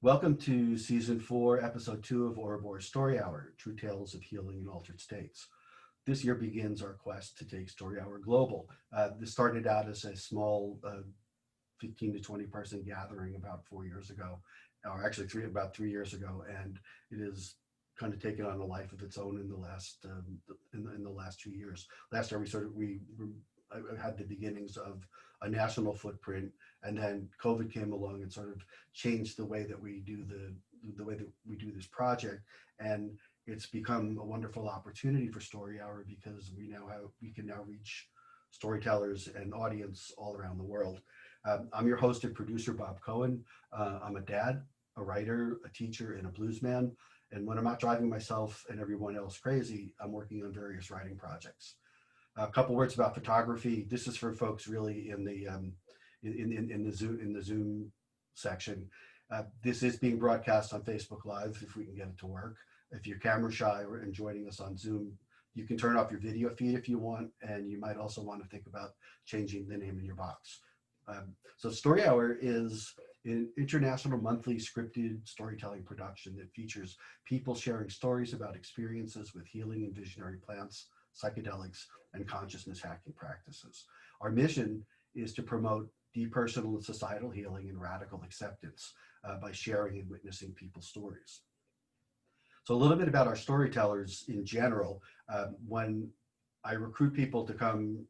Welcome to Season 4, Episode 2 of Ouroboros Story Hour, True Tales of Healing in Altered States. This year begins our quest to take Story Hour global. This started out as a small 15 to 20 person gathering about 4 years ago, or actually about 3 years ago, and it has kind of taken on a life of its own in the last in the last 2 years. Last year we had the beginnings of a national footprint, and then COVID came along and sort of changed the way that we do the way that we do this project, and it's become a wonderful opportunity for Story Hour because we can now reach storytellers and audience all around the world. I'm your host and producer, Bob Cohen. I'm a dad, a writer, a teacher, and a blues man. And when I'm not driving myself and everyone else crazy, I'm working on various writing projects. A couple words about photography. This is for folks really in the Zoom section. This is being broadcast on Facebook Live if we can get it to work. If you're camera shy and joining us on Zoom, you can turn off your video feed if you want, and you might also want to think about changing the name in your box. So Story Hour is an international monthly scripted storytelling production that features people sharing stories about experiences with healing and visionary plants, psychedelics, and consciousness hacking practices. Our mission is to promote depersonal and societal healing and radical acceptance by sharing and witnessing people's stories. So a little bit about our storytellers in general. When I recruit people to come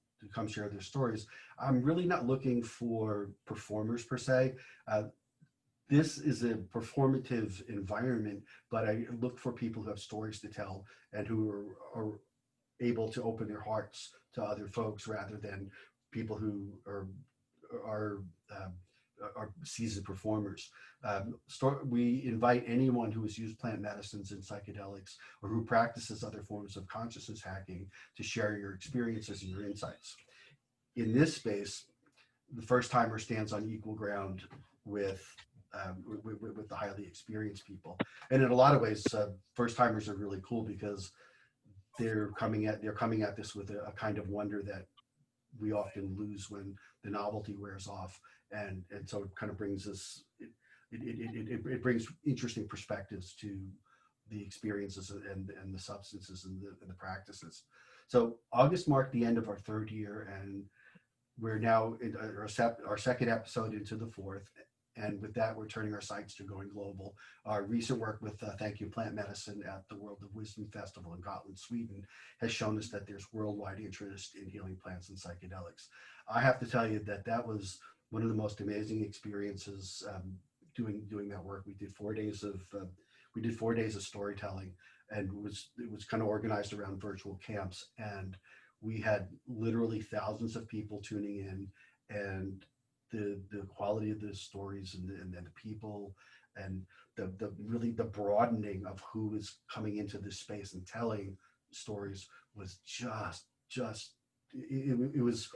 share their stories, I'm really not looking for performers per se. This is a performative environment, but I look for people who have stories to tell and who are able to open their hearts to other folks rather than people who are seasoned performers. We invite anyone who has used plant medicines and psychedelics or who practices other forms of consciousness hacking to share your experiences and your insights. In this space, the first timer stands on equal ground with the highly experienced people. And in a lot of ways, first timers are really cool because they're coming at this with a kind of wonder that we often lose when the novelty wears off, and so it kind of brings us it brings interesting perspectives to the experiences and the substances and the practices. So August marked the end of our third year, and we're now in our second episode into the fourth. And with that, we're turning our sights to going global. Our recent work with Thank You Plant Medicine at the World of Wisdom Festival in Gotland, Sweden, has shown us that there's worldwide interest in healing plants and psychedelics. I have to tell you that was one of the most amazing experiences doing that work. We did 4 days of storytelling, and it was kind of organized around virtual camps, and we had literally thousands of people tuning in, and the quality of the stories and the people and the broadening of who is coming into this space and telling stories was just it was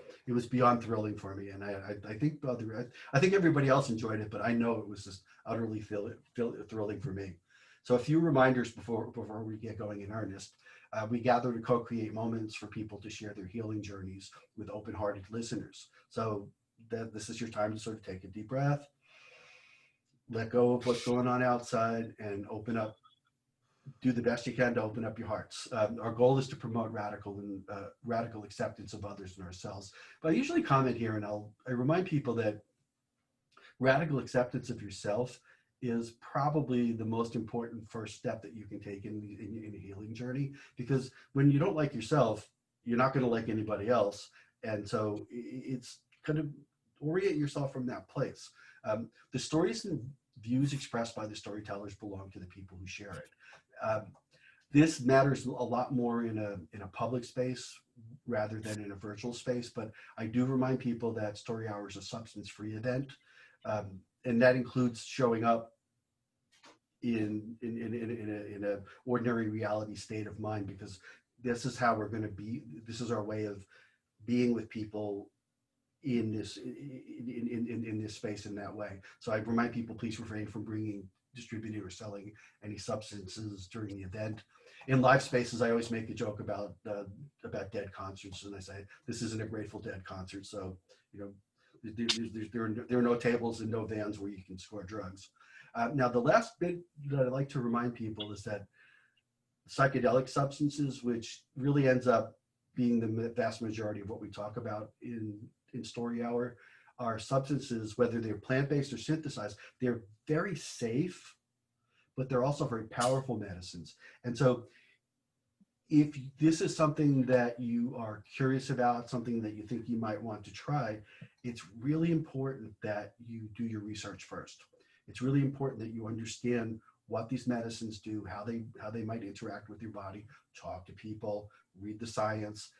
beyond thrilling for me. And I think everybody else enjoyed it, but I know it was just utterly thrilling for me. So a few reminders before we get going in earnest. We gather to co-create moments for people to share their healing journeys with open-hearted listeners. So this is your time to sort of take a deep breath, let go of what's going on outside, and open up. Do the best you can to open up your hearts. Our goal is to promote radical acceptance of others and ourselves. But I usually comment here, and I remind people that radical acceptance of yourself is probably the most important first step that you can take in a healing journey, because when you don't like yourself, you're not going to like anybody else. And so it's kind of orient yourself from that place. The stories and views expressed by the storytellers belong to the people who share it. This matters a lot more in a public space rather than in a virtual space, but I do remind people that Story Hour is a substance-free event, and that includes showing up in a ordinary reality state of mind, because this is how we're going to be. This is our way of being with people in this space in that way. So I remind people, please refrain from bringing, distributing, or selling any substances during the event. In live spaces, I always make a joke about Dead concerts, and I say this isn't a Grateful Dead concert, so there are no tables and no vans where you can score drugs. Now, the last bit that I'd like to remind people is that psychedelic substances, which really ends up being the vast majority of what we talk about in Story Hour, are substances, whether they're plant-based or synthesized, they're very safe, but they're also very powerful medicines. And so if this is something that you are curious about, something that you think you might want to try, it's really important that you do your research first. It's really important that you understand what these medicines do, how they might interact with your body, talk to people, read the science,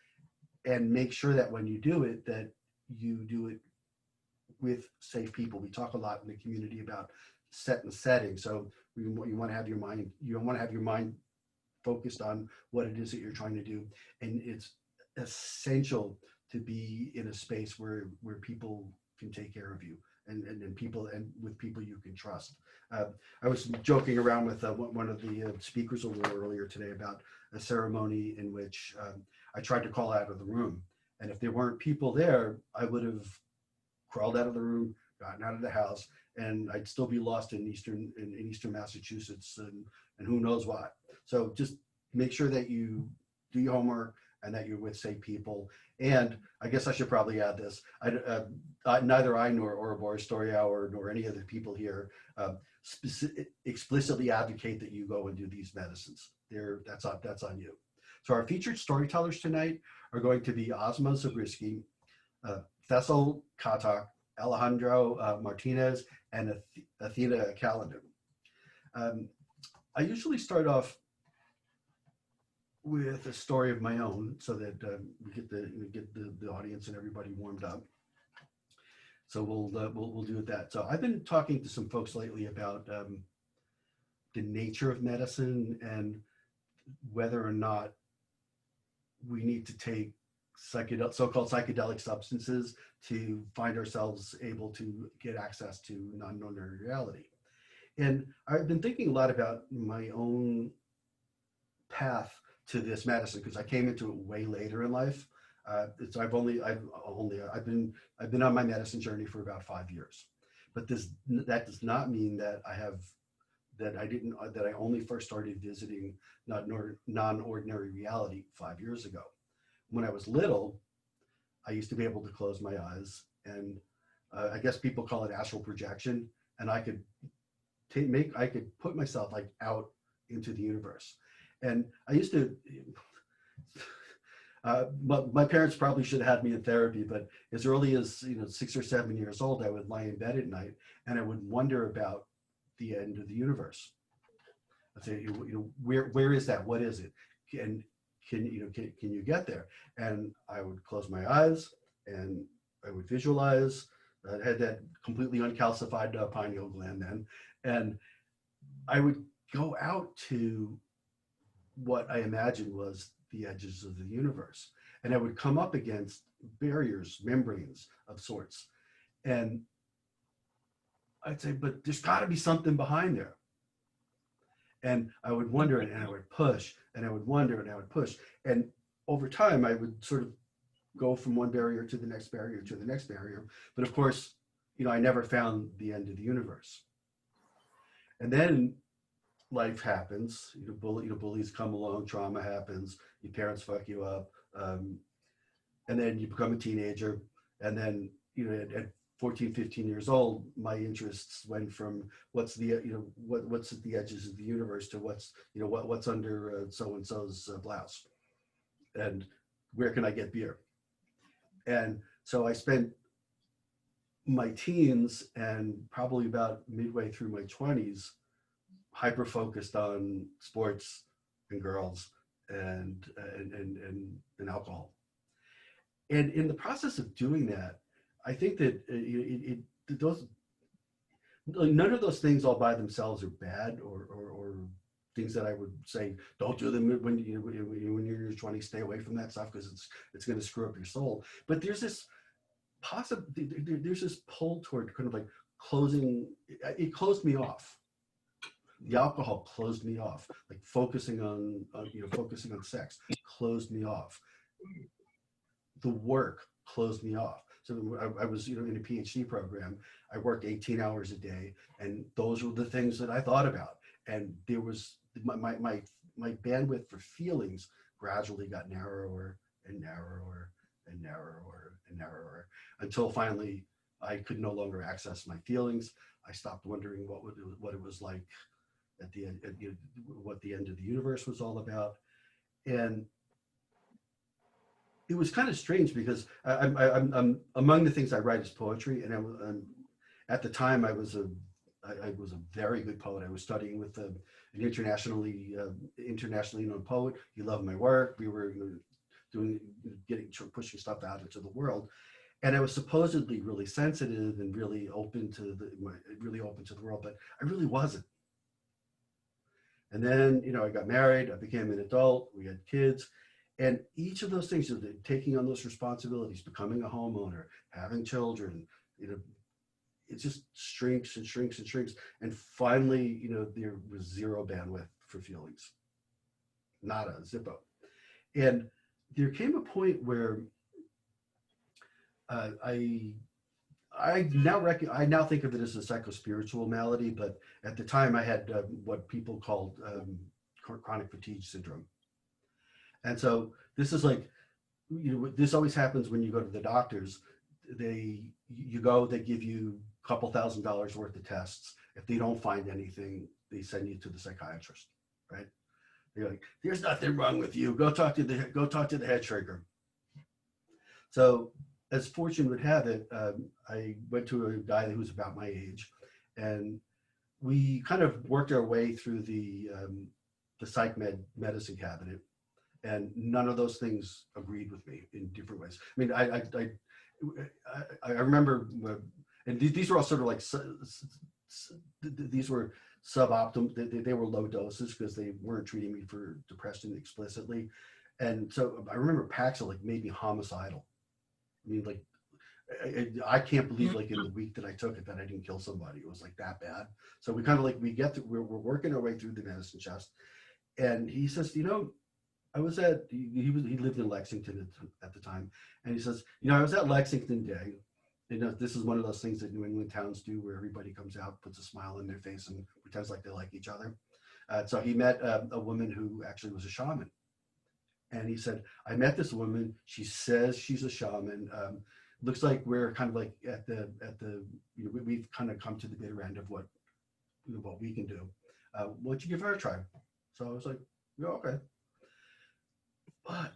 and make sure that when you do it, that you do it with safe people. We talk a lot in the community about set and setting. So you want to have your mind focused on what it is that you're trying to do. And it's essential to be in a space where people can take care of you and with people you can trust. I was joking around with one of the speakers a little earlier today about a ceremony in which I tried to call out of the room. And if there weren't people there, I would have crawled out of the room, gotten out of the house, and I'd still be lost in eastern Massachusetts and who knows what. So just make sure that you do your homework and that you're with safe people. And I guess I should probably add this. Neither I nor Ouroboros Story Hour nor any other people here explicitly advocate that you go and do these medicines. That's on you. So our featured storytellers tonight are going to be Asmaa'a Zabriskie, Faisal Khattak, Alejandro Martinez, and Athena Callender. I usually start off with a story of my own so that we get the audience and everybody warmed up. So we'll do that. So I've been talking to some folks lately about the nature of medicine and whether or not we need to take so-called psychedelic substances to find ourselves able to get access to non-ordinary reality. And I've been thinking a lot about my own path to this medicine because I came into it way later in life. So I've been on my medicine journey for about 5 years, but that does not mean that I only first started visiting non-ordinary reality 5 years ago. When I was little, I used to be able to close my eyes, and I guess people call it astral projection, and I could put myself like out into the universe. And I used to, my parents probably should have had me in therapy, but as early as 6 or 7 years old, I would lie in bed at night and I would wonder about the end of the universe. I'd say, where is that? What is it? And can you get there? And I would close my eyes and I would visualize. I had that completely uncalcified pineal gland then, and I would go out to what I imagined was the edges of the universe. And I would come up against barriers, membranes of sorts. And I'd say, but there's got to be something behind there. And I would wonder, and I would push, and I would wonder, and I would push. And over time, I would sort of go from one barrier to the next barrier to the next barrier. But of course, I never found the end of the universe. And then life happens, bullies come along, trauma happens, your parents fuck you up, and then you become a teenager, and then at 14, 15 years old, my interests went from what's at the edges of the universe to what's under so and so's blouse, and where can I get beer? And so I spent my teens and probably about midway through my 20s hyper focused on sports and girls and alcohol. And in the process of doing that, I think that none of those things all by themselves are bad or things that I would say don't do them when you're in your 20s. Stay away from that stuff because it's going to screw up your soul. But there's this pull toward kind of like closing. It closed me off. The alcohol closed me off. Like focusing on sex closed me off. The work closed me off. So I was, in a PhD program. I worked 18 hours a day, and those were the things that I thought about. And there was my bandwidth for feelings gradually got narrower and narrower and narrower and narrower until finally I could no longer access my feelings. I stopped wondering what it was like at the end, what the end of the universe was all about. And it was kind of strange because I'm among the things I write is poetry, and at the time I was a very good poet. I was studying with an internationally known poet. He loved my work. We were pushing stuff out into the world, and I was supposedly really sensitive and really open to the world, but I really wasn't. And then, I got married, I became an adult, we had kids, and each of those things, taking on those responsibilities, becoming a homeowner, having children, it just shrinks and shrinks and shrinks. And finally, there was zero bandwidth for feelings, nada, zippo. And there came a point where I now think of it as a psychospiritual malady, but at the time I had what people called chronic fatigue syndrome. And so this is like, this always happens when you go to the doctors. They give you a couple $1,000s worth of tests. If they don't find anything, they send you to the psychiatrist, right? They're like, there's nothing wrong with you. Go talk to the head shrinker. So as fortune would have it, I went to a guy who was about my age, and we kind of worked our way through the psych medicine cabinet, and none of those things agreed with me in different ways. I mean, I remember, and these were all sort of like, these were suboptimal. They were low doses because they weren't treating me for depression explicitly, and so I remember Paxil made me homicidal. I mean, I can't believe in the week that I took it that I didn't kill somebody. It was that bad. So we kind of we're working our way through the medicine chest, and he says, I was he lived in Lexington at the time, and he says, I was at Lexington Day. This is one of those things that New England towns do where everybody comes out, puts a smile on their face, and pretends like they like each other. So he met a woman who actually was a shaman. And he said, I met this woman. She says she's a shaman. Looks like we're kind of at the we've kind of come to the bitter end of what we can do. Why don't you give her a try? So I was like, yeah, okay. But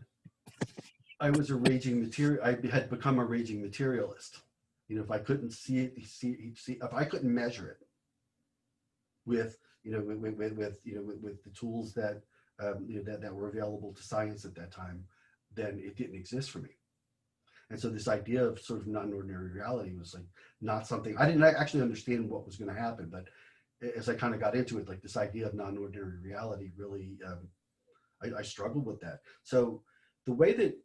I was a raging material. I had become a raging materialist. If I couldn't see if I couldn't measure it with the tools that that were available to science at that time, then it didn't exist for me. And so this idea of sort of non-ordinary reality was not something, I didn't actually understand what was going to happen, but as I kind of got into it, this idea of non-ordinary reality really, I struggled with that. So the way that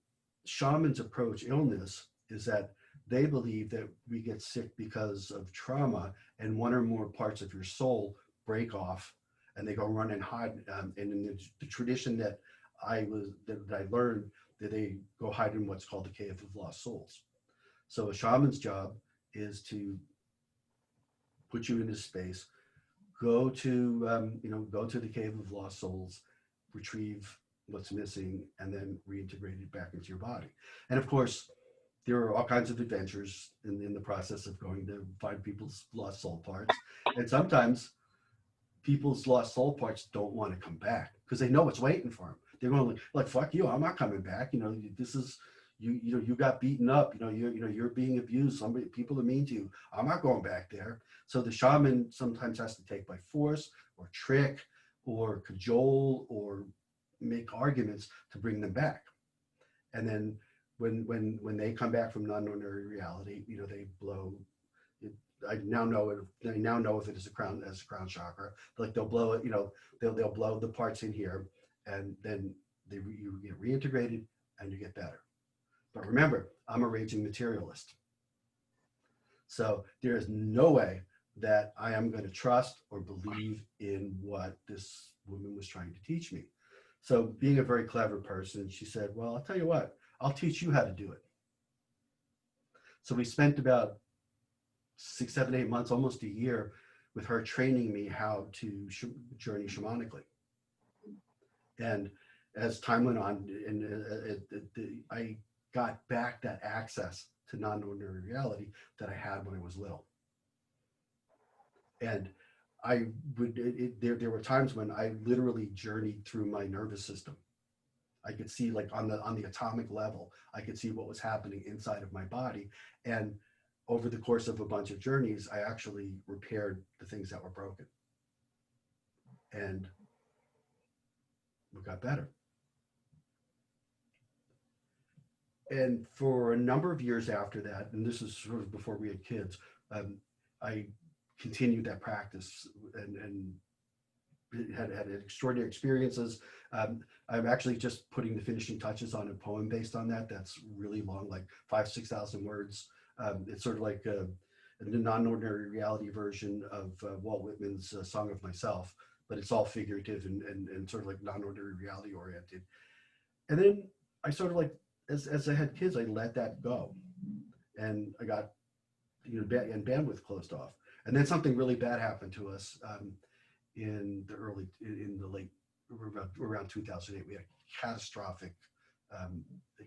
shamans approach illness is that they believe that we get sick because of trauma and one or more parts of your soul break off and they go run and hide. And in the tradition that I learned, that they go hide in what's called the Cave of Lost Souls. So a shaman's job is to put you in this space, go to the Cave of Lost Souls, retrieve what's missing, and then reintegrate it back into your body. And of course, there are all kinds of adventures in the process of going to find people's lost soul parts. And sometimes people's lost soul parts don't want to come back because they know what's waiting for them. They're going fuck you, I'm not coming back. This is, you got beaten up, you're being abused. People are mean to you. I'm not going back there. So the shaman sometimes has to take by force or trick or cajole or make arguments to bring them back. And then when they come back from non-ordinary reality, they blow. I now know if it is a crown chakra. They'll blow it, they'll blow the parts in here, and then you get reintegrated and you get better. But remember, I'm a raging materialist. So there is no way that I am going to trust or believe in what this woman was trying to teach me. So being a very clever person, she said, well, I'll tell you what, I'll teach you how to do it. So we spent about 6, 7, 8 months, almost a year, with her training me how to journey shamanically. And as time went on, and I got back that access to non-ordinary reality that I had when I was little. And I would, there were times when I literally journeyed through my nervous system. I could see, like, on the atomic level, I could see what was happening inside of my body. And over the course of a bunch of journeys, I actually repaired the things that were broken. And we got better. And for a number of years after that, and this is sort of before we had kids, I continued that practice and had extraordinary experiences. I'm actually just putting the finishing touches on a poem based on that. That's really long, like 5,000 to 6,000 words. It's sort of like a non-ordinary reality version of Walt Whitman's Song of Myself, but it's all figurative and sort of like non-ordinary reality oriented. And then I sort of, like, as I had kids, I let that go, and I got, and bandwidth closed off. And then something really bad happened to us in the late, around 2008. We had a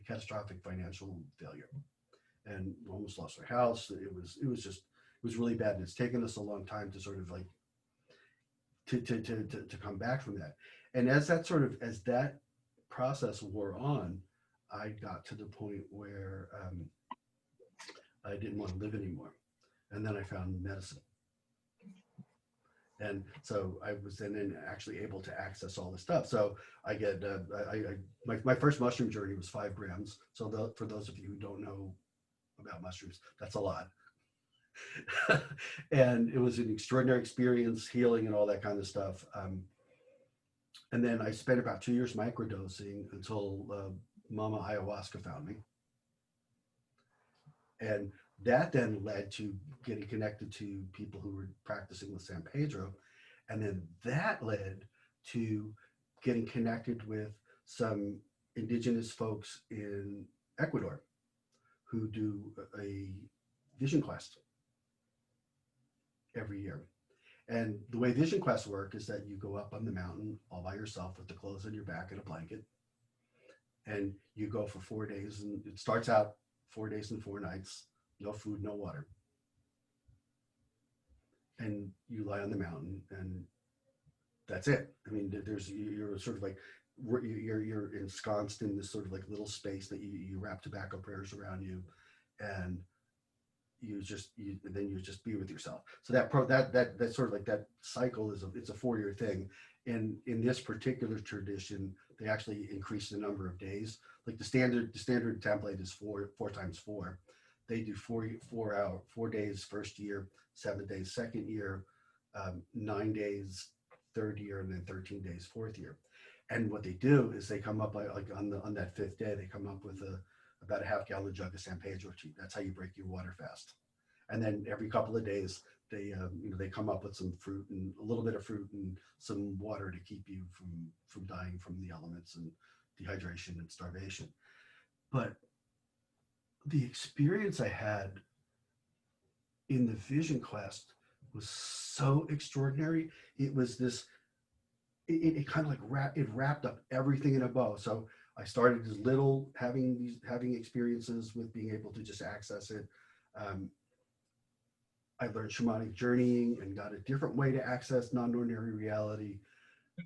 catastrophic financial failure, and almost lost our house. It was really bad, and it's taken us a long time to sort of, like, to come back from that. And as that process wore on, I got to the point where I didn't want to live anymore. And then I found medicine. And so I was then actually able to access all this stuff. So I get, my first mushroom journey was 5 grams. So for those of you who don't know about mushrooms, that's a lot. And it was an extraordinary experience, healing and all that kind of stuff. And then I spent about 2 years microdosing until Mama Ayahuasca found me. And that then led to getting connected to people who were practicing with San Pedro. And then that led to getting connected with some indigenous folks in Ecuador who do a vision quest every year. And the way vision quests work is that you go up on the mountain all by yourself with the clothes on your back and a blanket. And you go for 4 days, and it starts out 4 days and 4 nights, no food, no water. And you lie on the mountain, and that's it. I mean, you're sort of like, you're ensconced in this sort of like little space that you wrap tobacco prayers around you, and you just be with yourself. So that sort of like that cycle it's a 4-year thing. And in this particular tradition, they actually increase the number of days. Like the standard template is 4 times 4. They do 4 days first year, 7 days second year, 9 days third year, and then 13 days fourth year. And what they do is they come up like on that 5th day, they come up with about a half-gallon jug of San Pedro tea. That's how you break your water fast. And then every couple of days, they come up with some fruit and a little bit of fruit and some water to keep you from dying from the elements and dehydration and starvation. But the experience I had in the vision quest was so extraordinary. It was this, it kind of like wrapped up everything in a bow. So I started as little, having experiences with being able to just access it. I learned shamanic journeying and got a different way to access non-ordinary reality.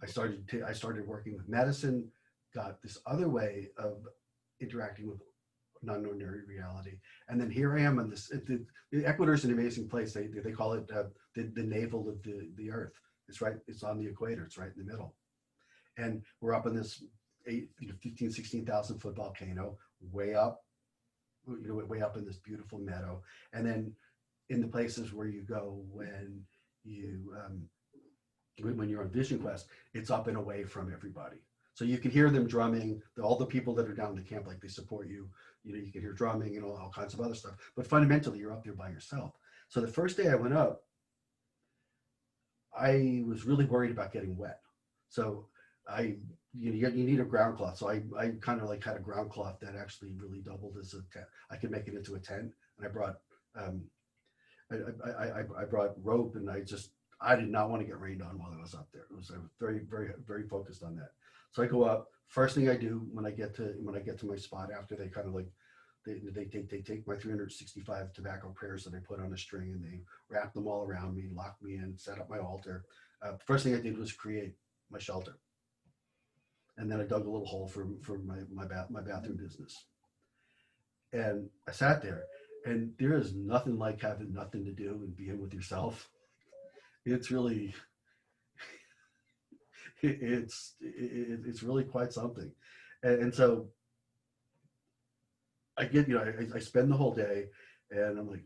I started working with medicine, got this other way of interacting with non-ordinary reality. And then here I am on this, Ecuador is an amazing place. They call it the navel of the earth. It's on the equator, it's right in the middle. And we're up on this 15, 16,000 foot volcano, way up in this beautiful meadow. And then in the places where you go when you're on vision quest, it's up and away from everybody. So you can hear them drumming, all the people that are down in the camp, like they support you. You can hear drumming and all kinds of other stuff. But fundamentally, you're up there by yourself. So the first day I went up, I was really worried about getting wet. So you need a ground cloth. So I kind of like had a ground cloth that actually really doubled as a tent. I could make it into a tent. and I brought I brought rope, and I did not want to get rained on while I was up there. I was very focused on that. So I go up. First thing I do when I get to my spot, after they kind of like they take my 365 tobacco prayers that I put on a string, and they wrap them all around me, lock me in, set up my altar. First thing I did was create my shelter, and then I dug a little hole for my bathroom business. And I sat there, and there is nothing like having nothing to do and being with yourself. It's really, it's really quite something. And so I get, I spend the whole day, and I'm like,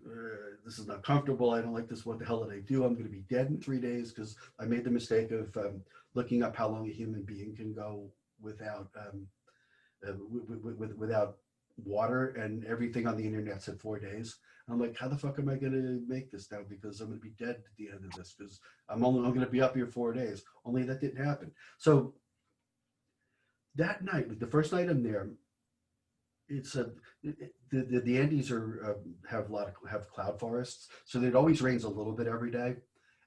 this is not comfortable. I don't like this. What the hell did I do? I'm going to be dead in 3 days, because I made the mistake of looking up how long a human being can go without without water, and everything on the internet said 4 days. I'm like, how the fuck am I going to make this now? Because I'm going to be dead at the end of this, because I'm going to be up here 4 days. Only that didn't happen. So that night, like the first night I'm there, it's the Andes have cloud forests, so it always rains a little bit every day,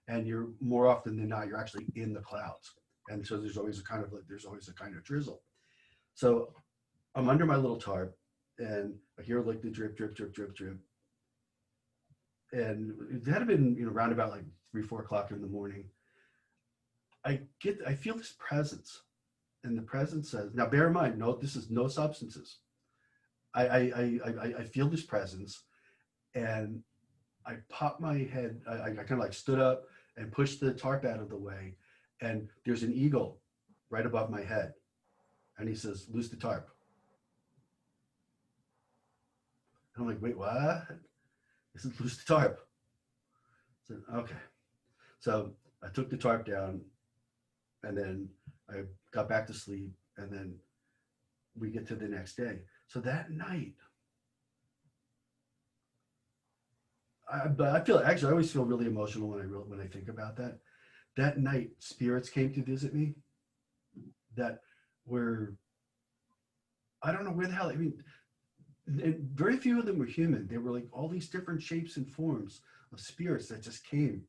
and you're more often than not, you're actually in the clouds, and so there's always a kind of drizzle. So I'm under my little tarp, and I hear like the drip, and it had been around about like 3-4 o'clock in the morning. I feel this presence, and the presence says, now bear in mind, no, this is no substances. I feel this presence, and I pop my head. I kind of like stood up and pushed the tarp out of the way, and there's an eagle right above my head, and he says, "Loose the tarp." And I'm like, "Wait, what?" He said, "Loose the tarp." I said, "Okay." So I took the tarp down, and then I got back to sleep, and then we get to the next day. So that night, I feel actually I always feel really emotional when I think about that. That night, spirits came to visit me. That were, I don't know where the hell. I mean, very few of them were human. They were like all these different shapes and forms of spirits that just came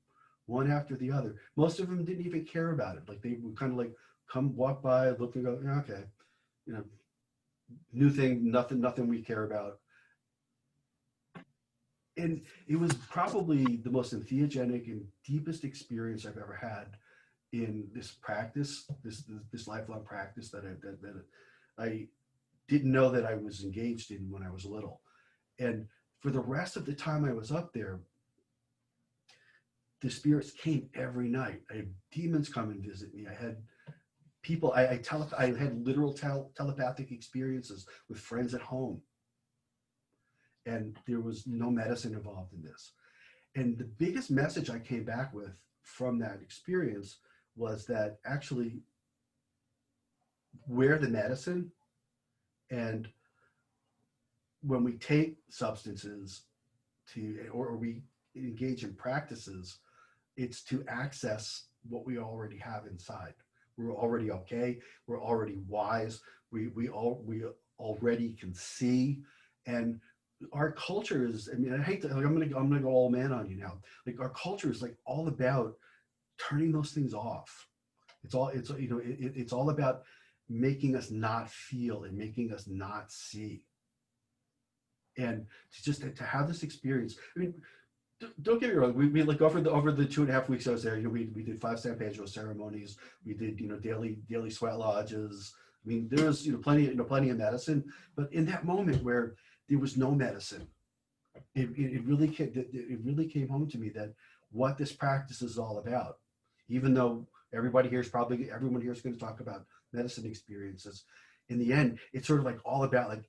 one after the other. Most of them didn't even care about it. Like they would kind of like come walk by, look and go, yeah, okay, new thing, nothing we care about. And it was probably the most entheogenic and deepest experience I've ever had in this practice, this lifelong practice that I didn't know that I was engaged in when I was little. And for the rest of the time I was up there, the spirits came every night. I had demons come and visit me. I had people, I had literal telepathic experiences with friends at home. And there was no medicine involved in this. And the biggest message I came back with from that experience was that actually we're the medicine. And when we take substances or we engage in practices, it's to access what we already have inside. We're already okay. We're already wise. We already can see. And our culture is, I mean, I hate to, like, I'm gonna go all man on you now. Like our culture is like all about turning those things off. It's all about making us not feel and making us not see. And to have this experience, I mean, don't get me wrong. We like over the 2.5 weeks I was there, we did 5 San Pedro ceremonies. We did, daily sweat lodges. I mean, there was, plenty of medicine, but in that moment where there was no medicine, it really came home to me that what this practice is all about. Even though everyone here is going to talk about medicine experiences, in the end, it's sort of like all about like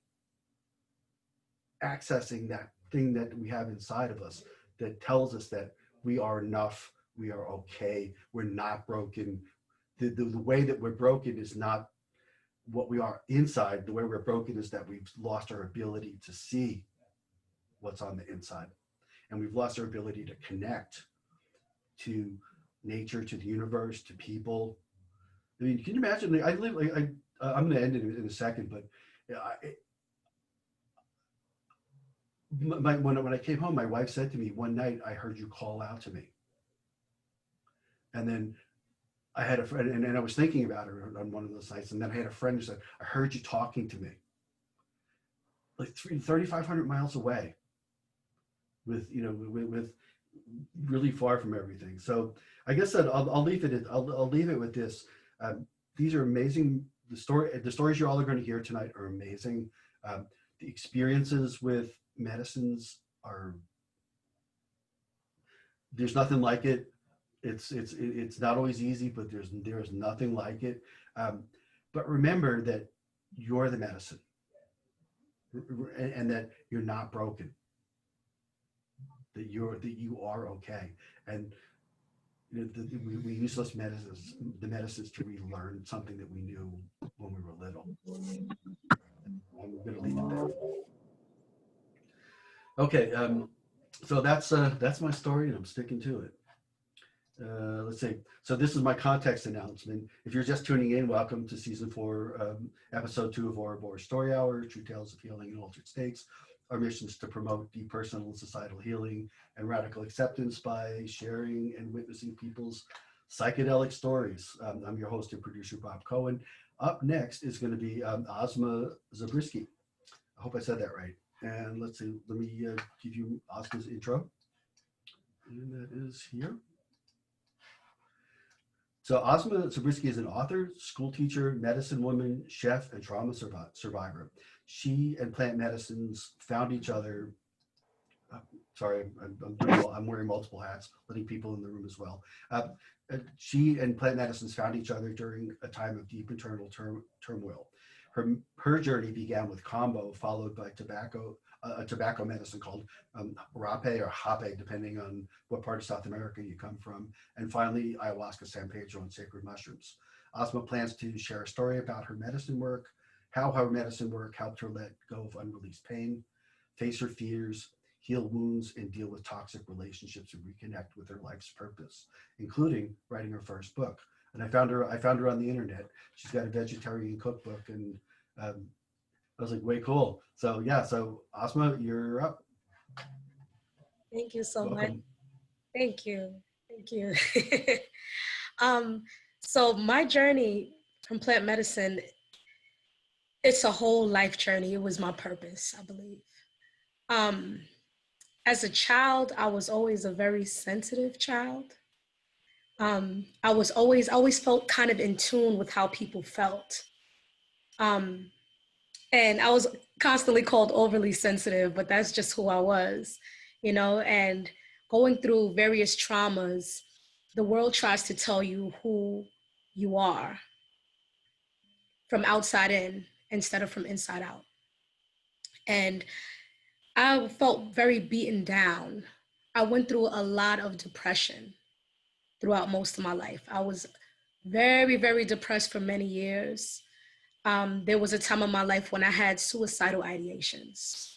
accessing that thing that we have inside of us that tells us that we are enough, we are okay, we're not broken. The way that we're broken is not what we are inside. The way we're broken is that we've lost our ability to see what's on the inside, and we've lost our ability to connect to nature, to the universe, to people. I mean, can you imagine? Like, I'm going to end it in a second, but when I came home, my wife said to me one night, I heard you call out to me. And then I had a friend, and I was thinking about her on one of those nights. And then I had a friend who said, I heard you talking to me, like 3,500 miles away, with, with really far from everything. So I guess that I'll leave it. I'll leave it with this. These are amazing. The stories you're all going to hear tonight are amazing. The experiences with medicines are, there's nothing like it. It's not always easy, but there's nothing like it. But remember that you're the medicine, and that you're not broken. That you are okay. And we use those medicines to relearn something that we knew when we were little. I'm going to leave it there. Okay, so that's my story, and I'm sticking to it. Let's see. So this is my context announcement. If you're just tuning in, welcome to season 4, episode 2 of Ouroboros Story Hour, True Tales of Healing in Altered States. Our mission is to promote deep personal and societal healing and radical acceptance by sharing and witnessing people's psychedelic stories. I'm your host and producer, Bob Cohen. Up next is going to be Asmaa'a Zabriskie. I hope I said that right. And let's see, let me give you Asmaa's intro. And that is here. So Asmaa'a Zabriskie is an author, school teacher, medicine woman, chef, and trauma survivor. She and plant medicines found each other. Sorry, I'm wearing multiple hats, letting people in the room as well. She and plant medicines found each other during a time of deep internal turmoil. Her journey began with combo, followed by a tobacco medicine called rape or hape, depending on what part of South America you come from, and finally ayahuasca, San Pedro, and sacred mushrooms. Asmaa'a plans to share a story about her medicine work, how her medicine work helped her let go of unreleased pain, face her fears, heal wounds, and deal with toxic relationships and reconnect with her life's purpose, including writing her first book. And I found her on the internet. She's got a vegetarian cookbook, and I was like, way cool. So yeah, so Asmaa'a, you're up. Thank you so much. Welcome. Thank you. Thank you. So my journey from plant medicine, it's a whole life journey. It was my purpose, I believe. As a child, I was always a very sensitive child. I always felt kind of in tune with how people felt. And I was constantly called overly sensitive, but that's just who I was, and going through various traumas, the world tries to tell you who you are from outside in instead of from inside out. And I felt very beaten down. I went through a lot of depression throughout most of my life. I was very, very depressed for many years. There was a time in my life when I had suicidal ideations.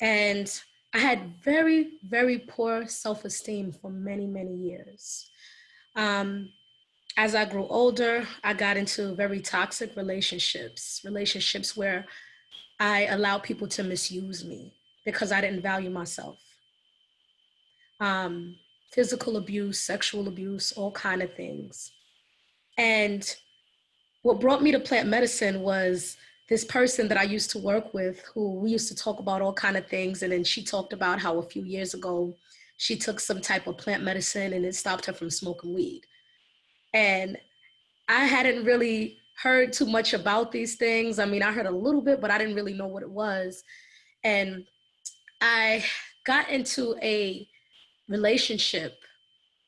And I had very, very poor self-esteem for many, many years. As I grew older, I got into very toxic relationships where I allowed people to misuse me because I didn't value myself. Physical abuse, sexual abuse, all kind of things. And what brought me to plant medicine was this person that I used to work with, who we used to talk about all kind of things. And then she talked about how a few years ago, she took some type of plant medicine and it stopped her from smoking weed. And I hadn't really heard too much about these things. I mean, I heard a little bit, but I didn't really know what it was. And I got into a relationship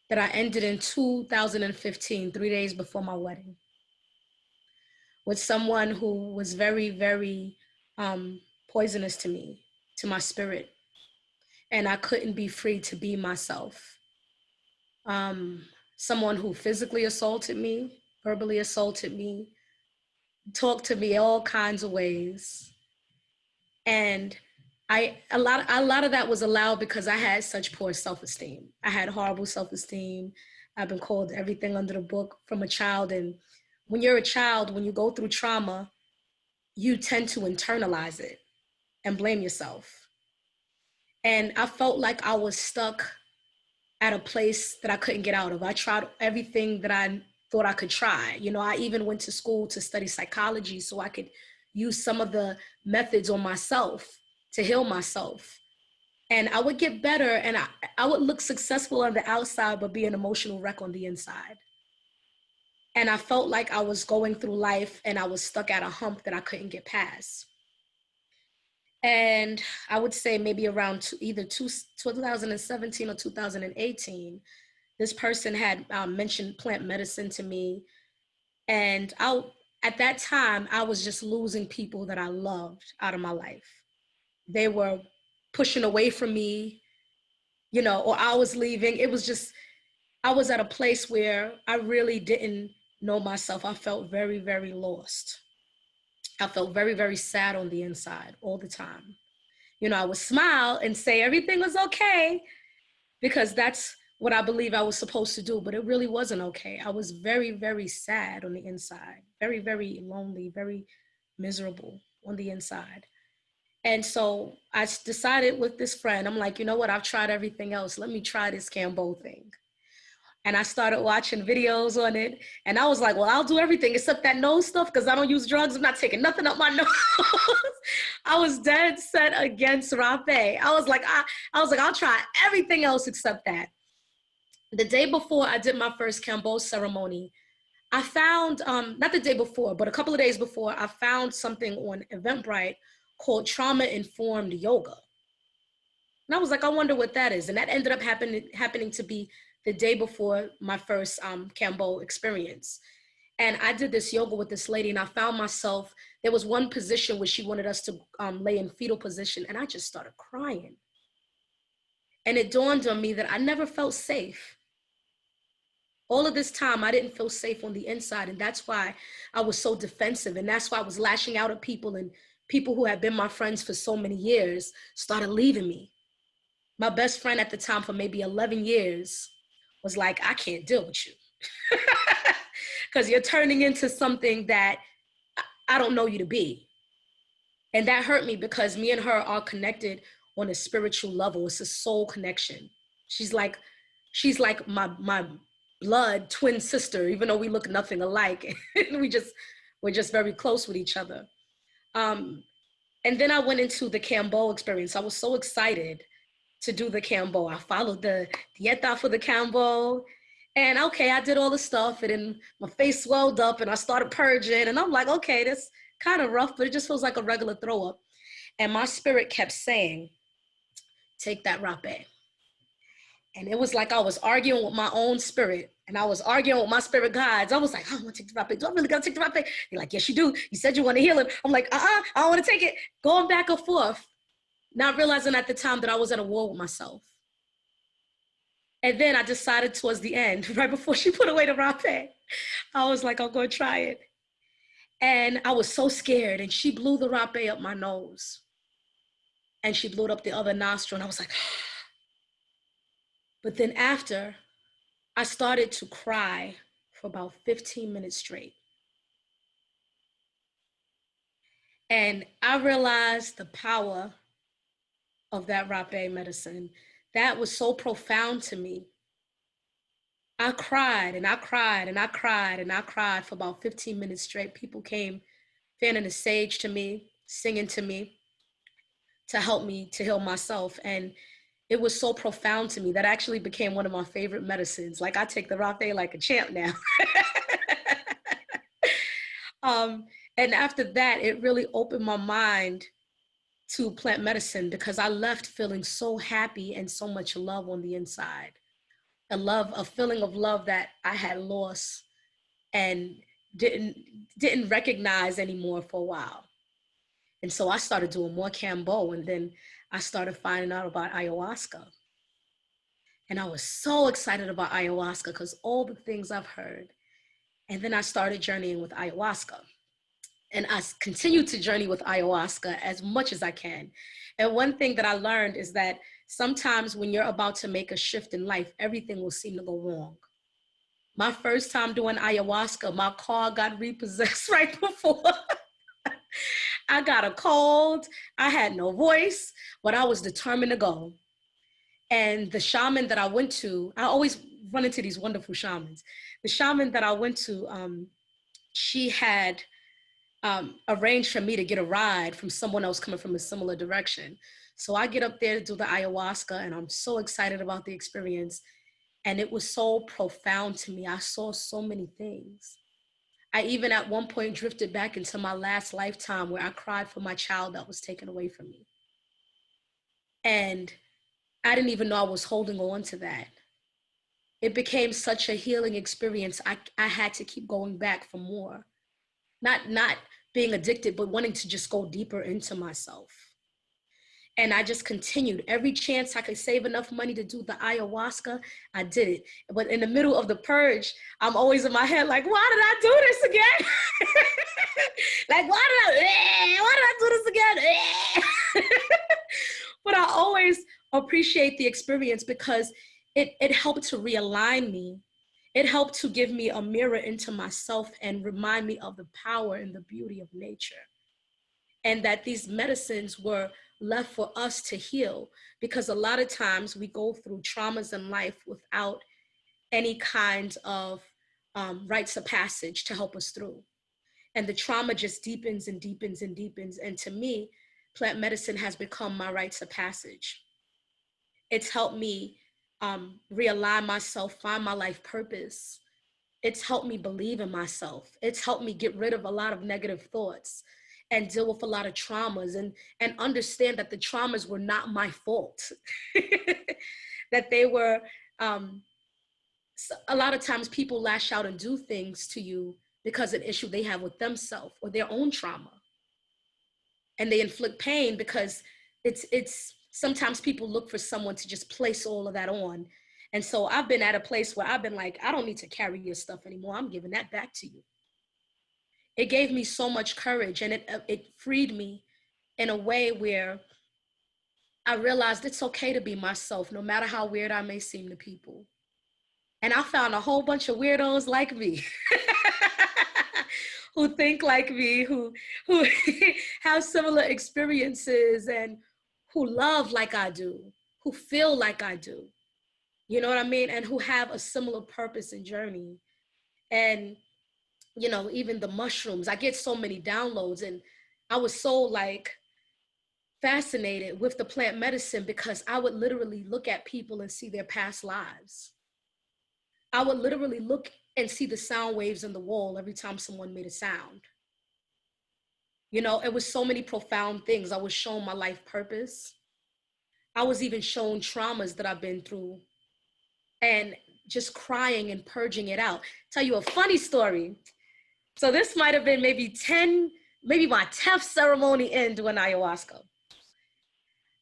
that I ended in 2015, 3 days before my wedding, with someone who was very, very poisonous to me, to my spirit. And I couldn't be free to be myself. Someone who physically assaulted me, verbally assaulted me, talked to me all kinds of ways. And a lot of that was allowed because I had such poor self-esteem. I had horrible self-esteem. I've been called everything under the book from a child. And when you're a child, when you go through trauma, you tend to internalize it and blame yourself. And I felt like I was stuck at a place that I couldn't get out of. I tried everything that I thought I could try. You know, I even went to school to study psychology so I could use some of the methods on myself to heal myself. And I would get better, and I would look successful on the outside, but be an emotional wreck on the inside. And I felt like I was going through life and I was stuck at a hump that I couldn't get past. And I would say maybe around either 2017 or 2018, this person had mentioned plant medicine to me. And at that time, I was just losing people that I loved out of my life. They were pushing away from me, you know, or I was leaving. It was just, I was at a place where I really didn't know myself. I felt very, very lost. I felt very, very sad on the inside all the time. You know, I would smile and say everything was okay because that's what I believe I was supposed to do, but it really wasn't okay. I was very, very sad on the inside, very, very lonely, very miserable on the inside. And so I decided with this friend, I'm like, you know what? I've tried everything else. Let me try this Cambo thing. And I started watching videos on it. And I was like, well, I'll do everything except that nose stuff because I don't use drugs. I'm not taking nothing up my nose. I was dead set against rape. I was like, I'll try everything else except that. The day before I did my first Cambo ceremony, I found, not the day before, but a couple of days before, I found something on Eventbrite called trauma-informed yoga. And I was like, I wonder what that is. And that ended up happening to be the day before my first Cambo experience. And I did this yoga with this lady and I found myself, there was one position where she wanted us to lay in fetal position and I just started crying. And it dawned on me that I never felt safe. All of this time, I didn't feel safe on the inside. And that's why I was so defensive. And that's why I was lashing out at people, and people who had been my friends for so many years started leaving me. My best friend at the time for maybe 11 years was like, I can't deal with you because you're turning into something that I don't know you to be. And that hurt me because me and her are connected on a spiritual level. It's a soul connection. She's like my blood twin sister, even though we look nothing alike. We're just very close with each other. And then I went into the Cambo experience. I was so excited to do the Cambo. I followed the dieta for the Cambo. And okay, I did all the stuff and then my face swelled up and I started purging. And I'm like, okay, that's kind of rough, but it just feels like a regular throw up. And my spirit kept saying, take that rape. And it was like I was arguing with my own spirit and I was arguing with my spirit guides. I was like, I want to take the rape. Do I really got to take the rape? They're like, yes, you do. You said you want to heal him. I'm like, I don't want to take it. Going back and forth, not realizing at the time that I was at a war with myself. And then I decided towards the end, right before she put away the rape, I was like, I'm going to try it. And I was so scared. And she blew the rape up my nose. And she blew it up the other nostril. And I was like, but then after, I started to cry for about 15 minutes straight. And I realized the power of that rape medicine. That was so profound to me. I cried and I cried and I cried and I cried for about 15 minutes straight. People came fanning the sage to me, singing to me to help me to heal myself. And it was so profound to me that actually became one of my favorite medicines. Like I take the rape like a champ now. And after that, it really opened my mind to plant medicine because I left feeling so happy and so much love on the inside. A feeling of love that I had lost and didn't recognize anymore for a while. And so I started doing more Cambo, and then I started finding out about ayahuasca. And I was so excited about ayahuasca because all the things I've heard. And then I started journeying with ayahuasca. And I continue to journey with ayahuasca as much as I can. And one thing that I learned is that sometimes when you're about to make a shift in life, everything will seem to go wrong. My first time doing ayahuasca, my car got repossessed right before. I got a cold. I had no voice, but I was determined to go. And the shaman that I went to, I always run into these wonderful shamans. The shaman that I went to, she had arranged for me to get a ride from someone else coming from a similar direction. So I get up there to do the ayahuasca, and I'm so excited about the experience. And it was so profound to me. I saw so many things. I even at one point drifted back into my last lifetime where I cried for my child that was taken away from me. And I didn't even know I was holding on to that. It became such a healing experience. I had to keep going back for more. Not being addicted, but wanting to just go deeper into myself. And I just continued. Every chance I could save enough money to do the ayahuasca, I did it. But in the middle of the purge, I'm always in my head like, why did I do this again? Like, why did I do this again? But I always appreciate the experience because it helped to realign me. It helped to give me a mirror into myself and remind me of the power and the beauty of nature. And that these medicines were left for us to heal, because a lot of times we go through traumas in life without any kind of rites of passage to help us through. And the trauma just deepens and deepens and deepens. And to me, plant medicine has become my rites of passage. It's helped me realign myself, find my life purpose. It's helped me believe in myself. It's helped me get rid of a lot of negative thoughts and deal with a lot of traumas and understand that the traumas were not my fault. That they were, a lot of times people lash out and do things to you because of an issue they have with themselves or their own trauma. And they inflict pain because it's sometimes people look for someone to just place all of that on. And so I've been at a place where I've been like, I don't need to carry your stuff anymore. I'm giving that back to you. It gave me so much courage, and it freed me in a way where I realized it's okay to be myself, no matter how weird I may seem to people. And I found a whole bunch of weirdos like me who think like me, who have similar experiences, and who love like I do, who feel like I do. You know what I mean? And who have a similar purpose and journey. And, you know, even the mushrooms, I get so many downloads, and I was so like fascinated with the plant medicine because I would literally look at people and see their past lives. I would literally look and see the sound waves in the wall every time someone made a sound. You know, it was so many profound things. I was shown my life purpose. I was even shown traumas that I've been through, and just crying and purging it out. Tell you a funny story. So this might have been maybe my 10th ceremony in doing ayahuasca.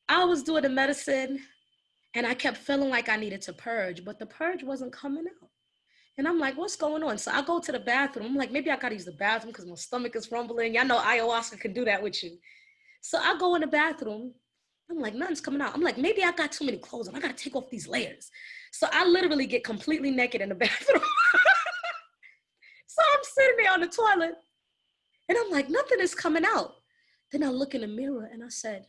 I was doing the medicine and I kept feeling like I needed to purge, but the purge wasn't coming out. And I'm like, what's going on? So I go to the bathroom. I'm like, maybe I gotta use the bathroom because my stomach is rumbling. Y'all know ayahuasca can do that with you. So I go in the bathroom. I'm like, nothing's coming out. I'm like, maybe I got too many clothes on. I gotta take off these layers. So I literally get completely naked in the bathroom. So I'm sitting there on the toilet and I'm like, nothing is coming out. Then I look in the mirror and I said,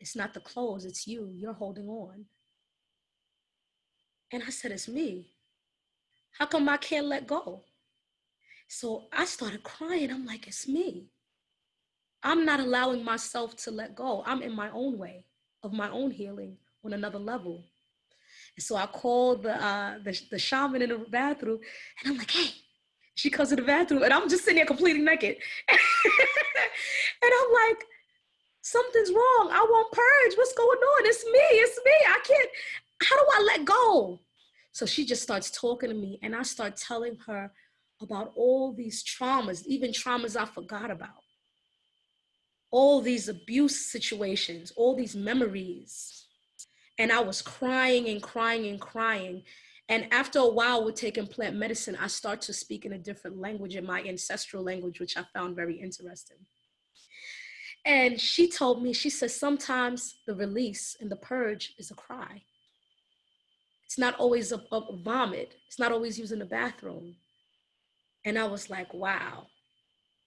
it's not the clothes, it's you. You're holding on. And I said, it's me. How come I can't let go? So I started crying. I'm like, it's me. I'm not allowing myself to let go. I'm in my own way of my own healing on another level. And so I called the shaman in the bathroom, and I'm like, hey. She comes to the bathroom, and I'm just sitting there completely naked. And I'm like, something's wrong. I won't purge. What's going on? It's me. I can't. How do I let go? So she just starts talking to me, and I start telling her about all these traumas, even traumas I forgot about. All these abuse situations, all these memories. And I was crying and crying and crying. And after a while with taking plant medicine, I start to speak in a different language, in my ancestral language, which I found very interesting. And she told me, she said, sometimes the release and the purge is a cry. It's not always a vomit. It's not always using the bathroom. And I was like, wow.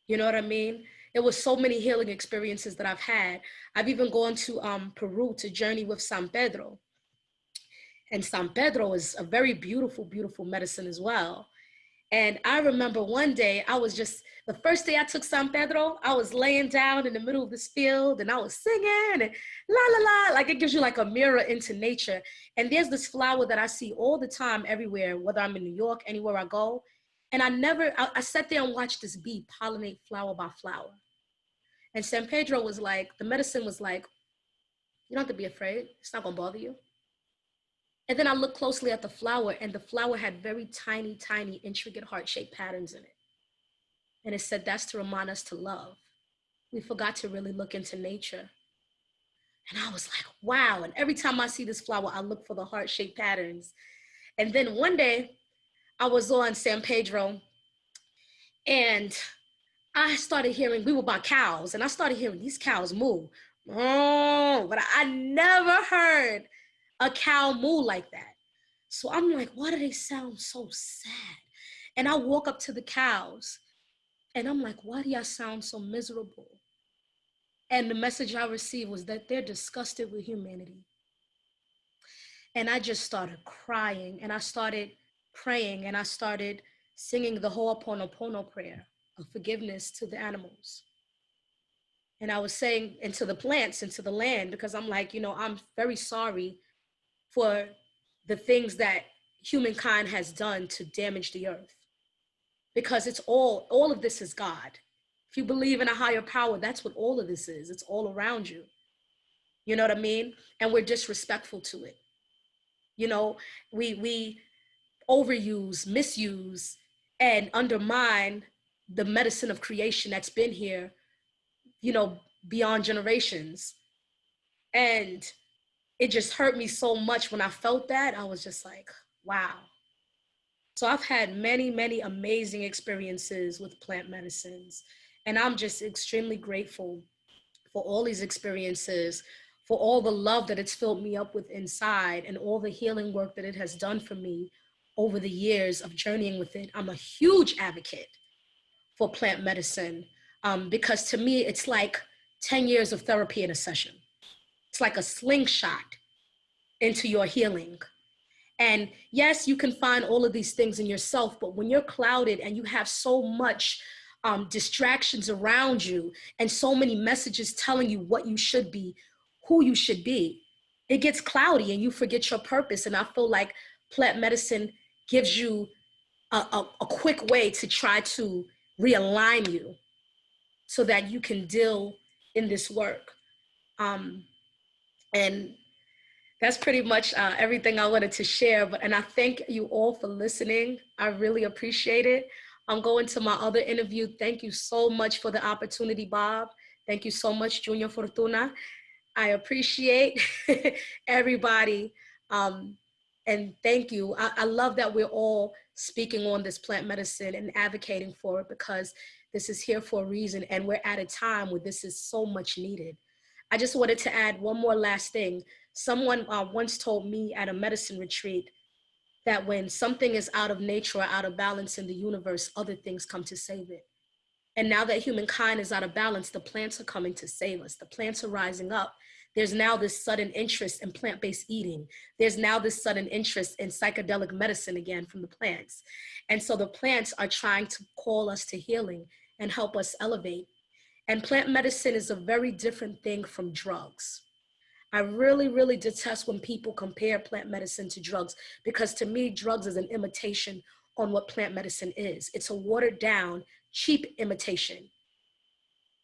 You know what I mean? It was so many healing experiences that I've had. I've even gone to Peru to journey with San Pedro. And San Pedro is a very beautiful, beautiful medicine as well. And I remember one day, I was just, the first day I took San Pedro, I was laying down in the middle of this field and I was singing and la, la, la, like it gives you like a mirror into nature. And there's this flower that I see all the time everywhere, whether I'm in New York, anywhere I go. And I sat there and watched this bee pollinate flower by flower. And San Pedro was like, the medicine was like, you don't have to be afraid. It's not gonna bother you. And then I looked closely at the flower, and the flower had very tiny, tiny, intricate heart-shaped patterns in it. And it said that's to remind us to love. We forgot to really look into nature. And I was like, wow. And every time I see this flower, I look for the heart-shaped patterns. And then one day I was on San Pedro and I started hearing, we were by cows, and I started hearing these cows moo. Oh, but I never heard a cow moo like that. So I'm like, why do they sound so sad? And I walk up to the cows and I'm like, why do y'all sound so miserable? And the message I received was that they're disgusted with humanity. And I just started crying and I started praying and I started singing the Ho'oponopono prayer of forgiveness to the animals. And I was saying, and to the plants and to the land, because I'm like, I'm very sorry for the things that humankind has done to damage the earth. Because it's all of this is God. If you believe in a higher power, that's what all of this is. It's all around you. You know what I mean? And we're disrespectful to it. We overuse, misuse, and undermine the medicine of creation that's been here, beyond generations. And it just hurt me so much when I felt that. I was just like, wow. So I've had many, many amazing experiences with plant medicines. And I'm just extremely grateful for all these experiences, for all the love that it's filled me up with inside, and all the healing work that it has done for me over the years of journeying with it. I'm a huge advocate for plant medicine because to me, it's like 10 years of therapy in a session. It's like a slingshot into your healing. And yes, you can find all of these things in yourself, but when you're clouded and you have so much distractions around you and so many messages telling you what you should be, who you should be, it gets cloudy and you forget your purpose. And I feel like plant medicine gives you a quick way to try to realign you so that you can deal in this work. And that's pretty much everything I wanted to share. And I thank you all for listening. I really appreciate it. I'm going to my other interview. Thank you so much for the opportunity, Bob. Thank you so much, Junior Fortuna. I appreciate everybody. And thank you. I love that we're all speaking on this plant medicine and advocating for it, because this is here for a reason. And we're at a time where this is so much needed. I just wanted to add one more last thing. Someone once told me at a medicine retreat that when something is out of nature or out of balance in the universe, other things come to save it. And now that humankind is out of balance, the plants are coming to save us. The plants are rising up. There's now this sudden interest in plant-based eating. There's now this sudden interest in psychedelic medicine again from the plants. And so the plants are trying to call us to healing and help us elevate. And plant medicine is a very different thing from drugs. I really, really detest when people compare plant medicine to drugs, because to me, drugs is an imitation on what plant medicine is. It's a watered down, cheap imitation.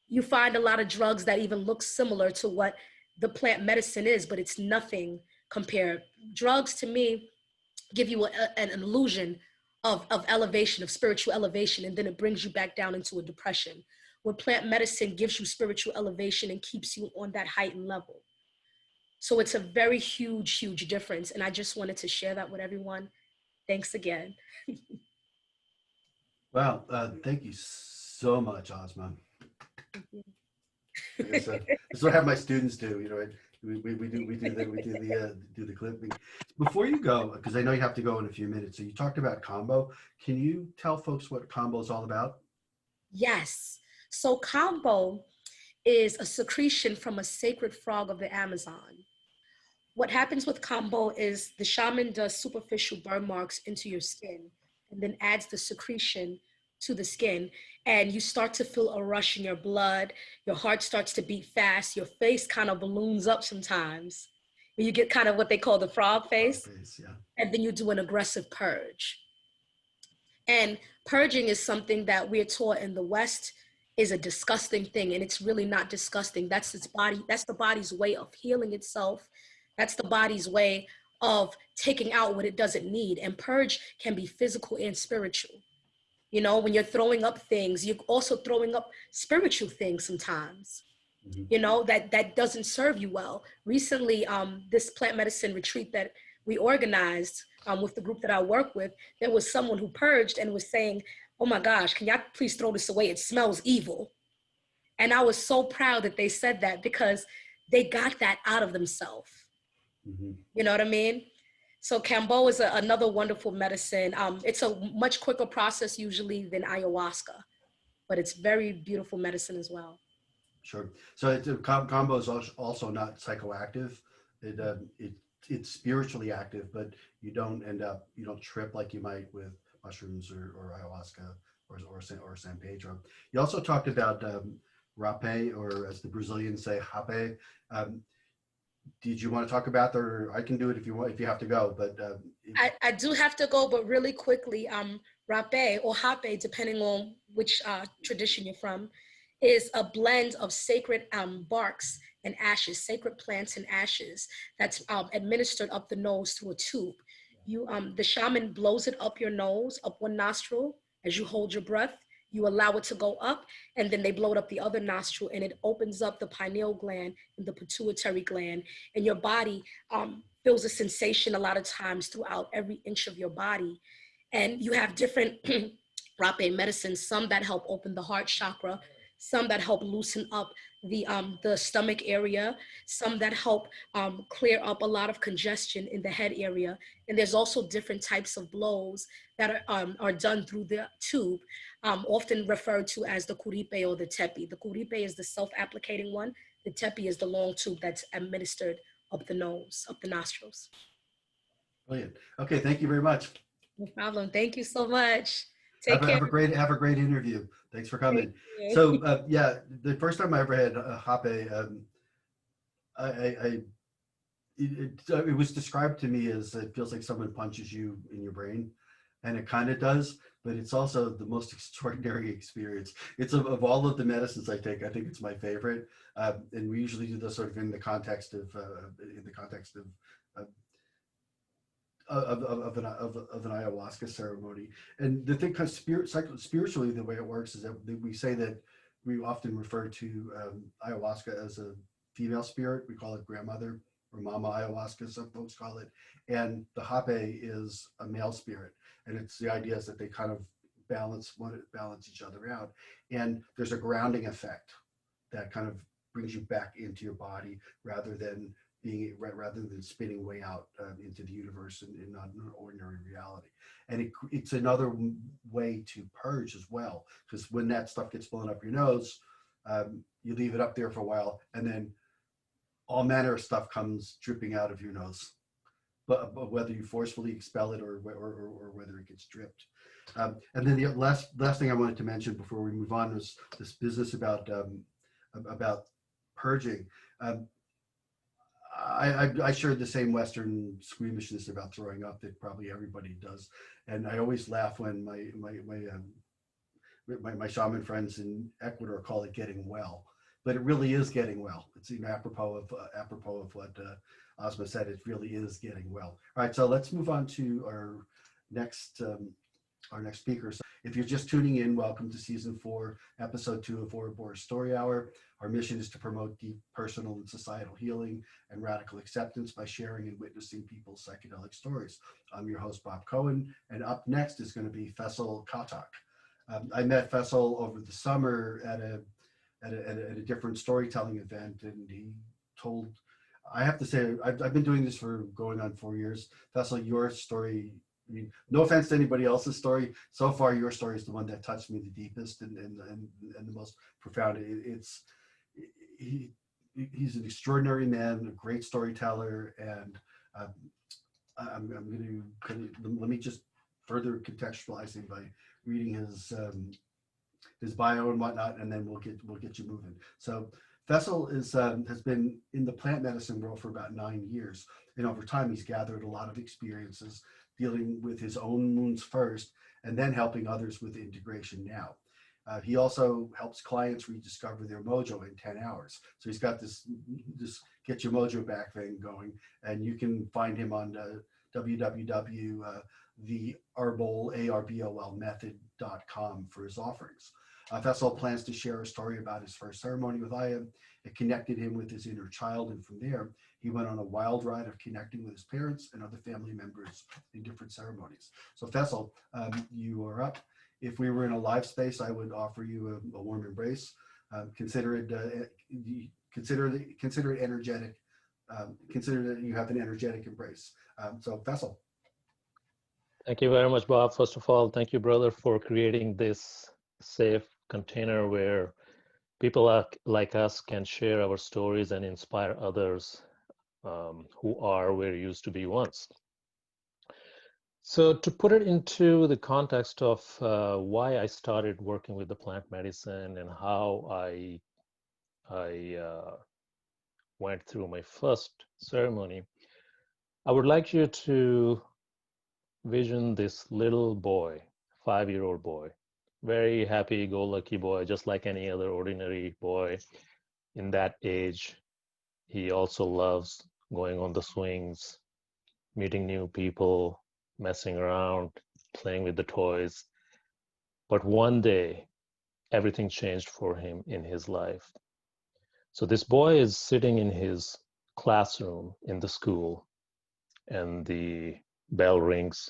You find a lot of drugs that even look similar to what the plant medicine is, but it's nothing compared. Drugs to me give you an illusion of elevation, of spiritual elevation, and then it brings you back down into a depression. Where plant medicine gives you spiritual elevation and keeps you on that heightened level. So it's a very huge, huge difference. And I just wanted to share that with everyone. Thanks again. Wow, thank you so much, Asma. Like I said, that's what I have my students do. We do the clipping. Before you go, because I know you have to go in a few minutes. So you talked about combo. Can you tell folks what combo is all about? Yes. So kambo is a secretion from a sacred frog of the Amazon. What happens with kambo is the shaman does superficial burn marks into your skin and then adds the secretion to the skin, and you start to feel a rush in your blood. Your heart starts to beat fast. Your face kind of balloons up sometimes. You get kind of what they call the frog Frog face, face, yeah. and then you do an aggressive purge. And purging is something that we're taught in the West is a disgusting thing, and it's really not disgusting. That's its body. That's the body's way of healing itself. That's the body's way of taking out what it doesn't need. And purge can be physical and spiritual. You know, when you're throwing up things, you're also throwing up spiritual things sometimes. Mm-hmm. You know, that doesn't serve you well. Recently, this plant medicine retreat that we organized with the group that I work with, there was someone who purged and was saying, "Oh my gosh, can y'all please throw this away? It smells evil." And I was so proud that they said that because they got that out of themselves. Mm-hmm. You know what I mean? So Kambo is another wonderful medicine. It's a much quicker process usually than ayahuasca, but it's very beautiful medicine as well. Sure. So combo is also not psychoactive. It it's spiritually active, but you don't trip like you might with mushrooms or ayahuasca or San Pedro. You also talked about rape, or as the Brazilians say, hape. Um, did you want to talk about that, or I can do it if you want, if you have to go, but I do have to go, but really quickly, rape or hape, depending on which tradition you're from, is a blend of sacred barks and ashes, sacred plants and ashes that's administered up the nose through a tube. The shaman blows it up your nose, up one nostril as you hold your breath. You allow it to go up, and then they blow it up the other nostril, and it opens up the pineal gland and the pituitary gland, and your body feels a sensation a lot of times throughout every inch of your body. And you have different rape medicines, some that help open the heart chakra, some that help loosen up the stomach area, some that help clear up a lot of congestion in the head area. And there's also different types of blows that are done through the tube, often referred to as the curipe or the tepi. The curipe is the self-applicating one. The tepi is the long tube that's administered up the nose, up the nostrils. brilliant. Okay, thank you very much. No problem. Thank you so much. Take care. Have a great interview. Thanks for Thank coming. you. So yeah, the first time I ever had hape, I it was described to me as it feels like someone punches you in your brain, and it kind of does, but it's also the most extraordinary experience. It's of all of the medicines I take, I think it's my favorite, and we usually do this sort of in the context of uh, of an ayahuasca ceremony. And the thing, because spiritually, the way it works is that we say that we often refer to ayahuasca as a female spirit. We call it grandmother or mama ayahuasca, some folks call it. And the hape is a male spirit. And it's the idea is that they kind of balance each other out. And there's a grounding effect that kind of brings you back into your body rather than spinning way out into the universe in not an ordinary reality. And it's another way to purge as well, because when that stuff gets blown up your nose, you leave it up there for a while, and then all manner of stuff comes dripping out of your nose. But whether you forcefully expel it or whether it gets dripped. And then the last thing I wanted to mention before we move on was this business about purging. I shared the same Western squeamishness about throwing up that probably everybody does, and I always laugh when my shaman friends in Ecuador call it getting well, but it really is getting well. It's apropos of what Asma said. It really is getting well. All right, so let's move on to our next speaker. So if you're just tuning in, welcome to season 4, episode 2 of Ouroboros Story Hour. Our mission is to promote deep personal and societal healing and radical acceptance by sharing and witnessing people's psychedelic stories. I'm your host, Bob Cohen, and up next is going to be Faisal Khattak. I met Faisal over the summer at a different storytelling event, and he told, I have to say, I've been doing this for going on 4 years. Faisal, your story I mean, no offense to anybody else's story. So far, your story is the one that touched me the deepest and the most profound. He, he's an extraordinary man, a great storyteller, and uh, I'm going to let me just further contextualize him by reading his bio and whatnot, and then we'll get you moving. So Faisal is has been in the plant medicine world for about 9 years, and over time he's gathered a lot of experiences dealing with his own wounds first, and then helping others with integration now. He also helps clients rediscover their mojo in 10 hours. So he's got this get your mojo back thing going, and you can find him on www. The arbol method.com for his offerings. Faisal plans to share a story about his first ceremony with Aya. It connected him with his inner child, and from there, he went on a wild ride of connecting with his parents and other family members in different ceremonies. So Faisal, you are up. If we were in a live space, I would offer you a warm embrace. Consider it energetic. Consider that you have an energetic embrace. So Faisal. Thank you very much, Bob. First of all, thank you, brother, for creating this safe container where people like us can share our stories and inspire others who are where you used to be once. So to put it into the context of why I started working with the plant medicine and how I went through my first ceremony, I would like you to vision this little boy, 5-year-old boy, very happy-go-lucky boy, just like any other ordinary boy in that age. He also loves going on the swings, meeting new people, messing around, playing with the toys. But one day, everything changed for him in his life. So this boy is sitting in his classroom in the school, and the bell rings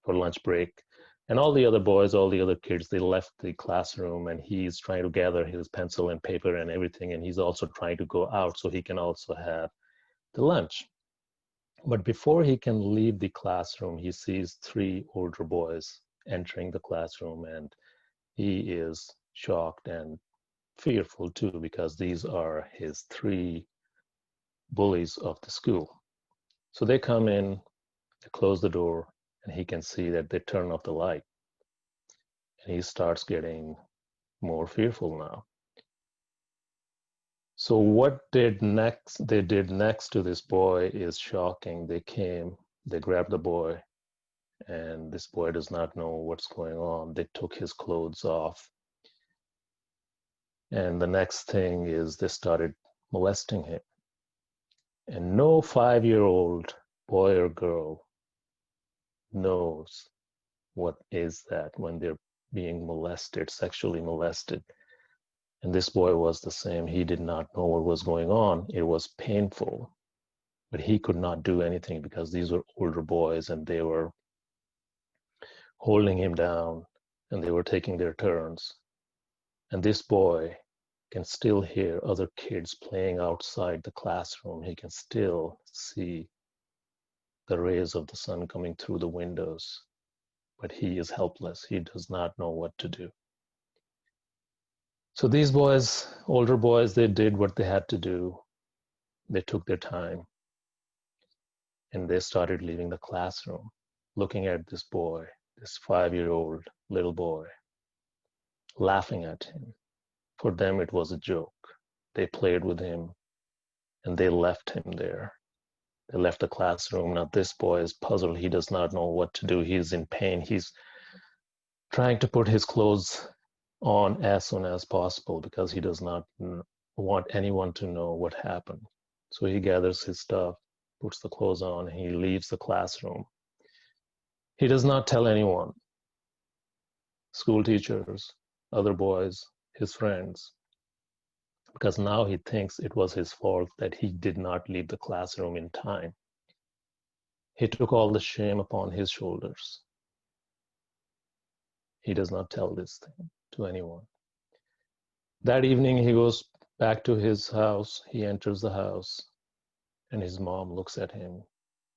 for lunch break. And all the other boys, all the other kids, they left the classroom, and he's trying to gather his pencil and paper and everything. And he's also trying to go out so he can also have the lunch. But before he can leave the classroom, he sees 3 older boys entering the classroom, and he is shocked and fearful too, because these are his 3 bullies of the school. So they come in, they close the door, and he can see that they turn off the light. And he starts getting more fearful now. So what they did next to this boy is shocking. They came, they grabbed the boy, and this boy does not know what's going on. They took his clothes off. And the next thing is they started molesting him. And no 5-year-old boy or girl knows what is that when they're being molested, sexually molested. And this boy was the same. He did not know what was going on. It was painful, but he could not do anything because these were older boys, and they were holding him down, and they were taking their turns. And this boy can still hear other kids playing outside the classroom. He can still see the rays of the sun coming through the windows, but he is helpless. He does not know what to do. So these boys, older boys, they did what they had to do. They took their time, and they started leaving the classroom, looking at this boy, this 5-year-old little boy, laughing at him. For them, it was a joke. They played with him, and they left him there. They left the classroom. Now this boy is puzzled. He does not know what to do. He's in pain. He's trying to put his clothes on as soon as possible because he does not want anyone to know what happened. So he gathers his stuff, puts the clothes on, and he leaves the classroom. He does not tell anyone, school teachers, other boys, his friends, because now he thinks it was his fault that he did not leave the classroom in time. He took all the shame upon his shoulders. He does not tell this thing to anyone. That evening, he goes back to his house. He enters the house, and his mom looks at him.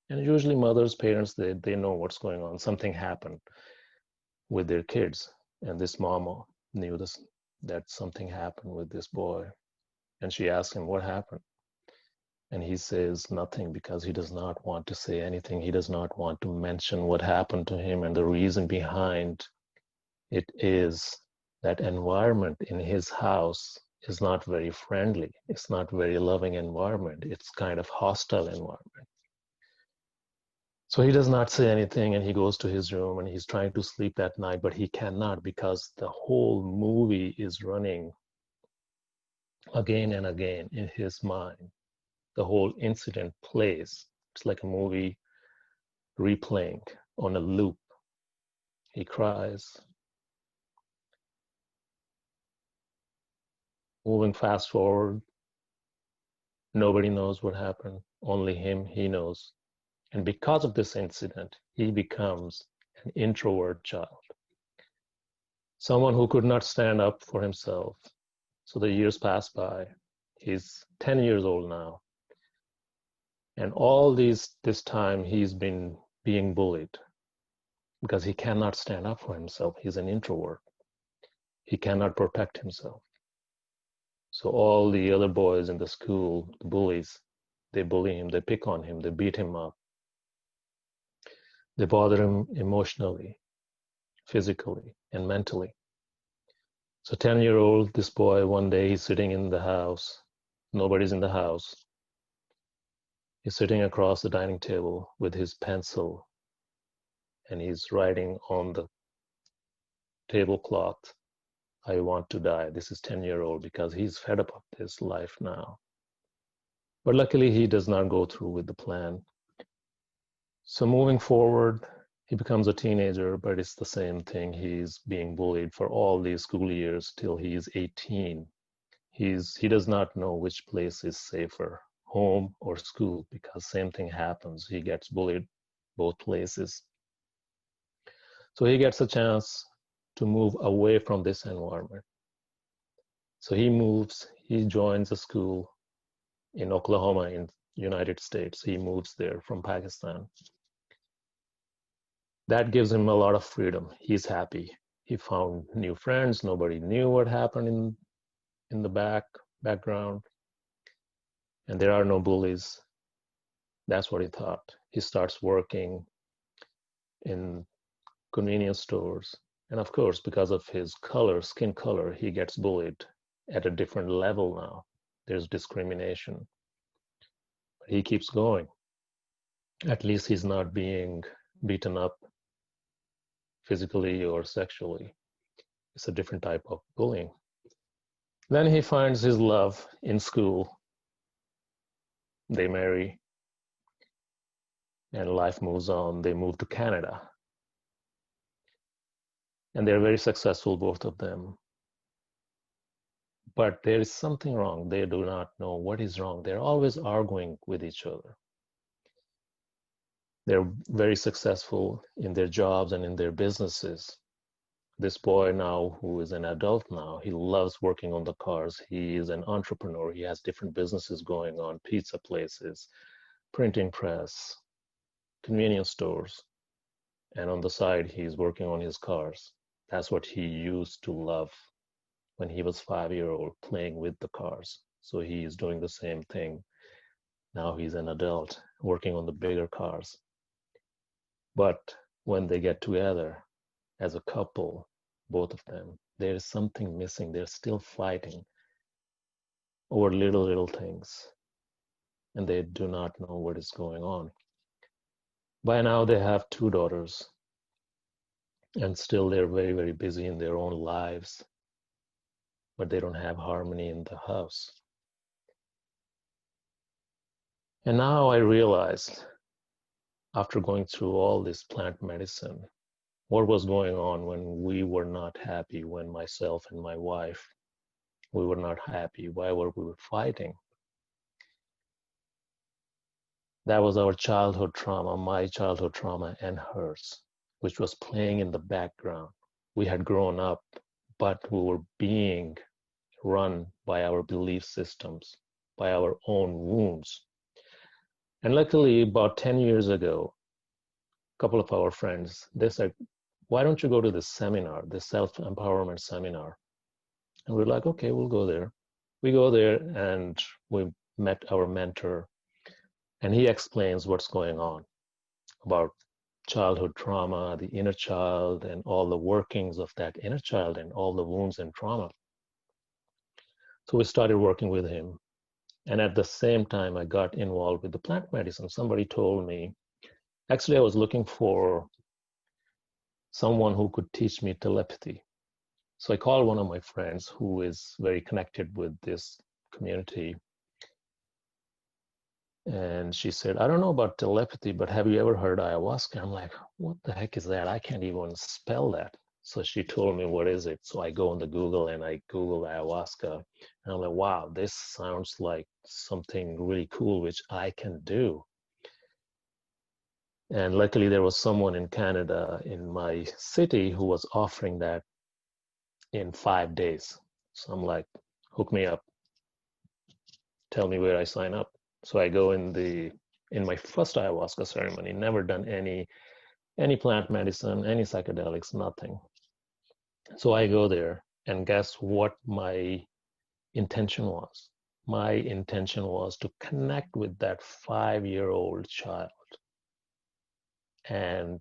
And usually mothers, parents, they know what's going on. Something happened with their kids. And this mama knew this, that something happened with this boy. And she asked him, what happened? And he says nothing, because he does not want to say anything. He does not want to mention what happened to him. And the reason behind it is that environment in his house is not very friendly. It's not very loving environment. It's kind of hostile environment. So he does not say anything, and he goes to his room and he's trying to sleep that night, but he cannot, because the whole movie is running again and again in his mind. The whole incident plays. It's like a movie replaying on a loop. He cries. Moving fast forward, nobody knows what happened. Only him, he knows. And because of this incident, he becomes an introvert child. Someone who could not stand up for himself. So the years pass by. He's 10 years old now. And all this time, he's been being bullied because he cannot stand up for himself. He's an introvert. He cannot protect himself. So all the other boys in the school, the bullies, they bully him, they pick on him, they beat him up. They bother him emotionally, physically, and mentally. So 10-year-old, this boy, one day he's sitting in the house. Nobody's in the house. He's sitting across the dining table with his pencil, and he's writing on the tablecloth, I want to die. This is 10-year-old, because he's fed up of this life now. But luckily, he does not go through with the plan. So moving forward, he becomes a teenager, but it's the same thing. He's being bullied for all these school years till he's 18. He does not know which place is safer, home or school, because same thing happens. He gets bullied both places. So he gets a chance to move away from this environment. So he moves, he joins a school in Oklahoma in United States. He moves there from Pakistan. That gives him a lot of freedom. He's happy. He found new friends. Nobody knew what happened in the background. And there are no bullies. That's what he thought. He starts working in convenience stores. And of course, because of his color, skin color, he gets bullied at a different level now. There's discrimination. But he keeps going. At least he's not being beaten up physically or sexually. It's a different type of bullying. Then he finds his love in school. They marry, and life moves on. They move to Canada. And they're very successful, both of them. But there is something wrong. They do not know what is wrong. They're always arguing with each other. They're very successful in their jobs and in their businesses. This boy now, who is an adult now, he loves working on the cars. He is an entrepreneur. He has different businesses going on, pizza places, printing press, convenience stores. And on the side, he's working on his cars. That's what he used to love when he was 5-year-old, playing with the cars. So he is doing the same thing. Now he's an adult, working on the bigger cars. But when they get together as a couple, both of them, there is something missing. They're still fighting over little things, and they do not know what is going on. By now, they have 2 daughters, and still they're very busy in their own lives, but they don't have harmony in the house. And now I realized, after going through all this plant medicine, what was going on when we were not happy, when myself and my wife, we were not happy. Why were we fighting? That was our childhood trauma, my childhood trauma and hers, which was playing in the background. We had grown up, but we were being run by our belief systems, by our own wounds. And luckily, about 10 years ago, a couple of our friends, they said, why don't you go to this seminar, this self-empowerment seminar? And we're like, okay, we'll go there. We go there and we met our mentor, and he explains what's going on about childhood trauma, the inner child, and all the workings of that inner child and all the wounds and trauma. So we started working with him. And at the same time, I got involved with the plant medicine. Somebody told me, actually, I was looking for someone who could teach me telepathy. So I called one of my friends who is very connected with this community. And she said, I don't know about telepathy, but have you ever heard ayahuasca? I'm like, what the heck is that? I can't even spell that. So she told me, what is it? So I go on the Google and I Google ayahuasca. And I'm like, wow, this sounds like something really cool, which I can do. And luckily there was someone in Canada in my city who was offering that in 5 days. So I'm like, hook me up. Tell me where I sign up. So I go in my first ayahuasca ceremony, never done any plant medicine, any psychedelics, nothing. So I go there, and guess what my intention was? My intention was to connect with that 5-year-old child and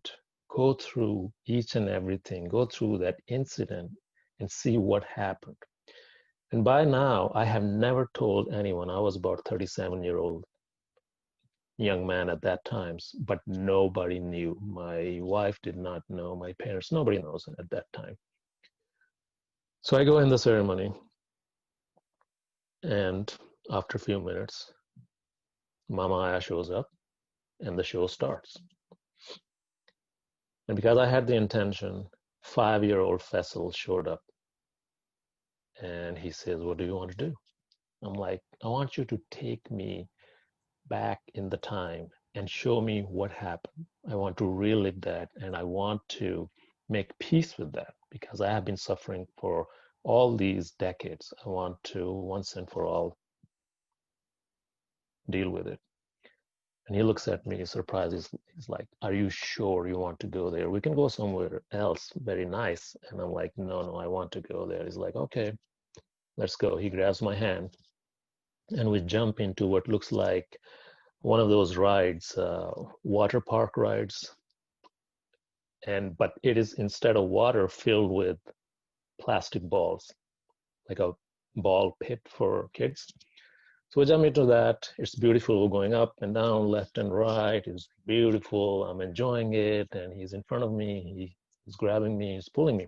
go through each and everything, go through that incident and see what happened. And by now, I have never told anyone. I was about 37-year-old young man at that time, but nobody knew. My wife did not know, my parents, nobody knows at that time. So I go in the ceremony, and after a few minutes, Mama Aya shows up and the show starts. And because I had the intention, 5-year-old Faisal showed up and he says, what do you want to do? I'm like, I want you to take me back in the time and show me what happened. I want to relive that, and I want to make peace with that because I have been suffering for all these decades. I want to once and for all deal with it. And he looks at me surprised. He's like, are you sure you want to go there? We can go somewhere else very nice. And I'm like, no, I want to go there. He's like, okay, let's go. He grabs my hand and we jump into what looks like one of those rides, water park rides. But it is, instead of water, filled with plastic balls, like a ball pit for kids. So we jump into that. It's beautiful. We're going up and down, left and right. It's beautiful. I'm enjoying it. And he's in front of me. He's grabbing me. He's pulling me.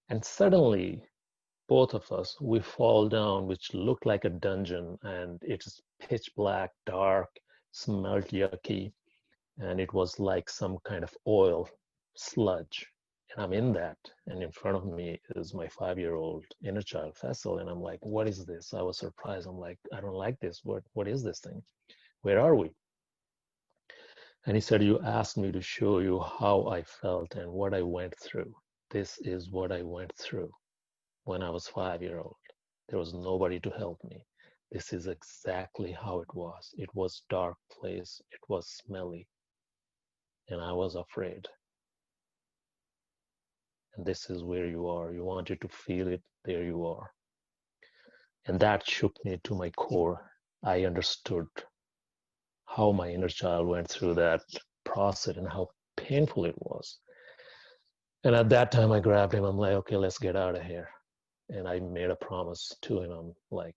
And suddenly, both of us, we fall down, which looked like a dungeon. And it's pitch black, dark, smelled yucky. And it was like some kind of oil sludge. And I'm in that, and in front of me is my 5-year-old inner child, Faisal, and I'm like, what is this? I was surprised. I'm like, I don't like this. What is this thing? Where are we? And he said, you asked me to show you how I felt and what I went through. This is what I went through when I was 5-year-old. There was nobody to help me. This is exactly how it was. It was a dark place. It was smelly. And I was afraid. And this is where you are. You wanted to feel it. There you are. And that shook me to my core. I understood how my inner child went through that process and how painful it was. And at that time, I grabbed him. I'm like, okay, let's get out of here. And I made a promise to him. I'm like,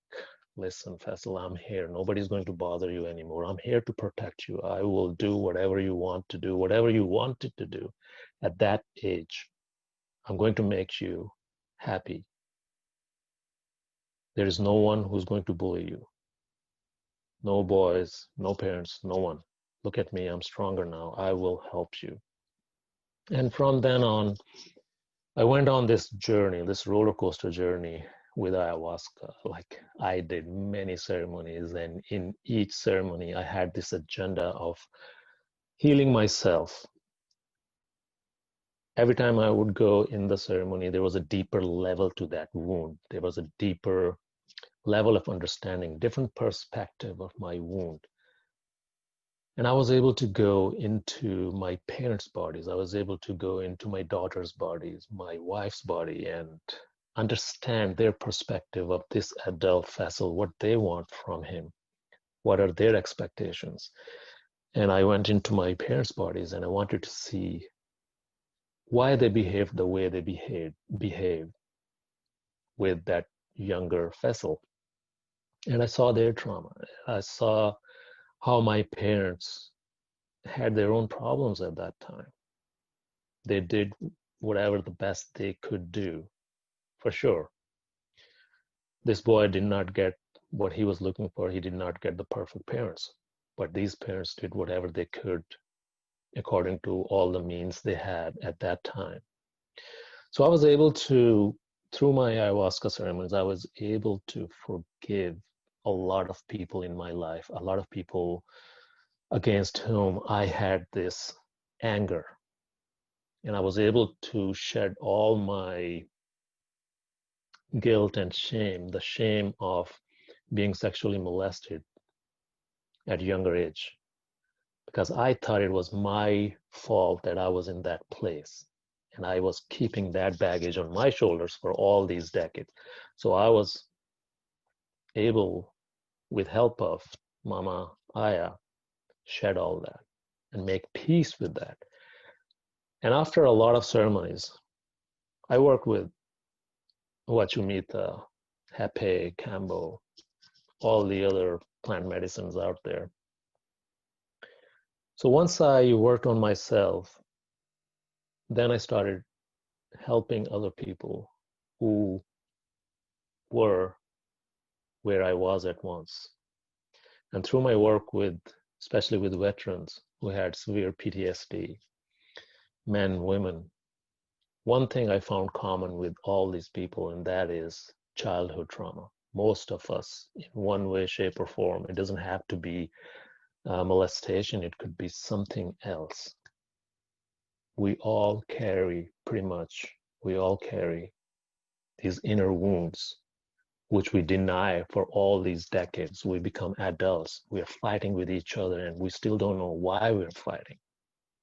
listen, Faisal, I'm here. Nobody's going to bother you anymore. I'm here to protect you. I will do whatever you want to do, whatever you wanted to do at that age. I'm going to make you happy. There is no one who's going to bully you. No boys, no parents, no one. Look at me, I'm stronger now. I will help you. And from then on, I went on this journey, this roller coaster journey with ayahuasca. Like, I did many ceremonies, and in each ceremony, I had this agenda of healing myself. Every time I would go in the ceremony, there was a deeper level to that wound. There was a deeper level of understanding, different perspective of my wound. And I was able to go into my parents' bodies. I was able to go into my daughter's bodies, my wife's body, and understand their perspective of this adult Faisal, what they want from him, what are their expectations. And I went into my parents' bodies and I wanted to see why they behaved the way they behaved with that younger Faisal. And I saw their trauma. I saw how my parents had their own problems at that time. They did whatever the best they could do, for sure. This boy did not get what he was looking for. He did not get the perfect parents, but these parents did whatever they could according to all the means they had at that time. So I was able to, through my ayahuasca ceremonies, I was able to forgive a lot of people in my life, a lot of people against whom I had this anger. And I was able to shed all my guilt and shame, the shame of being sexually molested at a younger age, because I thought it was my fault that I was in that place. And I was keeping that baggage on my shoulders for all these decades. So I was able, with help of Mama Aya, shed all that and make peace with that. And after a lot of ceremonies, I work with Wachumita, Hepe, Kambo, all the other plant medicines out there. So once I worked on myself, then I started helping other people who were where I was at once. And through my work with, especially with veterans who had severe PTSD, men, women, one thing I found common with all these people, and that is childhood trauma. Most of us, in one way, shape, or form, it doesn't have to be molestation, it could be something else. We all carry, pretty much, we all carry these inner wounds, which we deny for all these decades. We become adults, we are fighting with each other, and we still don't know why we're fighting.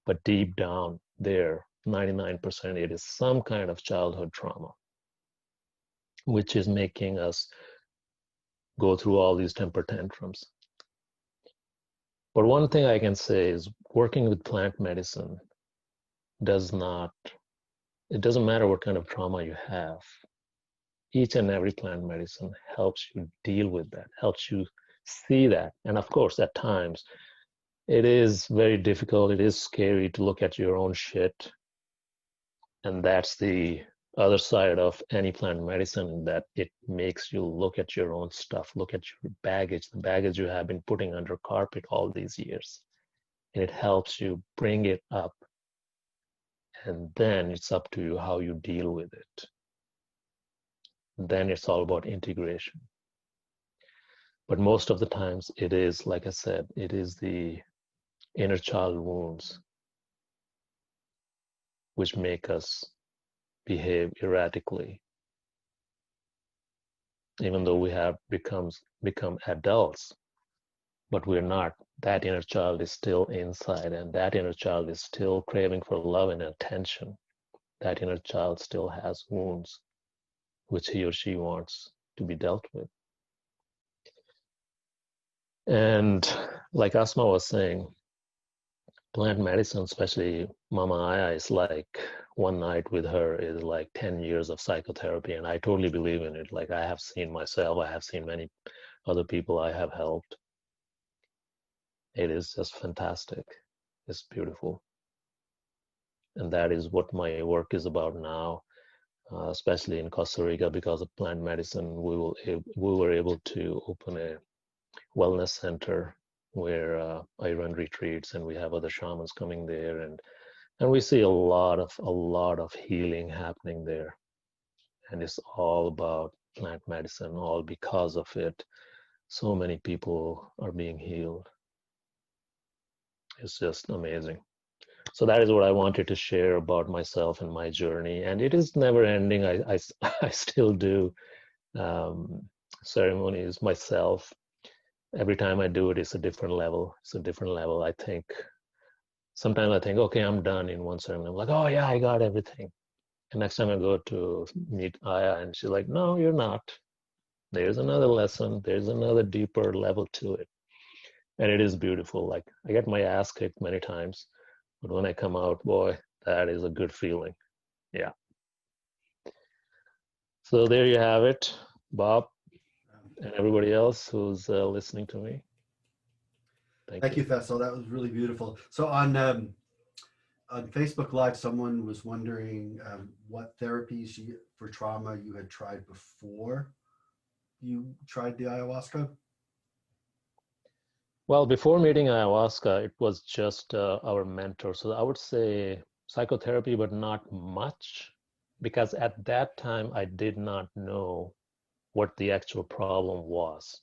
But deep down there, 99% it is some kind of childhood trauma, which is making us go through all these temper tantrums. But one thing I can say is working with plant medicine doesn't matter what kind of trauma you have. Each and every plant medicine helps you deal with that, helps you see that. And of course, at times, it is very difficult, it is scary to look at your own shit. And that's the other side of any plant medicine, that it makes you look at your own stuff, look at your baggage, the baggage you have been putting under carpet all these years. And it helps you bring it up. And then it's up to you how you deal with it. Then it's all about integration. But most of the times it is, like I said, it is the inner child wounds which make us behave erratically. Even though we have become adults, but we're not. That inner child is still inside, and that inner child is still craving for love and attention. That inner child still has wounds which he or she wants to be dealt with. And like Asma was saying, plant medicine, especially Mama Aya, is like one night with her is like 10 years of psychotherapy. And I totally believe in it. Like I have seen myself, I have seen many other people I have helped. It is just fantastic. It's beautiful. And that is what my work is about now, especially in Costa Rica. Because of plant medicine, we were able to open a wellness center where I run retreats, and we have other shamans coming there, and we see a lot of healing happening there. And it's all about plant medicine, all because of it. So many people are being healed. It's just amazing. So that is what I wanted to share about myself and my journey. And it is never ending. I still do ceremonies myself. every time I do it, it's a different level. It's a different level. I think sometimes I think, okay, I'm done in one ceremony. I'm like, oh yeah, I got everything. And next time I go to meet Aya, and she's like, no, you're not. There's another lesson. There's another deeper level to it. And it is beautiful. Like, I get my ass kicked many times, but when I come out, boy, that is a good feeling. Yeah. So there you have it, Bob, and everybody else who's listening to me. Thank you, Faisal. That was really beautiful. So on Facebook Live, someone was wondering what therapies for trauma you had tried before you tried the ayahuasca. Well, before meeting ayahuasca, it was just our mentor. So I would say psychotherapy, but not much, because at that time I did not know what the actual problem was.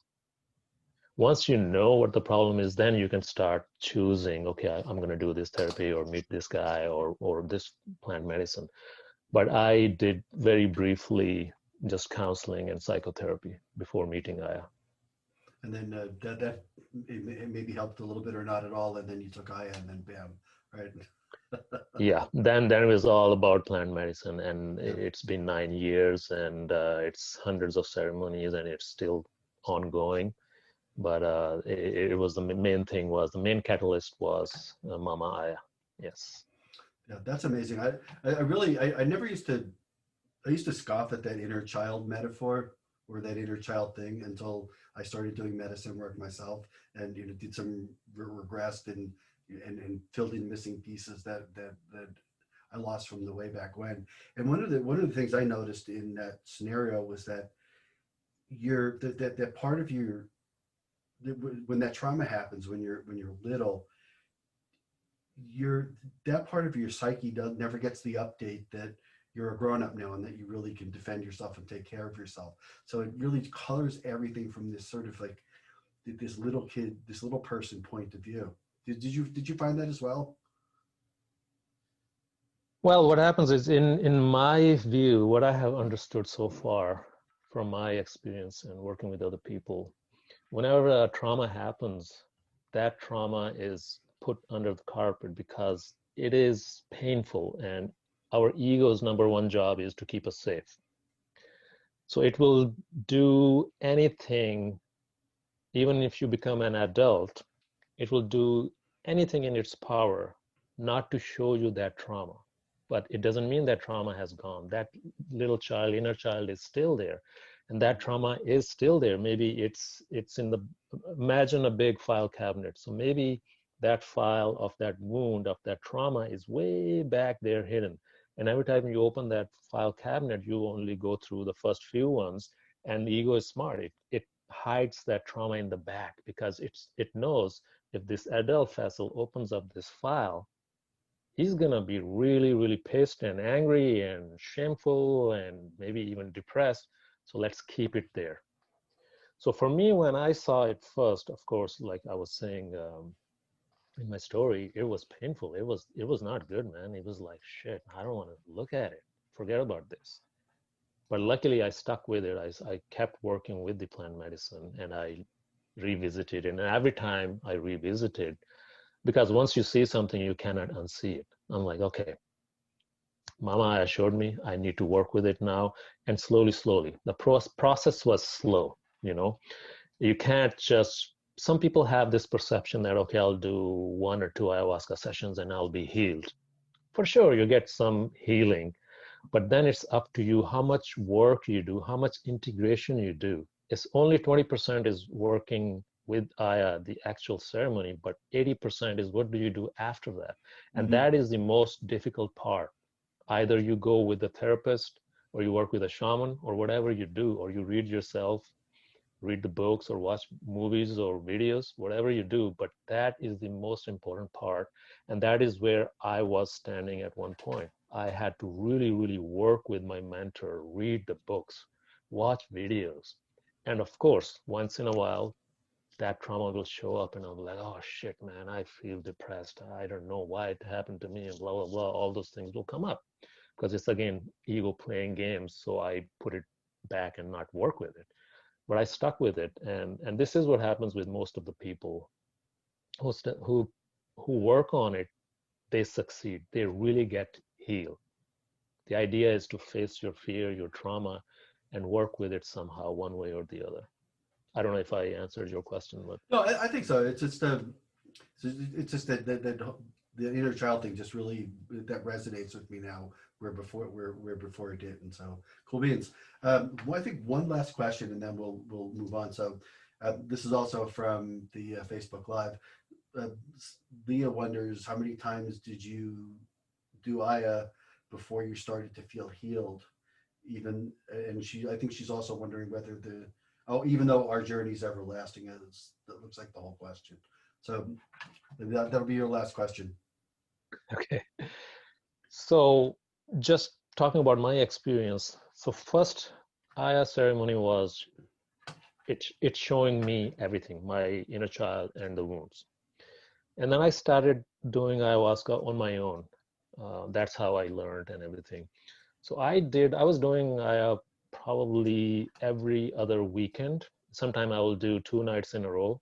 Once you know what the problem is, then you can start choosing, okay, I'm going to do this therapy or meet this guy or this plant medicine. But I did very briefly just counseling and psychotherapy before meeting Aya. And then that it maybe helped a little bit or not at all, and then you took Aya, and then bam, right? Yeah, then it was all about plant medicine, and Yeah. it's been 9 years, and it's hundreds of ceremonies, and it's still ongoing. But it was the main thing was the main catalyst was Mama Aya. Yes. Yeah, that's amazing. I never used to. I used to scoff at that inner child metaphor or that inner child thing until I started doing medicine work myself, and did some regressed and filled in missing pieces that I lost from the way back when. And one of the things I noticed in that scenario was that that part of your, when that trauma happens when you're little, that part of your psyche never gets the update that you're a grown-up now and that you really can defend yourself and take care of yourself. So it really colors everything from this sort of like this little kid, this little person point of view. Did you find that as well? Well, what happens is in my view, what I have understood so far from my experience and working with other people, whenever a trauma happens, that trauma is put under the carpet because it is painful, and our ego's number one job is to keep us safe. So it will do anything, even if you become an adult, it will do anything in its power not to show you that trauma. But it doesn't mean that trauma has gone. That little child, inner child, is still there. And that trauma is still there. Maybe it's in the, imagine a big file cabinet. So maybe that file of that wound, of that trauma is way back there hidden. And every time you open that file cabinet, you only go through the first few ones. And the ego is smart. It hides that trauma in the back because it knows if this adult Faisal opens up this file, he's gonna be really, really pissed and angry and shameful and maybe even depressed. So let's keep it there. So for me, when I saw it first, of course, like I was saying in my story, it was painful. It was not good, man. It was like, shit, I don't want to look at it. Forget about this. But luckily, I stuck with it. I kept working with the plant medicine, and I revisited. And every time I revisited, because once you see something, you cannot unsee it. I'm like, okay, Mama assured me I need to work with it now. And slowly, the process was slow, you know. You can't just, some people have this perception that, okay, I'll do 1 or 2 ayahuasca sessions and I'll be healed. For sure, you get some healing, but then it's up to you how much work you do, how much integration you do. It's only 20% is working with Aya, the actual ceremony, but 80% is what do you do after that? And that is the most difficult part. Either you go with a therapist or you work with a shaman or whatever you do, or you read yourself, read the books or watch movies or videos, whatever you do, but that is the most important part. And that is where I was standing at one point. I had to really, really work with my mentor, read the books, watch videos. And of course, once in a while, that trauma will show up and I'll be like, oh shit, man, I feel depressed. I don't know why it happened to me and blah, blah, blah. All those things will come up because it's again, ego playing games. So I put it back and not work with it. but I stuck with it. And this is what happens with most of the people who work on it. They succeed. They really get healed. The idea is to face your fear, your trauma, and work with it somehow, one way or the other. I don't know if I answered your question, but No, I think so. It's just that the inner child thing just really that resonates with me now, where before it didn't. So cool beans. Well, I think one last question, and then we'll move on. So this is also from the Facebook Live. Uh, Leah wonders, how many times did you do Aya before you started to feel healed? Even, and I think she's also wondering whether even though our journey is everlasting, that looks like the whole question. So that'll be your last question. okay. So just talking about my experience. So first Aya ceremony was it's showing me everything, my inner child and the wounds. And then I started doing ayahuasca on my own. That's how I learned and everything. So I was doing Aya probably every other weekend. Sometime I will do 2 nights in a row.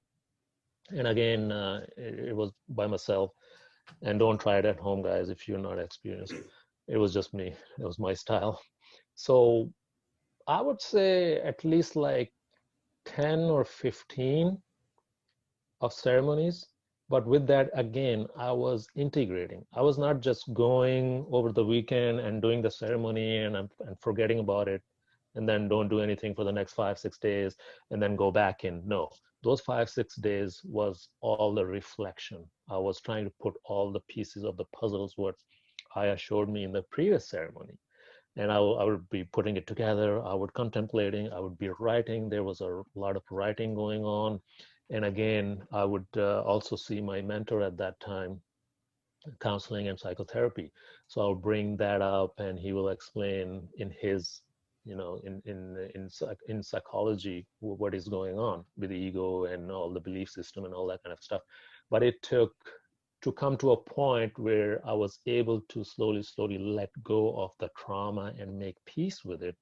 And again, it was by myself. And don't try it at home, guys, if you're not experienced. It was just me. It was my style. So I would say at least like 10 or 15 of ceremonies. But with that, again, I was integrating. I was not just going over the weekend and doing the ceremony and forgetting about it, and then don't do anything for the next 5-6 days and then go back in. No, those 5-6 days was all the reflection. I was trying to put all the pieces of the puzzles what Aya showed me in the previous ceremony. And I would be putting it together. I would contemplating, I would be writing. There was a lot of writing going on. And again, I would also see my mentor at that time, counseling and psychotherapy. So I'll bring that up and he will explain in his, in psychology, what is going on with the ego and all the belief system and all that kind of stuff. But it took to come to a point where I was able to slowly let go of the trauma and make peace with it,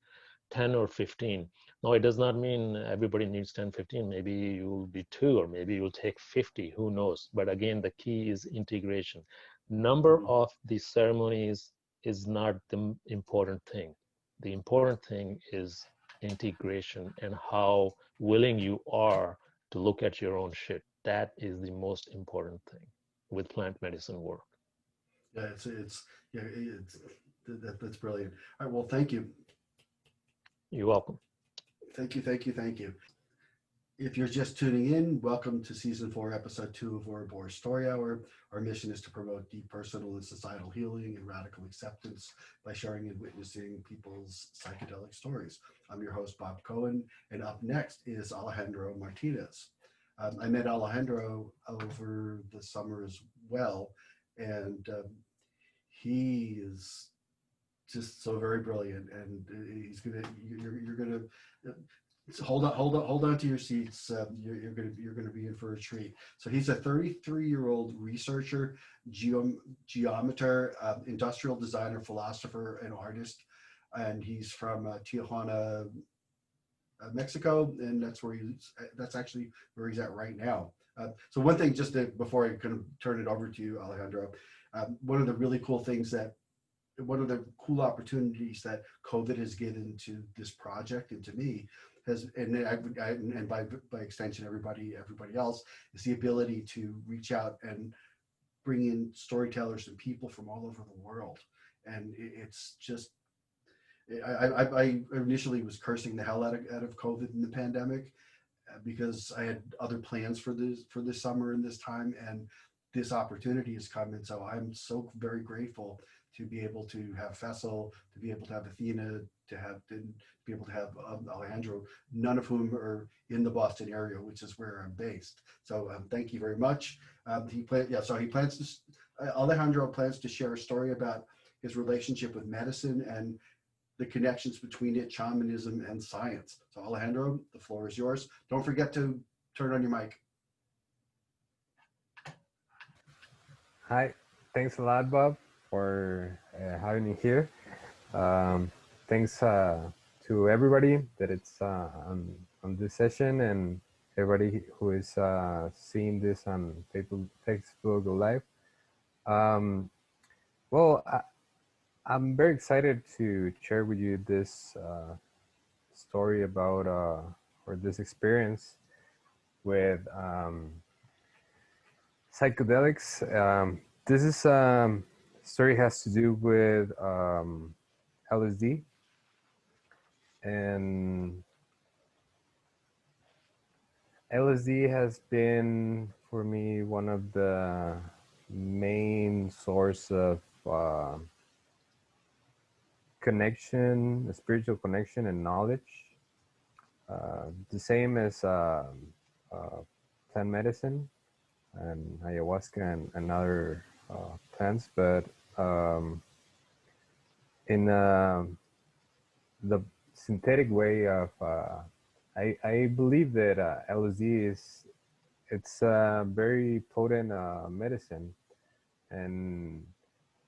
10 or 15. Now, it does not mean everybody needs 10, 15. Maybe you'll be 2, or maybe you'll take 50, who knows? But again, the key is integration. Number of these ceremonies is not the important thing. The important thing is integration and how willing you are to look at your own shit. That is the most important thing with plant medicine work. Yeah, that's brilliant. All right, well, thank you. You're welcome. Thank you. If you're just tuning in, welcome to Season 4, Episode 2 of Ouroboros Story Hour. Our mission is to promote deep personal and societal healing and radical acceptance by sharing and witnessing people's psychedelic stories. I'm your host, Bob Cohen, and up next is Alejandro Martinez. I met Alejandro over the summer as well, and he is just so very brilliant, and you're gonna hold on to your seats. You're gonna be in for a treat. So he's a 33-year-old researcher, geometer, industrial designer, philosopher, and artist, and he's from Tijuana, Mexico, and that's actually where he's at right now. So one thing, before I kind of turn it over to you, Alejandro, one of the really cool things one of the cool opportunities that COVID has given to this project and to me and by extension everybody else, is the ability to reach out and bring in storytellers and people from all over the world. And it's just, I initially was cursing the hell out of COVID and the pandemic, because I had other plans for this summer and this time, and this opportunity has come. And so I'm so very grateful to be able to have Faisal, to be able to have Athena, to be able to have Alejandro, none of whom are in the Boston area, which is where I'm based. So thank you very much. Alejandro plans to share a story about his relationship with medicine and the connections between it, shamanism, and science. So Alejandro, the floor is yours. Don't forget to turn on your mic. Hi, thanks a lot, Bob, for having me here. Thanks to to everybody that it's on this session, and everybody who is seeing this on Facebook Live. Well, I'm very excited to share with you this story about or this experience with psychedelics. This is story has to do with LSD, and LSD has been for me one of the main source of connection, a spiritual connection and knowledge. The same as plant medicine and ayahuasca and other plants, but in the synthetic way of I believe that LSD it's a very potent medicine, and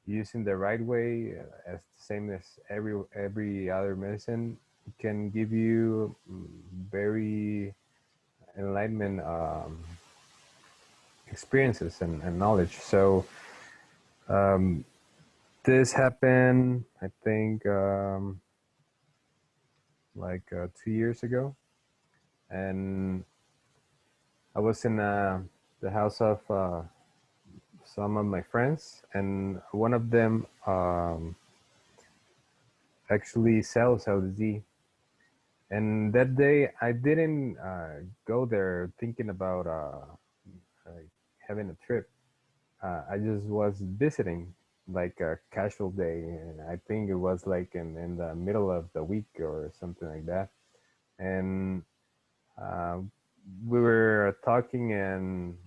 using the right way, as the same as every other medicine, can give you very enlightenment experiences and knowledge. So this happened, I think, like 2 years ago, and I was in the house of some of my friends, and one of them actually sells LSD. And that day, I didn't go there thinking about having a trip. I just was visiting, like a casual day. And I think it was like in the middle of the week or something like that. And we were talking and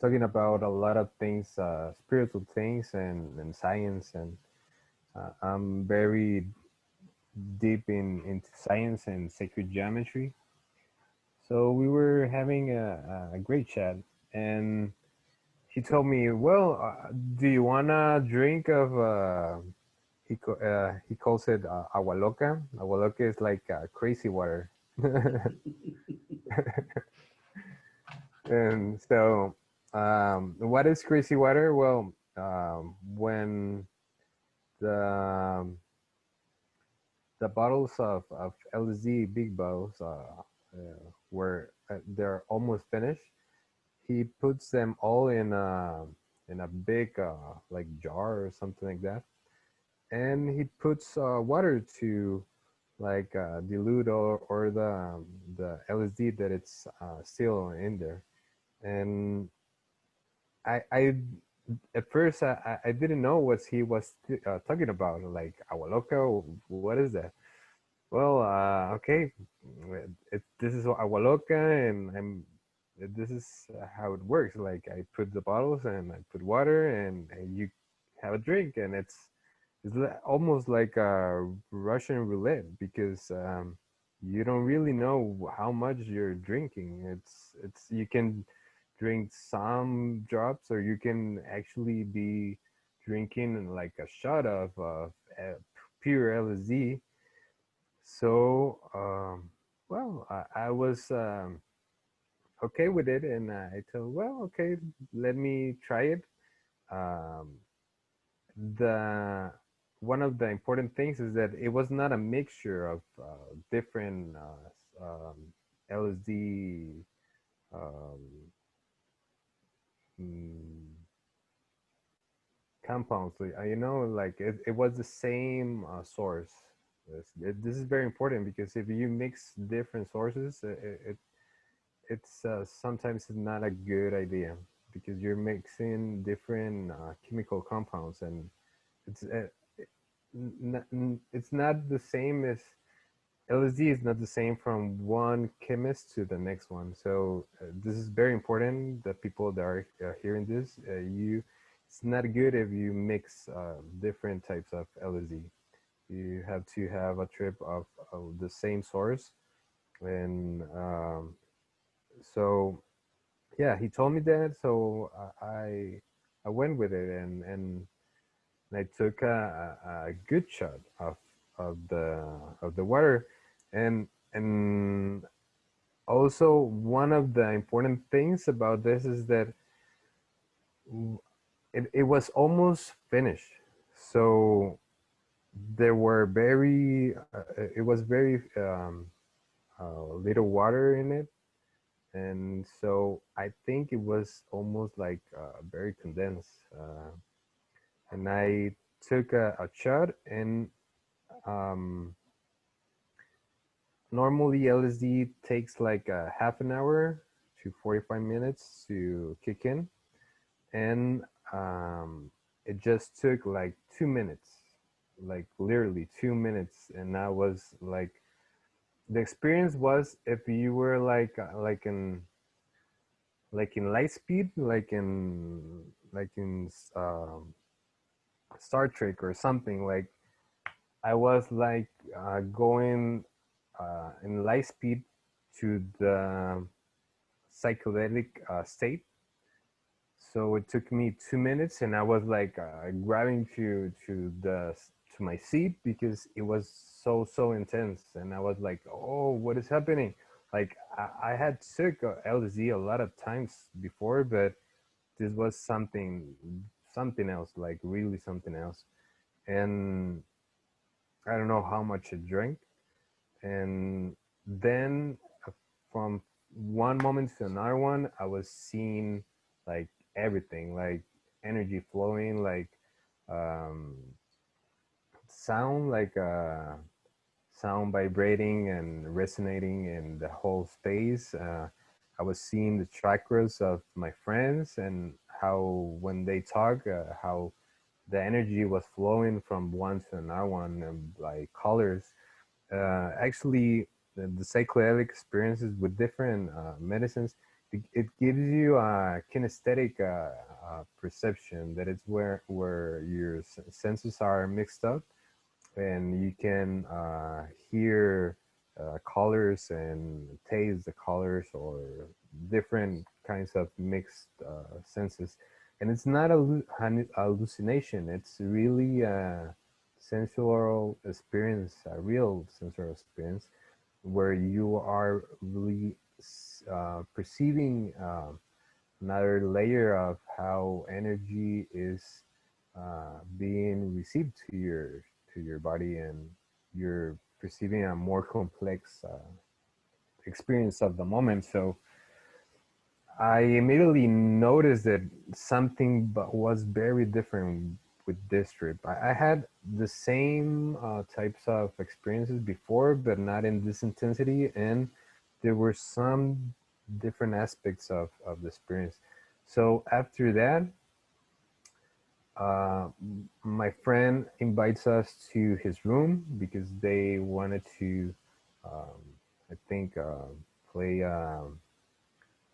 talking about a lot of things, spiritual things and science. And I'm very deep into science and sacred geometry. So we were having a great chat, and he told me, "Well, do you wanna drink of?" He calls it agua loca. Agua loca is like crazy water, and so what is crazy water? Well, when the the bottles of LSD, big bottles, where they're almost finished, he puts them all in a big like jar or something like that, and he puts water to like dilute or the LSD that it's still in there. And I at first I didn't know what he was talking about, like agua loca. What is that? Well, okay, this is agua loca, and this is how it works. Like I put the bottles and I put water, and you have a drink, and it's almost like a Russian roulette, because you don't really know how much you're drinking. It's you can drink some drops, or you can actually be drinking like a shot of pure LSD. So, well, I was okay with it, and I told, well, okay, let me try it. Um, the One of the important things is that it was not a mixture of different LSD um, mm, compounds. Like it was the same source. This is very important, because if you mix different sources, it's sometimes not a good idea, because you're mixing different chemical compounds, and it's it's not the same as LSD is not the same from one chemist to the next one. So this is very important that people that are hearing this, it's not good if you mix different types of LSD. You have to have a trip of the same source. And so yeah, he told me that, so I went with it, and I took a good shot of of the water, and also one of the important things about this is that it was almost finished, so there were very it was very little water in it, and so I think it was almost like very condensed, and I took a shot, and um, normally LSD takes like a half an hour to 45 minutes to kick in, and it just took like 2 minutes, like literally 2 minutes, and I was like, the experience was if you were like in light speed, like in Star Trek or something. Like I was like going in light speed to the psychedelic state. So it took me 2 minutes, and I was like grabbing to my seat because it was so intense, and I was like, oh, what is happening? Like I had took LSD a lot of times before, but this was something else, like really something else. And I don't know how much I drank, and then from one moment to another one, I was seeing like everything, like energy flowing, like um, sound, like sound vibrating and resonating in the whole space. I was seeing the chakras of my friends and how when they talk, how the energy was flowing from one to another one, and like colors. Actually, the psychedelic experiences with different medicines, it gives you a kinesthetic perception, that it's where your senses are mixed up, and you can hear colors and taste the colors, or different kinds of mixed senses. And it's not a hallucination, it's really a sensual experience, a real sensual experience, where you are really perceiving another layer of how energy is being received to your body, and you're perceiving a more complex experience of the moment. So I immediately noticed that something was very different with this trip. I had the same types of experiences before, but not in this intensity, and there were some different aspects of the experience. So after that, uh, my friend invites us to his room because they wanted to, um, I think, play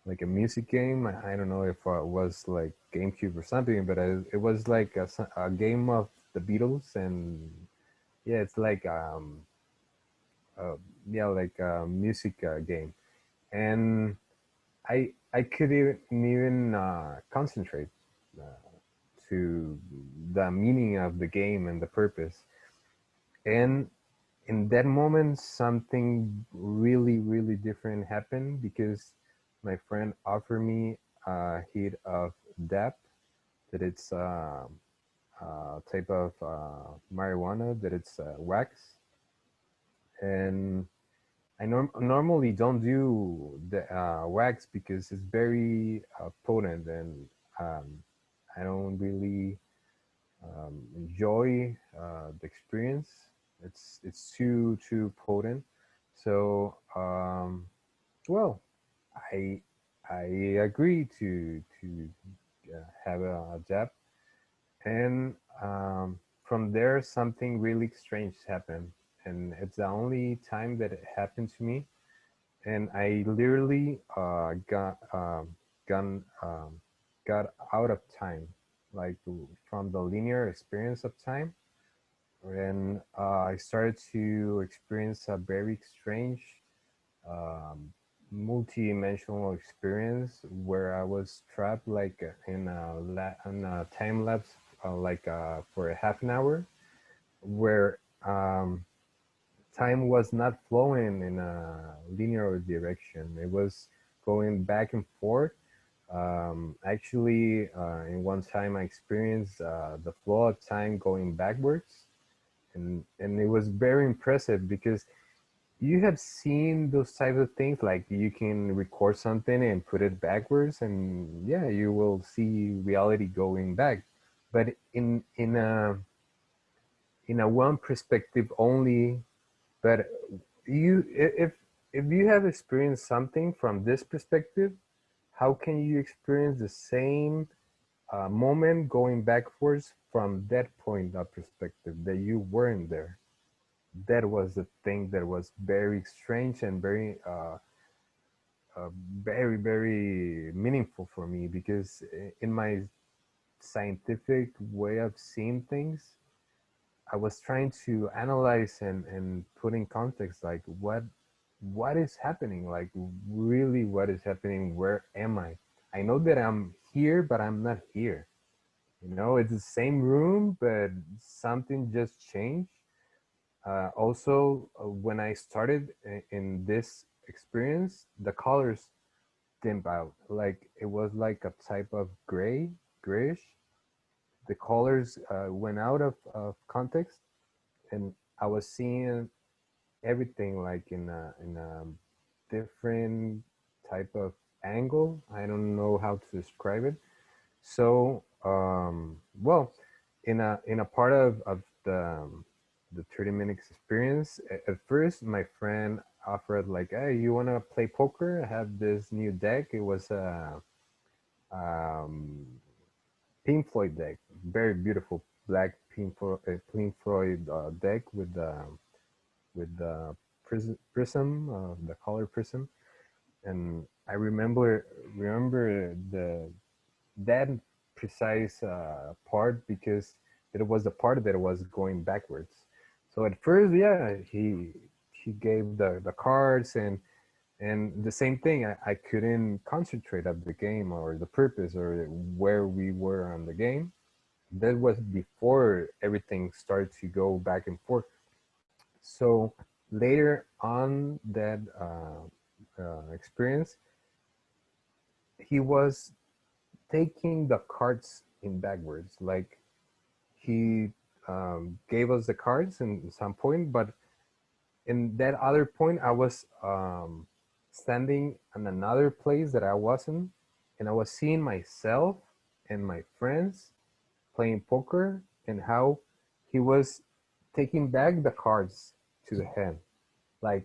like a music game. I don't know if it was like GameCube or something, but it was like a game of the Beatles, and yeah, it's like uh, yeah, like a music game, and I couldn't even concentrate uh, to the meaning of the game and the purpose. And in that moment, something really different happened because my friend offered me a hit of dap, that it's a type of marijuana, that it's wax. And I normally don't do the wax because it's very potent, and um, I don't really enjoy the experience. It's too potent. So well, I I agree to have a jab, and from there something really strange happened, and it's the only time that it happened to me, and I literally gone, got out of time, like from the linear experience of time, and I started to experience a very strange um, multi-dimensional experience where I was trapped like in a time lapse, like for a half an hour, where time was not flowing in a linear direction. It was going back and forth. Actually, in one time I experienced the flow of time going backwards, and it was very impressive because you have seen those types of things, like you can record something and put it backwards, and yeah, you will see reality going back. But in a one perspective only. But if you have experienced something from this perspective, how can you experience the same moment going backwards from that point of perspective that you weren't there? That was the thing that was very strange and very meaningful for me, because in my scientific way of seeing things, I was trying to analyze and put in context, like what is happening, like really what is happening, where am I know that I'm here, but I'm not here. You know, it's the same room, but something just changed. Also, when I started in this experience, the colors dimmed out, like it was like a type of grayish. The colors went out of context, and I was seeing everything like in a different type of angle. I don't know how to describe it. So, well, in a part of the 30 minutes experience, at first my friend offered like, "Hey, you want to play poker? I have this new deck." It was a um, Pink Floyd deck, very beautiful black Pink Floyd deck with the prism, the color prism. And I remember the that precise part, because it was the part that was going backwards. So at first, yeah, he gave the cards, and the same thing. I couldn't concentrate at the game or the purpose or where we were on the game. That was before everything started to go back and forth. So later on that experience, he was taking the cards in backwards. Like he gave us the cards in some point, but in that other point, I was standing in another place that I wasn't, and I was seeing myself and my friends playing poker, and how he was taking back the cards to the hand, like,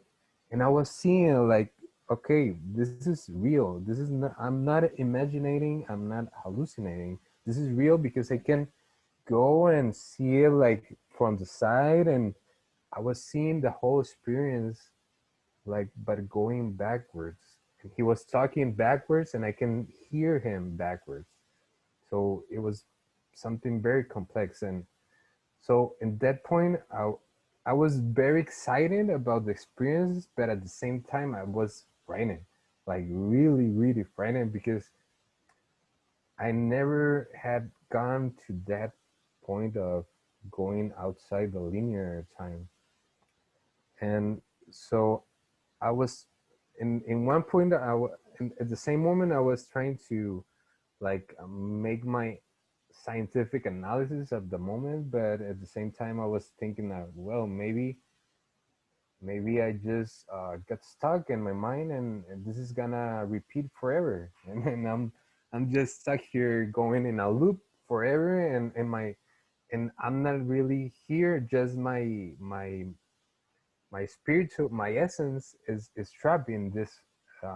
and I was seeing like, okay, this is real. This is not. I'm not imagining. I'm not hallucinating. This is real because I can go and see it like from the side, and I was seeing the whole experience, like, but going backwards. And he was talking backwards, and I can hear him backwards. So it was something very complex. And so in that point, I was very excited about the experience, but at the same time, I was frightened, like really, really frightened, because I never had gone to that point of going outside the linear time. And so I was in one point, at the same moment, I was trying to like make my scientific analysis of the moment, but at the same time I was thinking that, well, maybe I just got stuck in my mind, and this is gonna repeat forever, and I'm just stuck here going in a loop forever, and I'm not really here. Just my spiritual, my essence is trapped in this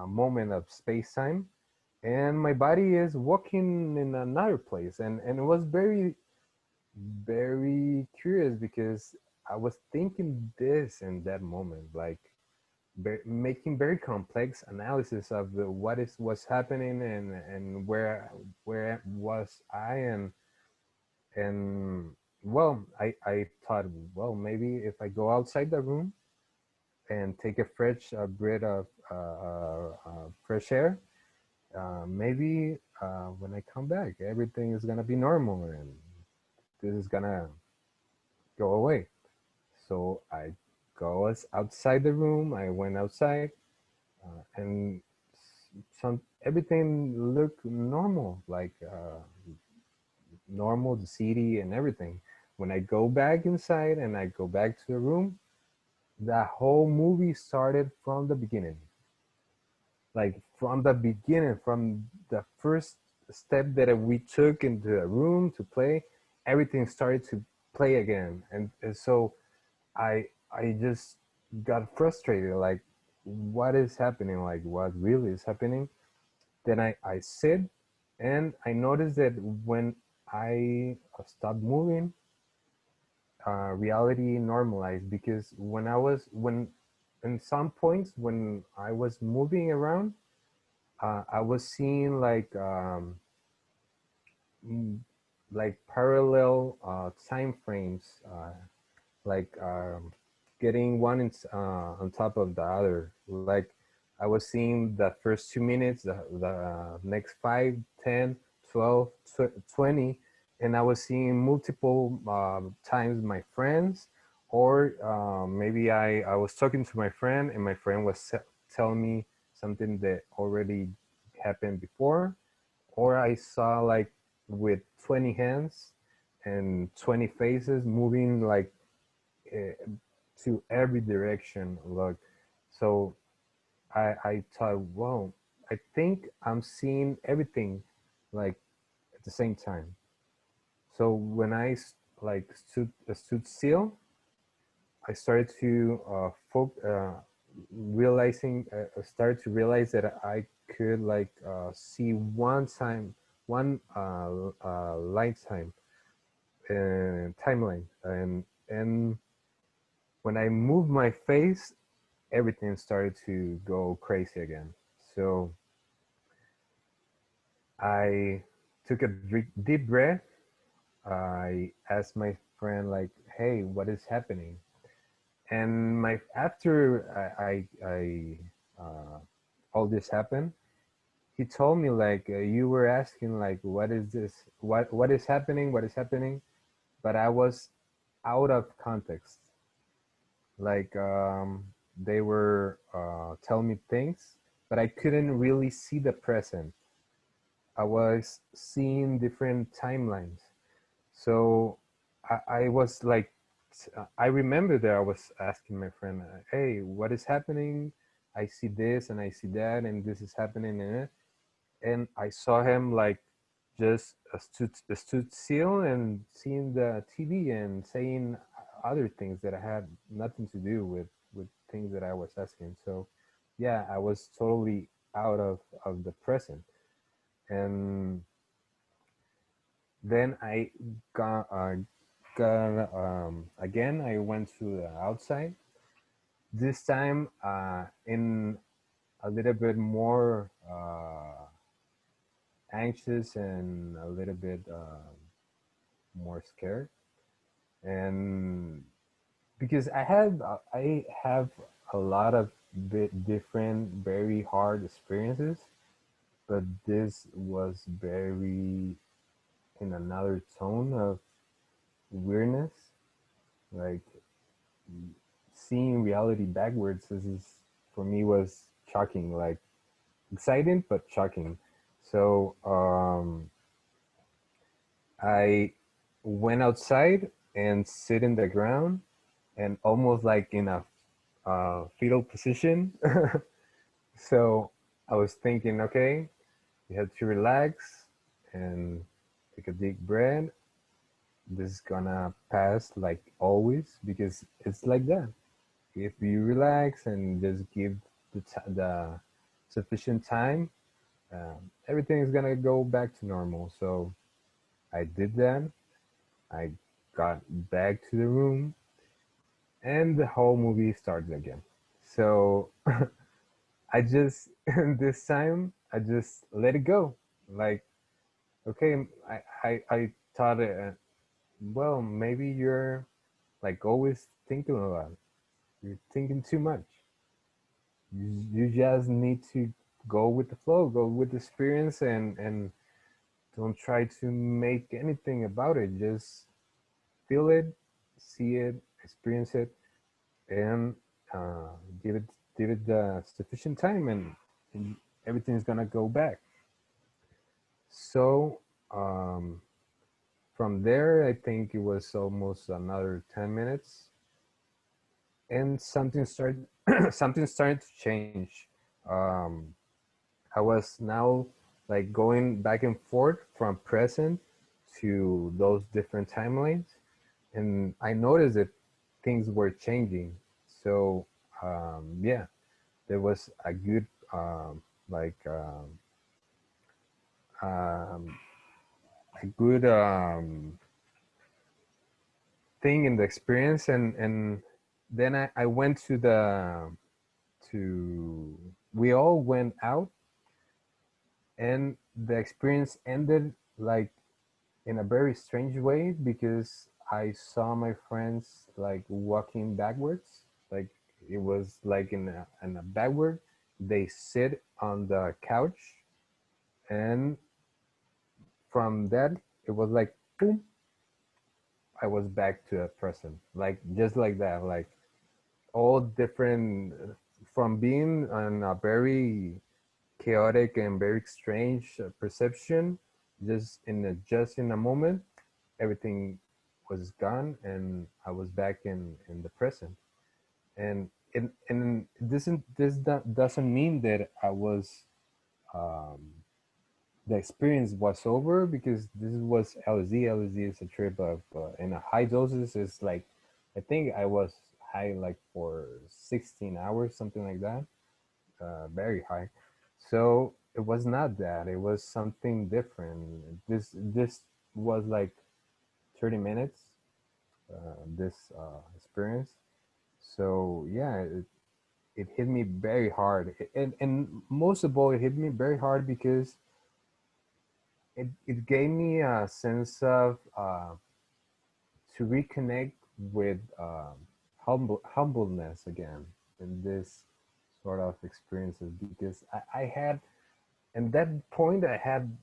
moment of space time, and my body is walking in another place, and it was very curious, because I was thinking this in that moment, like making very complex analysis of what is what's happening, and where was I, and well, I thought, well, maybe if I go outside the room and take a fresh breath of fresh air, maybe when I come back, everything is gonna be normal, and this is gonna go away. So I go outside the room. I went outside, and everything looked normal, like normal, the city and everything. When I go back inside and I go back to the room, the whole movie started from the beginning. Like from the beginning, from the first step that we took into the room to play, everything started to play again. And so I just got frustrated, like what is happening, like what really is happening. Then I sit and I noticed that when I stopped moving, reality normalized, because when in some points when I was moving around, I was seeing mm, like parallel time frames, like getting one on top of the other. Like I was seeing the first 2 minutes, the next 5, 10, 12, 20, and I was seeing multiple times my friends, or maybe I was talking to my friend and my friend was telling me something that already happened before, or I saw like with 20 hands and 20 faces moving like to every direction. Look, so I thought, whoa, I think I'm seeing everything like at the same time. So when I like stood still, I started to started to realize that I could like see one lifetime timeline, and when I moved my face, everything started to go crazy again. So I took a deep breath. I asked my friend like, "Hey, what is happening?" And my after I all this happened, he told me like, you were asking like, what is this? What is happening? What is happening? But I was out of context. Like they were telling me things, but I couldn't really see the present. I was seeing different timelines. So I was like, I remember that I was asking my friend, hey, what is happening? I see this and I see that, and this is happening. And I saw him like just stood still and seeing the TV and saying other things that had nothing to do with things that I was asking. So yeah, I was totally out of the present. And then I got again, I went to the outside, this time in a little bit more anxious and a little bit more scared. And because I have a lot of different very hard experiences, but this was very in another tone of weirdness, like seeing reality backwards. This is for me was shocking, like exciting but shocking. So I went outside and sit in the ground and almost like in a fetal position. So I was thinking, okay, you have to relax and take a deep breath. This is gonna pass like always, because it's like that. If you relax and just give the sufficient time, everything is gonna go back to normal. So I did that. I got back to the room, and the whole movie started again. So I just this time I just let it go. Like, okay, I thought, well, maybe you're like always thinking a lot. You're thinking too much. You just need to go with the flow, go with the experience, and don't try to make anything about it. Just feel it, see it, experience it, and uh, give it the sufficient time, and everything's gonna go back. So from there, I think it was almost another 10 minutes, and something started something started to change. um, I was now like going back and forth from present to those different timelines, and I noticed that things were changing. So yeah, there was a good like um, a good thing in the experience, and then I went to the to we all went out, and the experience ended like in a very strange way, because I saw my friends like walking backwards. Like it was like in a backward. They sit on the couch, and from that it was like boom. I was back to the present, like just like that, like all different from being on a very chaotic and very strange perception. Just in a moment, everything was gone, and I was back in the present. And doesn't mean that I was um, the experience was over, because this was LSD. LSD is a trip of in a high doses is like, I think I was high like for 16 hours, something like that, very high. So it was not that. It was something different. This was like 30 minutes. This experience. So yeah, it hit me very hard, and most of all, it hit me very hard because it gave me a sense of to reconnect with humbleness again in this sort of experiences, because I had, at that point I had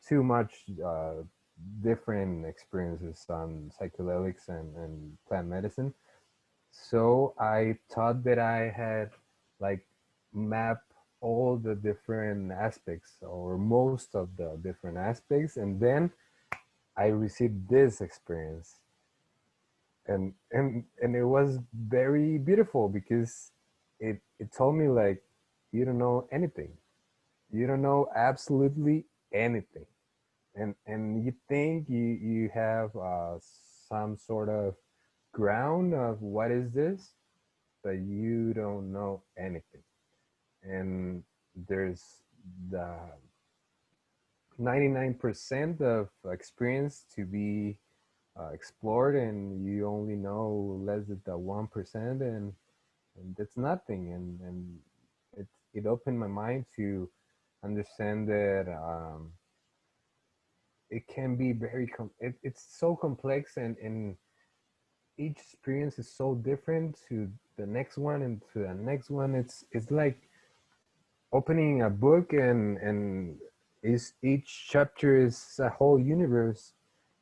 too much different experiences on psychedelics and plant medicine. So I thought that I had like mapped all the different aspects, or most of the different aspects, and then I received this experience, and it was very beautiful, because it told me like, you don't know anything, you don't know absolutely anything, and you think you have some sort of ground of what is this, but you don't know anything. And there's the 99% of experience to be explored, and you only know less than the 1%, and that's nothing. And it opened my mind to understand that it can be it's so complex, and each experience is so different to the next one and to the next one. It's like opening a book, and is each chapter is a whole universe,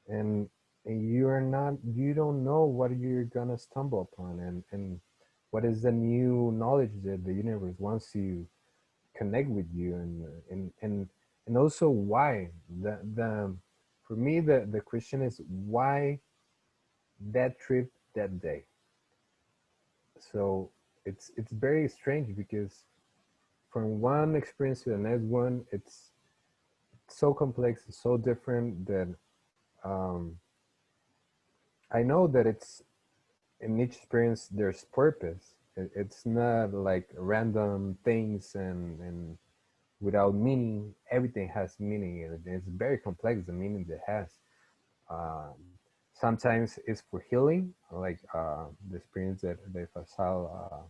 and you don't know what you're gonna stumble upon, and what is the new knowledge that the universe wants to connect with you, and also why the for me the question is why that trip that day. So it's very strange, because from one experience to the next one, it's so complex, it's so different, that um, I know that it's in each experience there's purpose. It's not like random things and without meaning. Everything has meaning, and it's very complex, the meaning that it has. Um, Sometimes it's for healing, like the experience that Faisal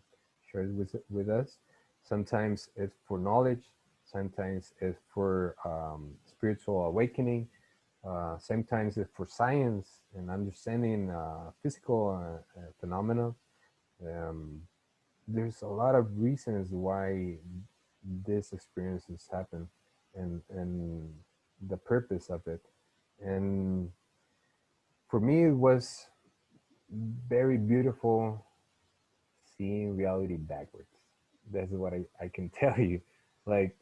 shares with us. Sometimes it's for knowledge. Sometimes it's for spiritual awakening. Sometimes it's for science and understanding physical phenomena. Um, there's a lot of reasons why these experiences happen, and the purpose of it. And for me, it was very beautiful seeing reality backwards. That's what I can tell you. Like,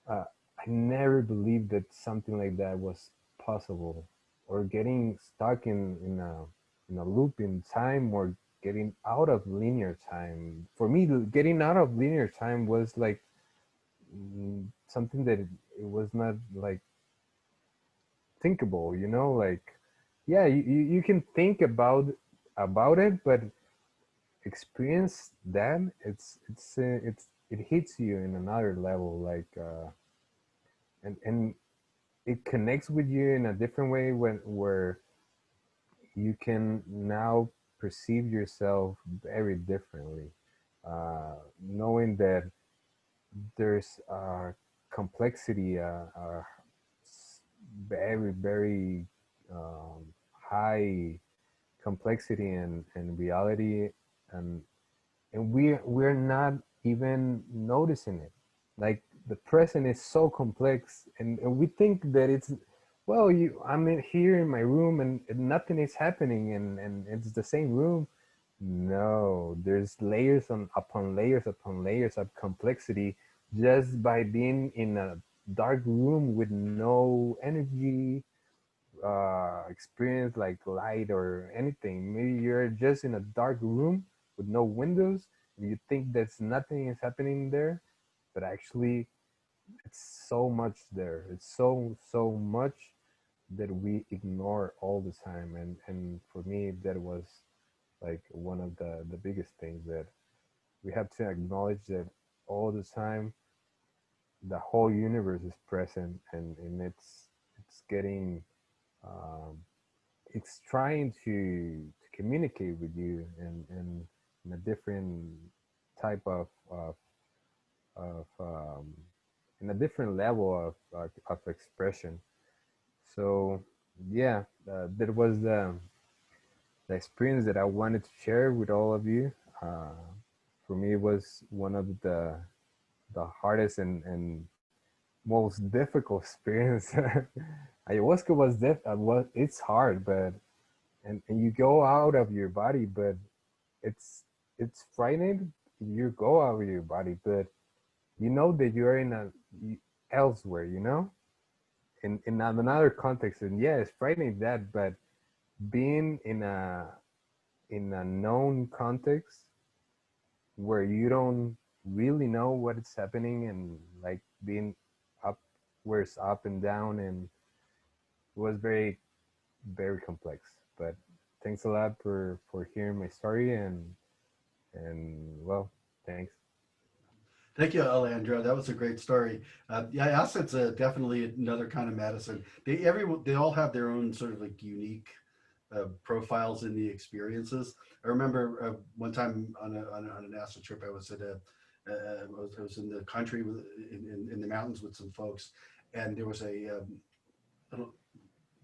I never believed that something like that was possible, or getting stuck in a loop in time, or getting out of linear time. For me, getting out of linear time was like something that it was not like thinkable. You know, like yeah, you can think about it, but experience that it hits you in another level, like and it connects with you in a different way when where you can now perceive yourself very differently, knowing that there's complexity, very very um, high complexity and reality, and we're not even noticing it. Like the present is so complex, and we think that it's well, I'm here in my room and nothing is happening, and it's the same room. No, there's layers on upon layers upon layers of complexity just by being in a dark room with no energy, experience like light or anything. Maybe you're just in a dark room with no windows and you think that's nothing is happening there, but actually it's so much there. It's so much that we ignore all the time. And for me, that was like one of the biggest things, that we have to acknowledge that all the time the whole universe is present, and it's getting um, it's trying to communicate with you, and in a different type of in a different level of expression. So yeah, that was the experience that I wanted to share with all of you. For me, it was one of the hardest and most difficult experience. Ayahuasca was it's hard, but and you go out of your body, but it's it's frightening. You go out of your body, but you know that you're in elsewhere, you know, in another context. And yeah, it's frightening that, but being in a known context where you don't really know what is happening, and like being up where it's up and down, and it was very very complex. But thanks a lot for hearing my story, and well, thanks. Thank you, Alejandro. That was a great story. Yeah, acid's definitely another kind of medicine. They all have their own sort of like unique profiles in the experiences. I remember one time on an acid trip, I was at I was in the country in the mountains with some folks, and there was little,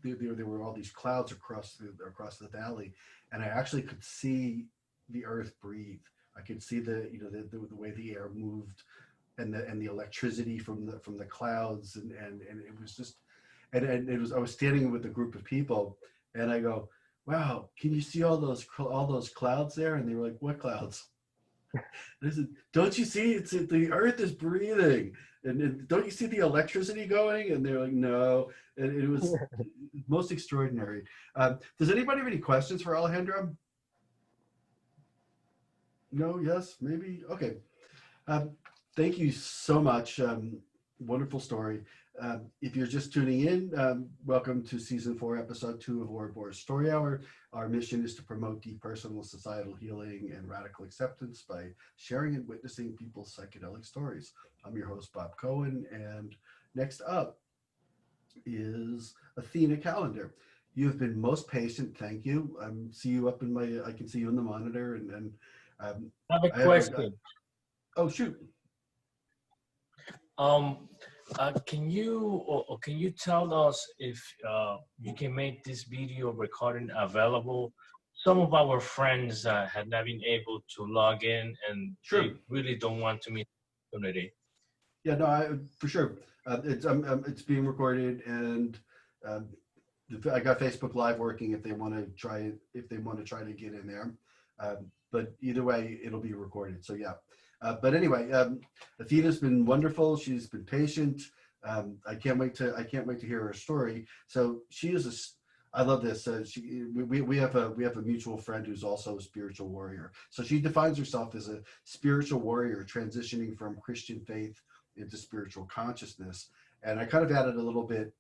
there were all these clouds across the valley, and I actually could see the earth breathe. I could see the way the air moved, and the electricity from the clouds, and it was just, and it was, I was standing with a group of people, and I go, wow, can you see all those clouds there? And they were like, what clouds? And I said, don't you see the earth is breathing, and don't you see the electricity going? And they're like, no. And it was most extraordinary. Does anybody have any questions for Alejandro? No, yes, maybe. Okay. Um, Thank you so much. Wonderful story. If you're just tuning in, welcome to season 4, episode 2 of Ouroboros Story Hour. Our mission is to promote depersonal societal healing and radical acceptance by sharing and witnessing people's psychedelic stories. I'm your host, Bob Cohen, and next up is Athena Callender. You have been most patient. Thank you. See you up in I can see you in the monitor, and I have a I question. oh, shoot. Um, can you or can you tell us if you can make this video recording available? Some of our friends had not been able to log in, and Sure. they really don't want to miss the opportunity. Yeah, no, for sure. It's being recorded, and um, I got Facebook Live working if they want to try to get in there. But either way, it'll be recorded. So yeah. But anyway, Athena's been wonderful. She's been patient. I can't wait to hear her story. So she is I love this. We have a mutual friend who's also a spiritual warrior. So she defines herself as a spiritual warrior transitioning from Christian faith into spiritual consciousness. And I kind of added a little bit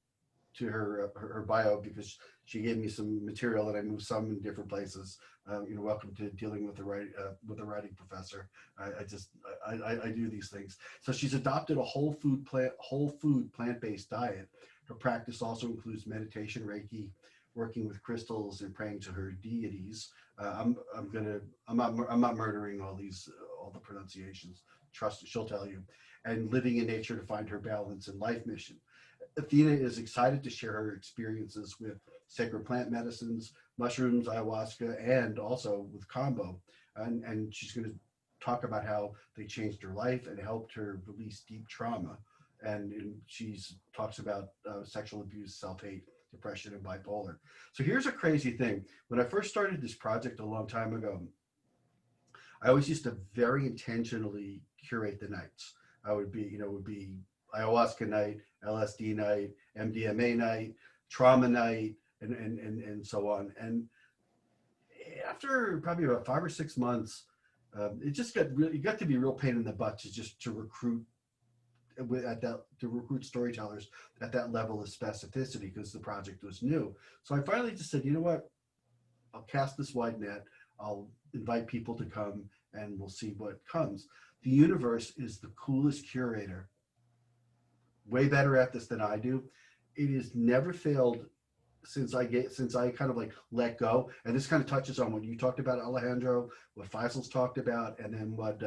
to her bio because she gave me some material and I moved some in different places. Welcome to dealing with a writing professor. I do these things. So she's adopted a whole food plant-based diet. Her practice also includes meditation, Reiki, working with crystals, and praying to her deities. I'm not murdering all the pronunciations. Trust, she'll tell you. And living in nature to find her balance and life mission. Athena is excited to share her experiences with sacred plant medicines, mushrooms, ayahuasca, and also with Kambo. And she's going to talk about how they changed her life and helped her release deep trauma. And she talks about sexual abuse, self-hate, depression, and bipolar. So here's a crazy thing. When I first started this project a long time ago, I always used to very intentionally curate the nights. It would be ayahuasca night, LSD night, MDMA night, trauma night, and so on. And after probably about 5 or 6 months, it got to be a real pain in the butt to recruit storytellers at that level of specificity because the project was new. So I finally just said, you know what? I'll cast this wide net. I'll invite people to come and we'll see what comes. The universe is the coolest curator, way better at this than I do. It has never failed since I kind of like let go. And this kind of touches on what you talked about, Alejandro, what Faisal's talked about, and then what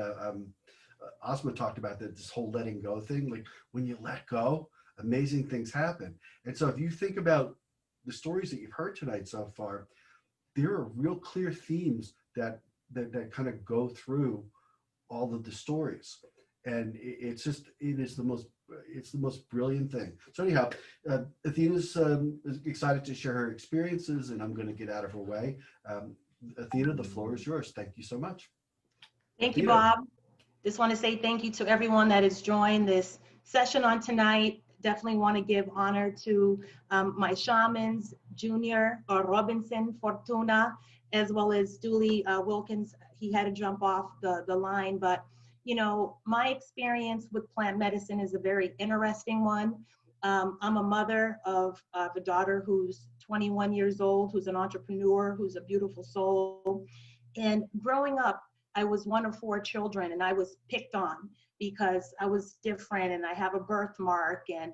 Asma talked about, this whole letting go thing. Like when you let go, amazing things happen. And so if you think about the stories that you've heard tonight so far, there are real clear themes that kind of go through all of the stories. And it's the most brilliant thing. So anyhow, Athena's excited to share her experiences, and I'm going to get out of her way. Athena, the floor is yours. Thank you so much. Thank you, Bob. Just want to say thank you to everyone that has joined this session on tonight. Definitely want to give honor to my shamans, Junior Robinson Fortuna, as well as Dooley Wilkins. He had to jump off the line, but my experience with plant medicine is a very interesting one. I'm a mother of a daughter who's 21 years old, who's an entrepreneur, who's a beautiful soul. And growing up, I was one of 4 children, and I was picked on because I was different and I have a birthmark. And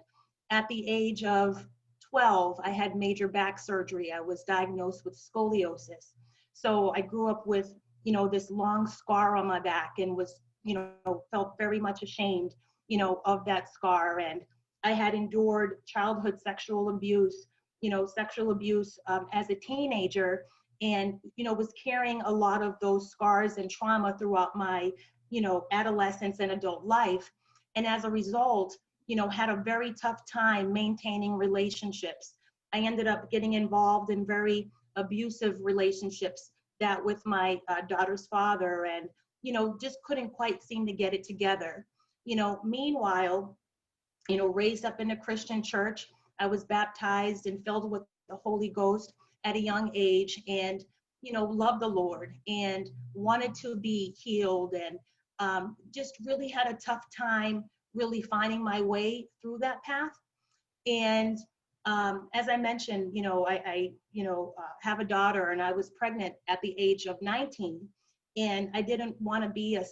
at the age of 12, I had major back surgery. I was diagnosed with scoliosis. So I grew up with, this long scar on my back and was felt very much ashamed, of that scar. And I had endured childhood sexual abuse, as a teenager, and, was carrying a lot of those scars and trauma throughout my, adolescence and adult life. And as a result, had a very tough time maintaining relationships. I ended up getting involved in very abusive relationships, that with my daughter's father, and just couldn't quite seem to get it together. Meanwhile, raised up in a Christian church, I was baptized and filled with the Holy Ghost at a young age, and, loved the Lord and wanted to be healed, and just really had a tough time really finding my way through that path. And as I mentioned, I have a daughter, and I was pregnant at the age of 19. And I didn't want to be a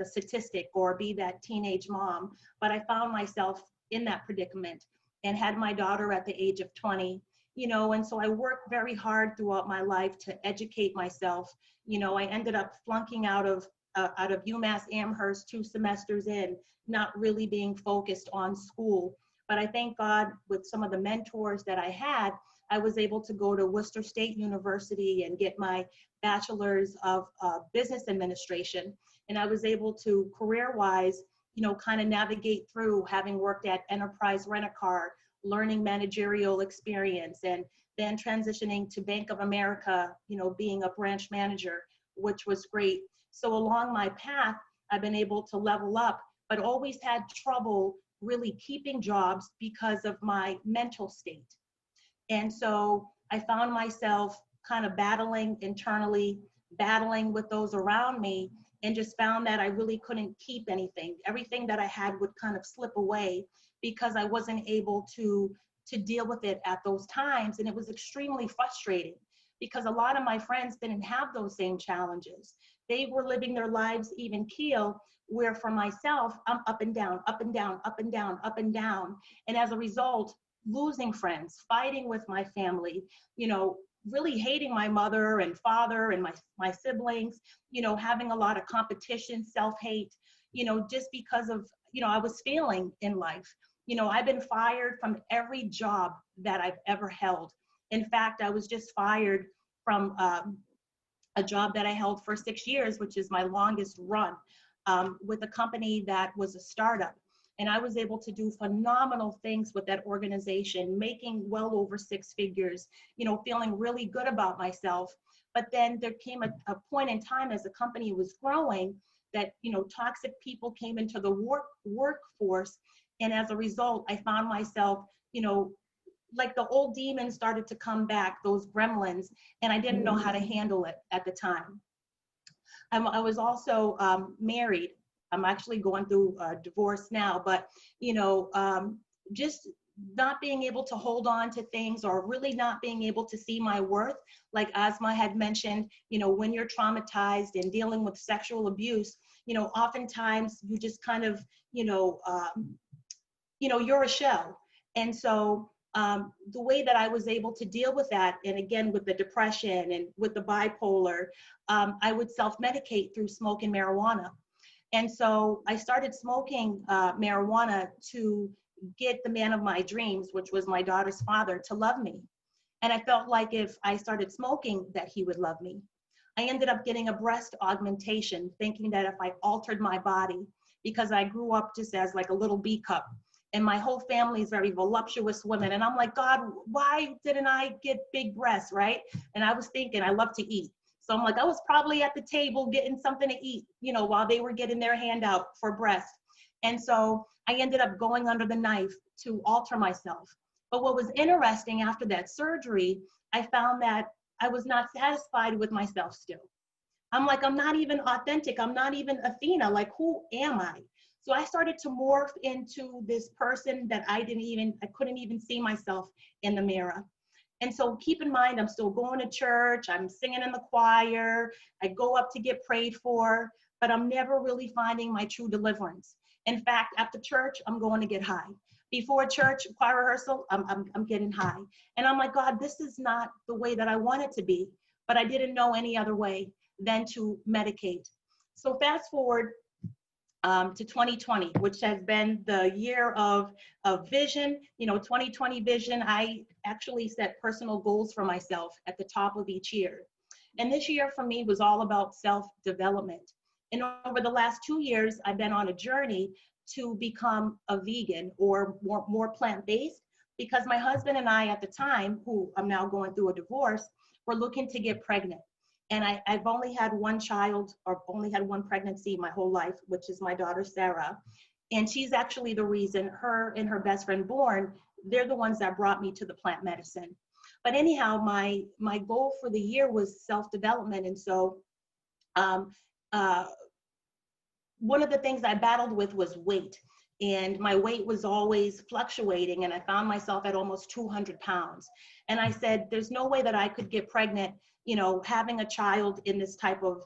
statistic or be that teenage mom, but I found myself in that predicament and had my daughter at the age of 20, and so I worked very hard throughout my life to educate myself. I ended up flunking out of UMass Amherst 2 semesters in, not really being focused on school. But I thank God with some of the mentors that I had, I was able to go to Worcester State University and get my bachelor's of business administration. And I was able to career-wise, kind of navigate through, having worked at Enterprise Rent-A-Car, learning managerial experience, and then transitioning to Bank of America, you know, being a branch manager, which was great. So along my path, I've been able to level up, but always had trouble really keeping jobs because of my mental state. And so I found myself kind of battling internally, battling with those around me, and just found that I really couldn't keep anything. Everything that I had would kind of slip away because I wasn't able to deal with it at those times. And it was extremely frustrating because a lot of my friends didn't have those same challenges. They were living their lives even keel, where for myself, I'm up and down, up and down, up and down, up and down. And as a result, losing friends, fighting with my family, you know, really hating my mother and father and my siblings, you know, having a lot of competition, self-hate, you know, just because of, you know, I was failing in life. You know, I've been fired from every job that I've ever held. In fact, I was just fired from a job that I held for 6 years, which is my longest run, with a company that was a startup. And I was able to do phenomenal things with that organization, making well over 6 figures, you know, feeling really good about myself. But then there came a point in time as the company was growing that, you know, toxic people came into the workforce. And as a result, I found myself, you know, like the old demons started to come back, those gremlins, and I didn't know how to handle it at the time. I was also married. I'm actually going through a divorce now, but, you know, just not being able to hold on to things, or really not being able to see my worth. Like Asmaa'a had mentioned, you know, when you're traumatized and dealing with sexual abuse, you know, oftentimes you just kind of, you know, you're a shell. And so the way that I was able to deal with that, and again, with the depression and with the bipolar, I would self-medicate through smoking marijuana. And so I started smoking marijuana to get the man of my dreams, which was my daughter's father, to love me. And I felt like if I started smoking, that he would love me. I ended up getting a breast augmentation, thinking that if I altered my body, because I grew up just as like a little B cup, and my whole family is very voluptuous women. And I'm like, God, why didn't I get big breasts, right? And I was thinking, I love to eat. So I'm like, I was probably at the table getting something to eat, you know, while they were getting their hand out for breast. And so I ended up going under the knife to alter myself. But what was interesting after that surgery, I found that I was not satisfied with myself still. I'm like, I'm not even authentic. I'm not even Athena. Like, who am I? So I started to morph into this person that I couldn't even see myself in the mirror. And so keep in mind, I'm still going to church, I'm singing in the choir, I go up to get prayed for, but I'm never really finding my true deliverance. In fact, after church, I'm going to get high. Before church, choir rehearsal, I'm getting high. And I'm like, God, this is not the way that I want it to be, but I didn't know any other way than to medicate. So fast forward to 2020, which has been the year of vision, you know, 2020 vision. I actually set personal goals for myself at the top of each year. And this year for me was all about self-development. And over the last 2 years, I've been on a journey to become a vegan, or more plant-based, because my husband and I at the time, who I'm now going through a divorce, were looking to get pregnant. And I've only had one child, or only had one pregnancy my whole life, which is my daughter, Sarah. And she's actually the reason, her and her best friend Born, they're the ones that brought me to the plant medicine. But anyhow, my goal for the year was self-development. And so one of the things I battled with was weight. And my weight was always fluctuating, and I found myself at almost 200 pounds. And I said, there's no way that I could get pregnant, you know, having a child in this type of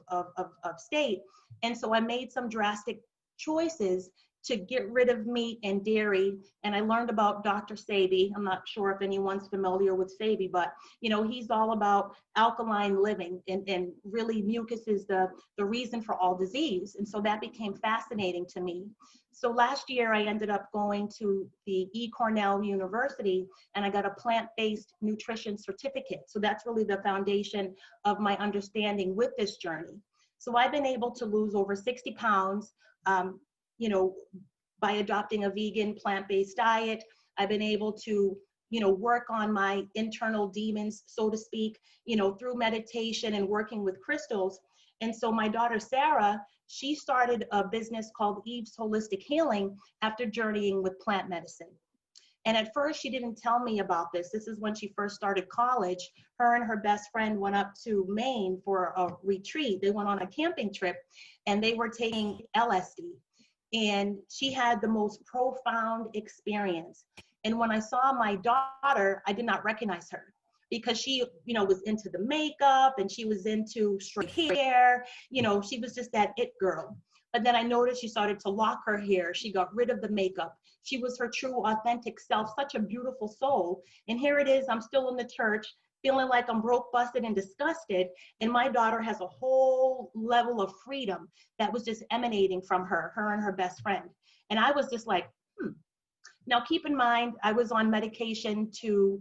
state. And so I made some drastic choices to get rid of meat and dairy. And I learned about Dr. Sebi. I'm not sure if anyone's familiar with Sebi, but, you know, he's all about alkaline living, and really mucus is the reason for all disease. And so that became fascinating to me. So last year I ended up going to the Cornell University, and I got a plant-based nutrition certificate. So that's really the foundation of my understanding with this journey. So I've been able to lose over 60 pounds, you know, by adopting a vegan plant-based diet. I've been able to work on my internal demons, so to speak, through meditation and working with crystals. And so my daughter, Sarah, she started a business called Eve's Holistic Healing after journeying with plant medicine. And at first she didn't tell me about this. This is when she first started college. Her and her best friend went up to Maine for a retreat. They went on a camping trip and they were taking LSD. And she had the most profound experience. And when I saw my daughter, I did not recognize her because she, was into the makeup and she was into straight hair. She was just that it girl. But then I noticed she started to lock her hair. She got rid of the makeup. She was her true, authentic self, such a beautiful soul. And here it is, I'm still in the church, feeling like I'm broke, busted, and disgusted. And my daughter has a whole level of freedom that was just emanating from her and her best friend. And I was just like, Now, keep in mind, I was on medication to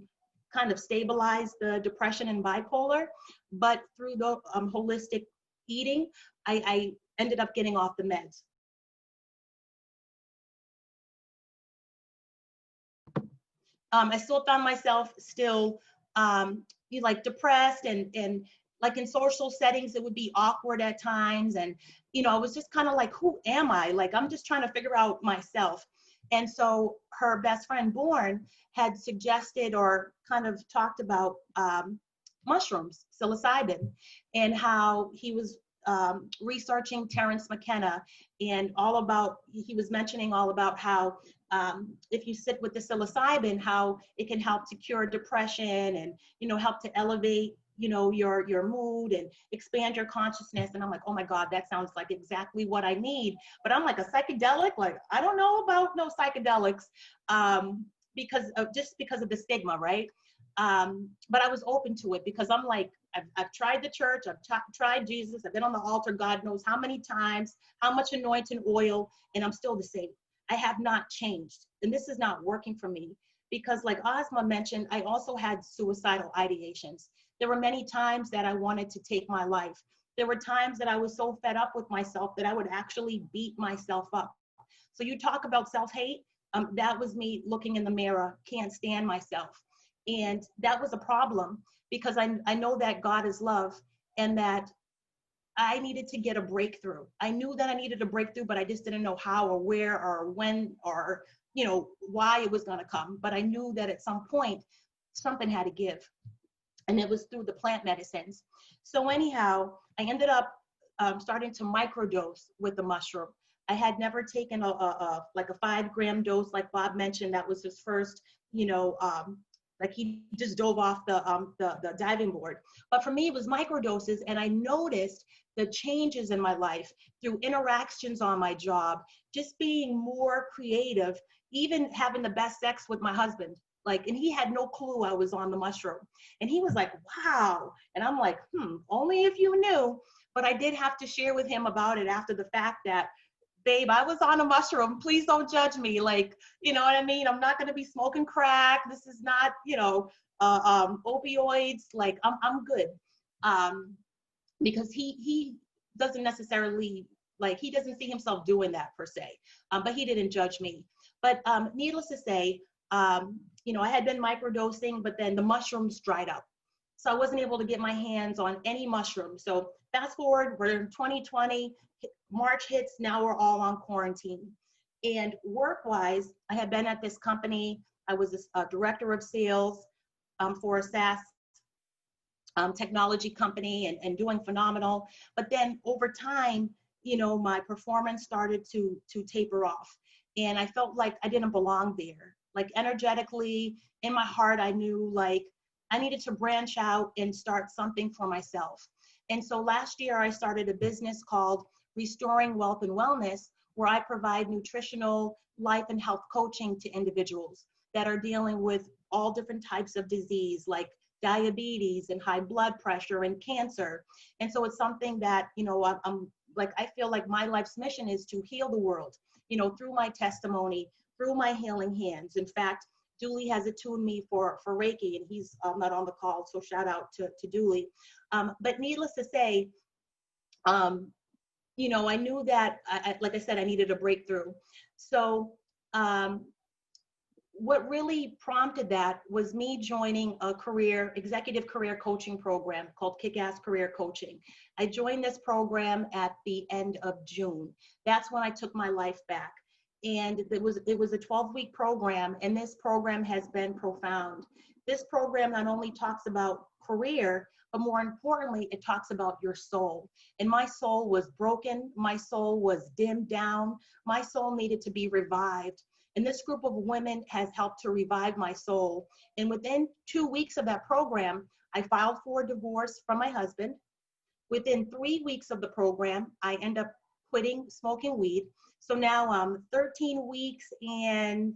kind of stabilize the depression and bipolar, but through the holistic eating, I ended up getting off the meds. I still found myself still like depressed and like in social settings, it would be awkward at times. And, I was just kind of like, who am I? Like, I'm just trying to figure out myself. And so her best friend, Born, had suggested or kind of talked about mushrooms, psilocybin, and how he was researching Terence McKenna and he was mentioning all about how if you sit with the psilocybin, how it can help to cure depression and, help to elevate, your mood and expand your consciousness. And I'm like, oh my God, that sounds like exactly what I need. But I'm like, a psychedelic? Like, I don't know about no psychedelics because of the stigma, right? But I was open to it because I'm like, I've tried the church, I've tried Jesus, I've been on the altar, God knows how many times, how much anointing oil, and I'm still the same. I have not changed. And this is not working for me because like Asma mentioned, I also had suicidal ideations. There were many times that I wanted to take my life. There were times that I was so fed up with myself that I would actually beat myself up. So you talk about self-hate, that was me looking in the mirror, can't stand myself. And that was a problem because I know that God is love and that I needed to get a breakthrough. I knew that I needed a breakthrough, but I just didn't know how or where or when or, why it was going to come. But I knew that at some point, something had to give. And it was through the plant medicines. So anyhow, I ended up starting to microdose with the mushroom. I had never taken like a 5-gram dose, like Bob mentioned. That was his first, like he just dove off the diving board. But for me, it was microdoses, and I noticed the changes in my life through interactions on my job, just being more creative, even having the best sex with my husband. Like, and he had no clue I was on the mushroom. And he was like, wow. And I'm like, only if you knew. But I did have to share with him about it after the fact that, babe, I was on a mushroom. Please don't judge me. Like, you know what I mean? I'm not going to be smoking crack. This is not, opioids. Like, I'm good. Because he doesn't necessarily, like, he doesn't see himself doing that per se. But he didn't judge me. But needless to say, I had been microdosing, but then the mushrooms dried up. So I wasn't able to get my hands on any mushrooms. So fast forward, we're in 2020, March hits, now we're all on quarantine. And work-wise, I had been at this company. I was a director of sales for a SaaS technology company and doing phenomenal. But then over time, my performance started to taper off. And I felt like I didn't belong there. Like energetically, in my heart, I knew like I needed to branch out and start something for myself. And so last year I started a business called Restoring Wealth and Wellness, where I provide nutritional, life and health coaching to individuals that are dealing with all different types of disease, like diabetes and high blood pressure and cancer. And so it's something that, I'm like, I feel like my life's mission is to heal the world, through my testimony, through my healing hands. In fact, Dooley has attuned me for Reiki, and he's not on the call, so shout out to Dooley. But needless to say, I knew that, like I said, I needed a breakthrough. So what really prompted that was me joining a executive career coaching program called Kick-Ass Career Coaching. I joined this program at the end of June. That's when I took my life back. And it was a 12-week program, and this program has been profound. This program not only talks about career, but more importantly, it talks about your soul. And my soul was broken. My soul was dimmed down. My soul needed to be revived. And this group of women has helped to revive my soul. And within 2 weeks of that program, I filed for a divorce from my husband. Within 3 weeks of the program, I end up quitting smoking weed. So now I'm 13 weeks and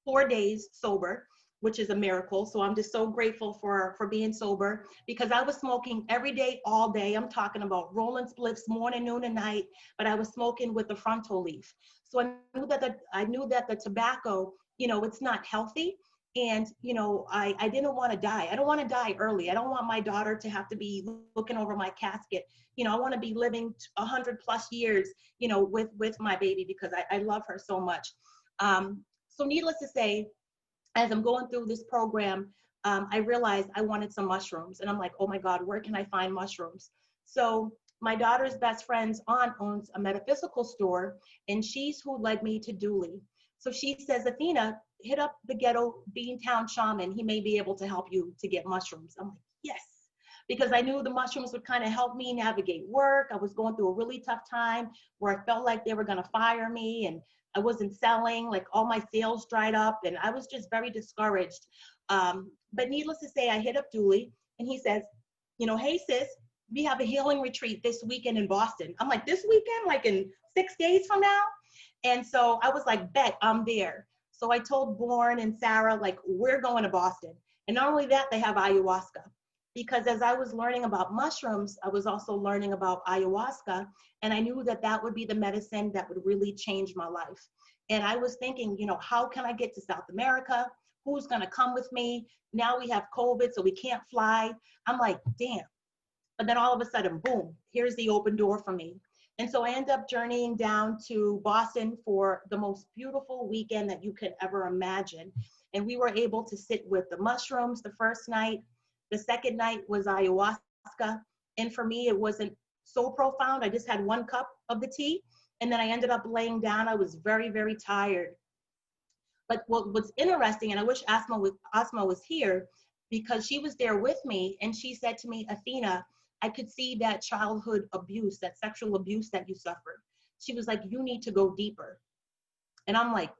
4 days sober, which is a miracle. So I'm just so grateful for being sober, because I was smoking every day, all day. I'm talking about rolling spliffs morning, noon, and night, but I was smoking with the frontal leaf. So I knew that the tobacco, you know, it's not healthy. And, you know, I didn't want to die. I don't want to die early. I don't want my daughter to have to be looking over my casket. You know, I want to be living 100+ years, you know, with my baby, because I love her so much. So needless to say, as I'm going through this program, I realized I wanted some mushrooms. And I'm like, oh my God, where can I find mushrooms? So my daughter's best friend's aunt owns a metaphysical store, and she's who led me to Dooley. So she says, Athena, hit up the ghetto Beantown shaman. He may be able to help you to get mushrooms. I'm like, yes, because I knew the mushrooms would kind of help me navigate work. I was going through a really tough time where I felt like they were going to fire me, and I wasn't selling, like all my sales dried up, and I was just very discouraged. But needless to say, I hit up Dooley, and he says, you know, hey sis, we have a healing retreat this weekend in Boston. I'm like, this weekend, like in 6 days from now? And so I was like, bet, I'm there. So I told Bourne and Sarah, like, we're going to Boston. And not only that, they have ayahuasca. Because as I was learning about mushrooms, I was also learning about ayahuasca. And I knew that that would be the medicine that would really change my life. And I was thinking, you know, how can I get to South America? Who's going to come with me? Now we have COVID, so we can't fly. I'm like, damn. But then all of a sudden, boom, here's the open door for me. And so I end up journeying down to Boston for the most beautiful weekend that you could ever imagine. And we were able to sit with the mushrooms the first night. The second night was ayahuasca. And for me, it wasn't so profound. I just had 1 cup of the tea. And then I ended up laying down. I was very, very tired. But what's interesting, and I wish Asma was here, because she was there with me, and she said to me, Athena, I could see that childhood abuse, that sexual abuse that you suffered. She was like, you need to go deeper. And I'm like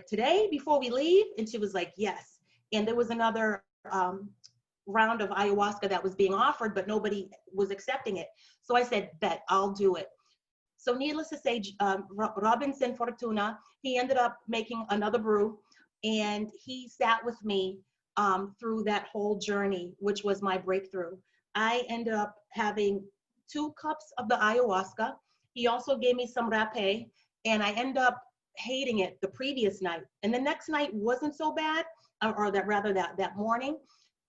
today, before we leave? And she was like, yes. And there was another round of ayahuasca that was being offered, but nobody was accepting it. So I said, bet, I'll do it. So needless to say, Robinson Fortuna, he ended up making another brew, and he sat with me through that whole journey, which was my breakthrough. I ended up having 2 cups of the ayahuasca. He also gave me some rapé, and I ended up hating it the previous night. And the next night wasn't so bad, or that morning.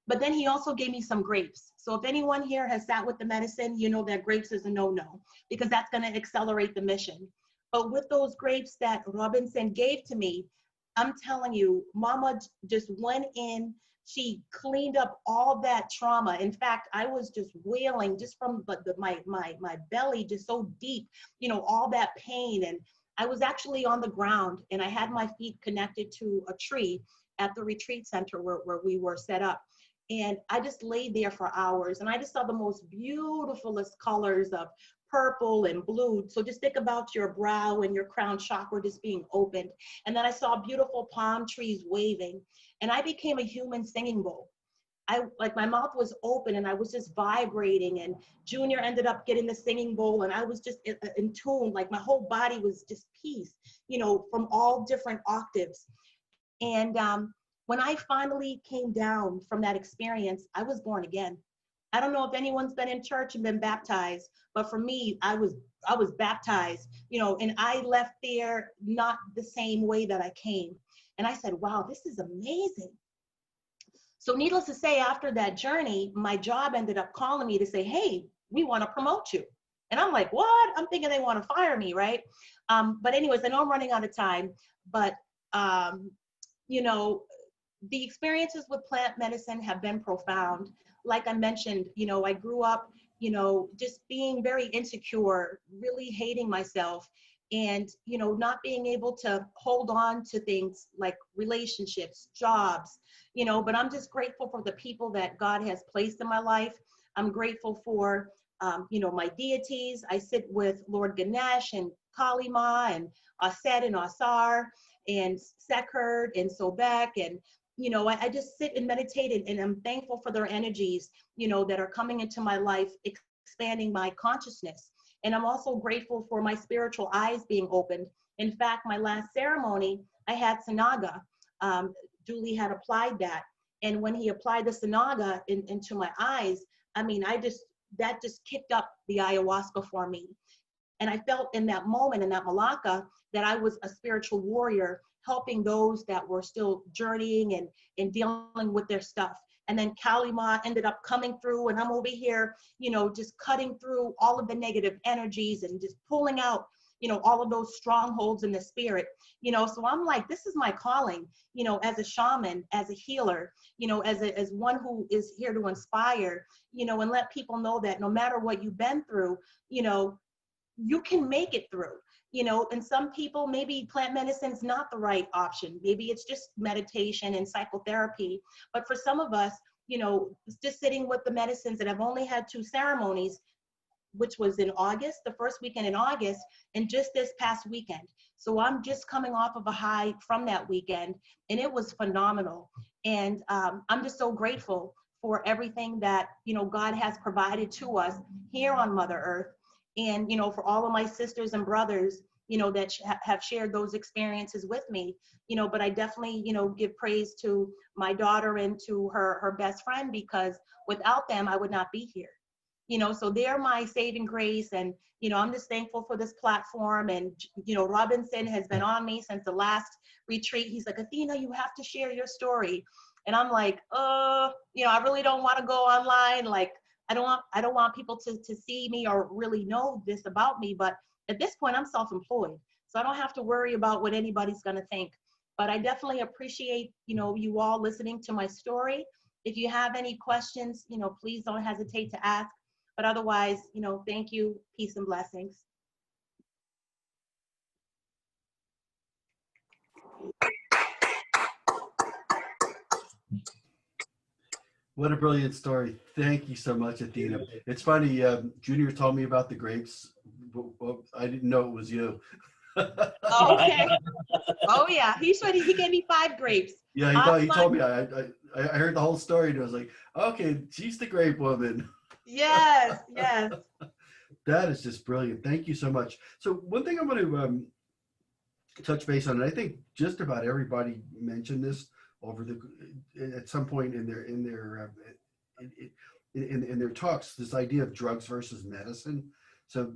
But then he also gave me some grapes. So if anyone here has sat with the medicine, you know that grapes is a no-no, because that's going to accelerate the mission. But with those grapes that Robinson gave to me, I'm telling you, Mama just went in. She cleaned up all that trauma. In fact, I was just wailing just from my belly, just so deep, you know, all that pain. And I was actually on the ground, and I had my feet connected to a tree at the retreat center where we were set up. And I just laid there for hours, and I just saw the most beautifulest colors of purple and blue. So just think about your brow and your crown chakra just being opened. And then I saw beautiful palm trees waving, and I became a human singing bowl. My mouth was open, and I was just vibrating, and Junior ended up getting the singing bowl, and I was just in tune. Like my whole body was just peace, you know, from all different octaves. And when I finally came down from that experience, I was born again. I don't know if anyone's been in church and been baptized, but for me, I was baptized, you know, and I left there not the same way that I came. And I said, wow, this is amazing. So needless to say, after that journey, my job ended up calling me to say, hey, we want to promote you. And I'm like, what? I'm thinking they want to fire me, right? But anyways, I know I'm running out of time, but You know, the experiences with plant medicine have been profound. Like I mentioned, you know, I grew up, you know, just being very insecure, really hating myself, and, you know, not being able to hold on to things like relationships, jobs, you know, but I'm just grateful for the people that God has placed in my life. I'm grateful for, you know, my deities. I sit with Lord Ganesh and Kali Ma and Aset and Asar and Sekherd and Sobek, and you know, I just sit and meditate, and I'm thankful for their energies, you know, that are coming into my life, expanding my consciousness. And I'm also grateful for my spiritual eyes being opened. In fact, my last ceremony, I had Sanaga. Julie had applied that. And when he applied the Sanaga into my eyes, I mean, that just kicked up the ayahuasca for me. And I felt in that moment, in that Malacca, that I was a spiritual warrior, helping those that were still journeying and dealing with their stuff. And then Kalima ended up coming through, and I'm over here, you know, just cutting through all of the negative energies and just pulling out, you know, all of those strongholds in the spirit, you know. So I'm like, this is my calling, you know, as a shaman, as a healer, you know, as one who is here to inspire, you know, and let people know that no matter what you've been through, you know, you can make it through, you know. And some people, maybe plant medicine's not the right option. Maybe it's just meditation and psychotherapy. But for some of us, you know, just sitting with the medicines, that I've only had 2 ceremonies, which was in August, the first weekend in August, and just this past weekend. So I'm just coming off of a high from that weekend, and it was phenomenal. And I'm just so grateful for everything that, you know, God has provided to us here on Mother Earth. And, you know, for all of my sisters and brothers, you know, that have shared those experiences with me, you know. But I definitely, you know, give praise to my daughter and to her best friend, because without them, I would not be here. You know, so they're my saving grace. And, you know, I'm just thankful for this platform. And, you know, Robinson has been on me since the last retreat. He's like, Athena, you have to share your story. And I'm like, you know, I really don't want to go online. Like, I don't want people to see me or really know this about me. But at this point, I'm self-employed, so I don't have to worry about what anybody's going to think. But I definitely appreciate, you know, you all listening to my story. If you have any questions, you know, please don't hesitate to ask. But otherwise, you know, thank you, peace and blessings. What a brilliant story. Thank you so much, Athena. It's funny, Junior told me about the grapes. I didn't know it was you. Oh, okay. Oh, yeah. He gave me 5 grapes. Yeah, he told me. I heard the whole story, and I was like, okay, she's the grape woman. Yes, yes. That is just brilliant. Thank you so much. So one thing I'm going to touch base on, and I think just about everybody mentioned this at some point in their talks, this idea of drugs versus medicine. So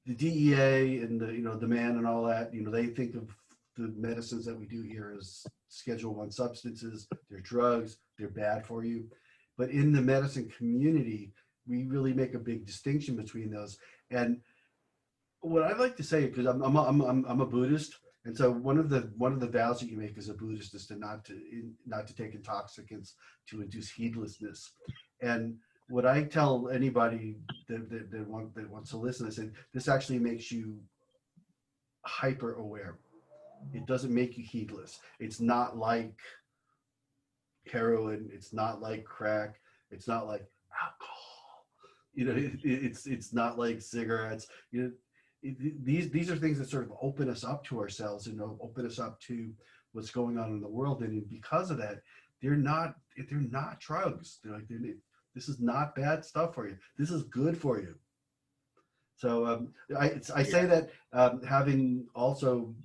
the DEA and the man and all that, you know, they think of the medicines that we do here as Schedule I substances. They're drugs. They're bad for you. But in the medicine community, we really make a big distinction between those. And what I'd like to say, because I'm a Buddhist, and so one of the vows that you make as a Buddhist is to not to take intoxicants to induce heedlessness. And what I tell anybody that wants to listen, I said, this actually makes you hyper aware. It doesn't make you heedless. It's not like heroin. It's not like crack. It's not like alcohol. You know, it's not like cigarettes. You know, these are things that sort of open us up to ourselves and open us up to what's going on in the world. And because of that, they're not drugs. They're like, this is not bad stuff for you. This is good for you. So I say that having also,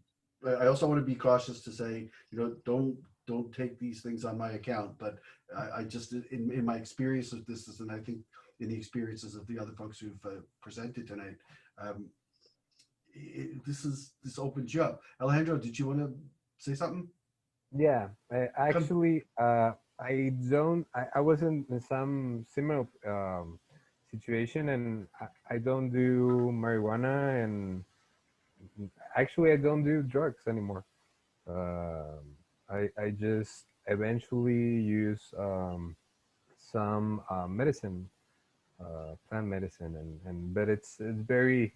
I also want to be cautious to say, you know, don't take these things on my account. But I just, in my experience of this, and I think in the experiences of the other folks who've presented tonight, this opens you up. Alejandro, did you want to say something? Yeah, actually, I was in some similar situation, and I don't do marijuana, and actually I don't do drugs anymore. I just eventually use some medicine, plant medicine, and but it's very.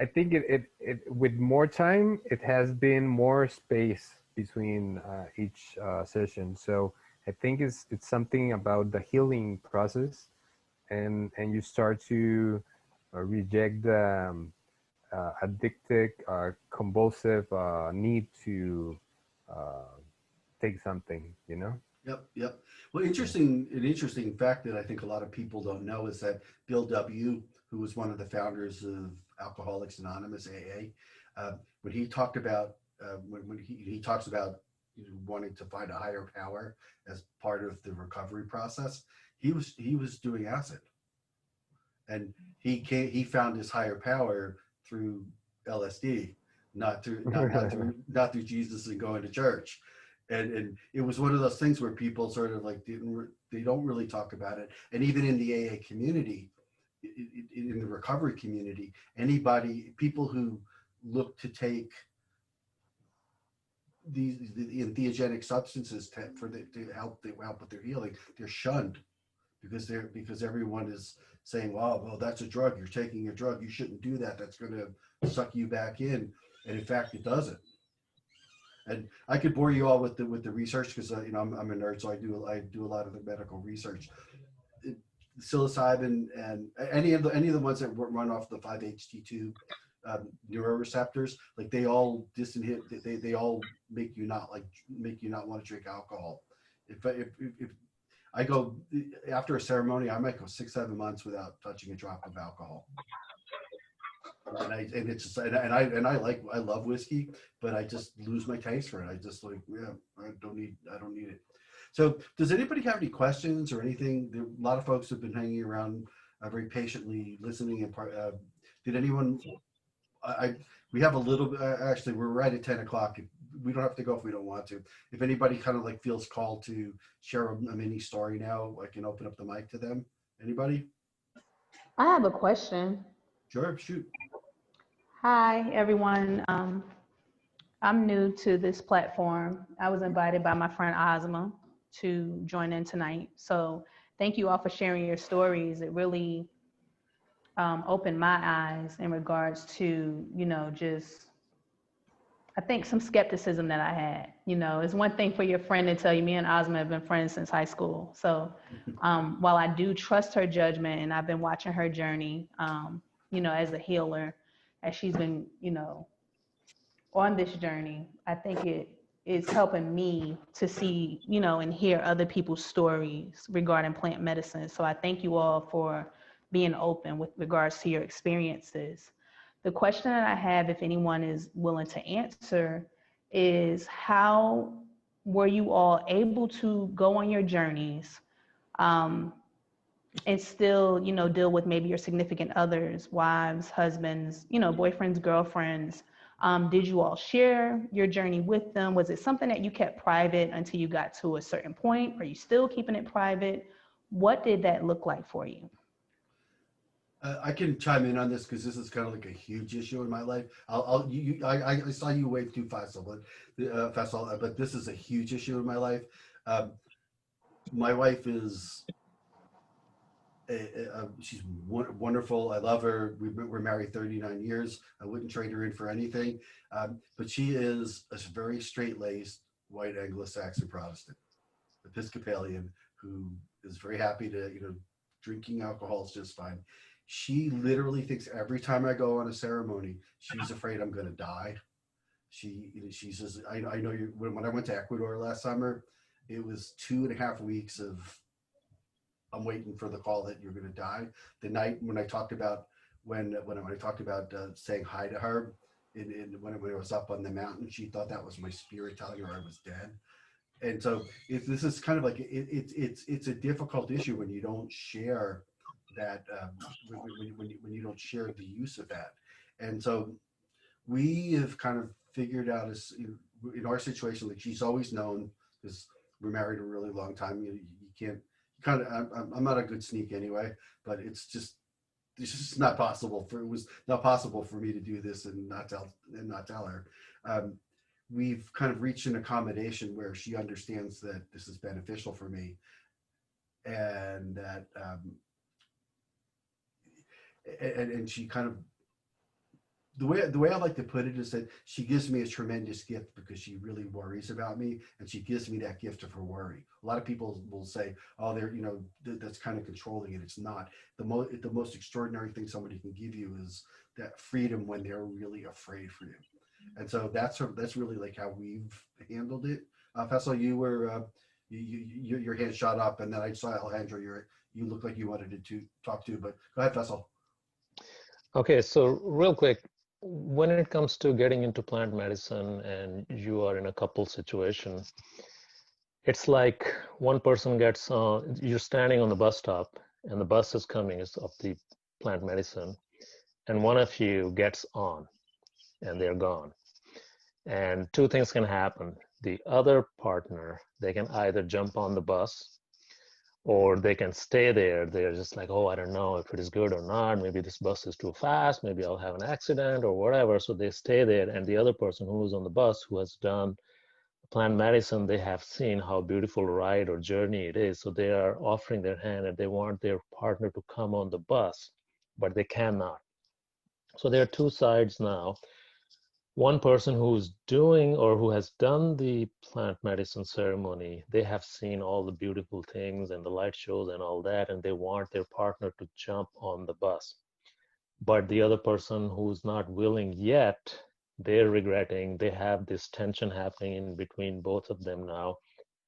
I think it with more time, it has been more space between each session. So I think it's something about the healing process, and you start to reject the addictive, compulsive need to uh, take something. You know. Yep, yep. Well, Yeah. an interesting fact that I think a lot of people don't know is that Bill W., who was one of the founders of Alcoholics Anonymous (AA), when he talked about when he talks about wanting to find a higher power as part of the recovery process, he was doing acid, and he found his higher power through LSD, not through Jesus and going to church. And it was one of those things where people sort of like they don't really talk about it. And even in the AA community, in the recovery community, people who look to take the entheogenic substances to help with their healing, they're shunned because everyone is saying, well, that's a drug. You're taking a drug. You shouldn't do that. That's going to suck you back in. And in fact, it doesn't. And I could bore you all with the research because I'm a nerd, so I do a lot of the medical research. Psilocybin and any of the ones that run off the 5-HT2 neuroreceptors, like they all they all make you not want to drink alcohol. If I go after a ceremony, I might go 6-7 months without touching a drop of alcohol. And it's just, I love whiskey, but I just lose my taste for it. I just like, yeah, I don't need it. So does anybody have any questions or anything? A lot of folks have been hanging around very patiently listening. And did anyone, we have a little bit, actually we're right at 10 o'clock. We don't have to go if we don't want to. If anybody kind of like feels called to share a mini story now, I can open up the mic to them. Anybody? I have a question. Sure, shoot. Hi, everyone. I'm new to this platform. I was invited by my friend Asma to join in tonight. So thank you all for sharing your stories. It really opened my eyes in regards to, just I think some skepticism that I had. It's one thing for your friend to tell you, me and Asma have been friends since high school. So while I do trust her judgment and I've been watching her journey, as a healer, as she's been, on this journey, I think it is helping me to see, and hear other people's stories regarding plant medicine. So I thank you all for being open with regards to your experiences. The question that I have, if anyone is willing to answer, is how were you all able to go on your journeys and still, deal with maybe your significant others, wives, husbands, boyfriends, girlfriends? Did you all share your journey with them? Was it something that you kept private until you got to a certain point? Are you still keeping it private? What did that look like for you? I can chime in on this because this is kind of like a huge issue in my life. I saw you wave too, Faisal, but this is a huge issue in my life. My wife is she's wonderful. I love her. We're married 39 years. I wouldn't trade her in for anything. But she is a very straight-laced white Anglo-Saxon Protestant, Episcopalian, who is very happy to, drinking alcohol is just fine. She literally thinks every time I go on a ceremony, she's afraid I'm going to die. She says, I know you. When I went to Ecuador last summer, it was 2.5 weeks of I'm waiting for the call that you're going to die. The night when I talked about when I talked about saying hi to her, when I was up on the mountain, she thought that was my spirit telling her I was dead. And so this is kind of like it's a difficult issue when you don't share that when you don't share the use of that. And so we have kind of figured out in our situation, like she's always known because we're married a really long time. You can't kind of. I'm not a good sneak anyway, but it's just not possible. It was not possible for me to do this and not tell her. we've kind of reached an accommodation where she understands that this is beneficial for me, and that and she kind of, the way I like to put it is that she gives me a tremendous gift because she really worries about me, and she gives me that gift of her worry. A lot of people will say, "Oh, they're, that's kind of controlling," and it's not. The most extraordinary thing somebody can give you is that freedom when they're really afraid for you. And so that's really like how we've handled it. Faisal, you were your hand shot up, and then I saw Alejandro. You look like you wanted to talk to, but go ahead, Faisal. Okay, so real quick, when it comes to getting into plant medicine and you are in a couple situation, it's like one person gets you're standing on the bus stop and the bus is coming, is of the plant medicine, and one of you gets on and they're gone. And two things can happen. The other partner, they can either jump on the bus or they can stay there. They're just like, oh, I don't know if it is good or not. Maybe this bus is too fast. Maybe I'll have an accident or whatever. So they stay there. And the other person who is on the bus, who has done plant medicine, they have seen how beautiful a ride or journey it is. So they are offering their hand and they want their partner to come on the bus, but they cannot. So there are two sides now. One person who's doing or who has done the plant medicine ceremony, they have seen all the beautiful things and the light shows and all that, and they want their partner to jump on the bus. But the other person who's not willing yet, they're regretting. They have this tension happening in between both of them now.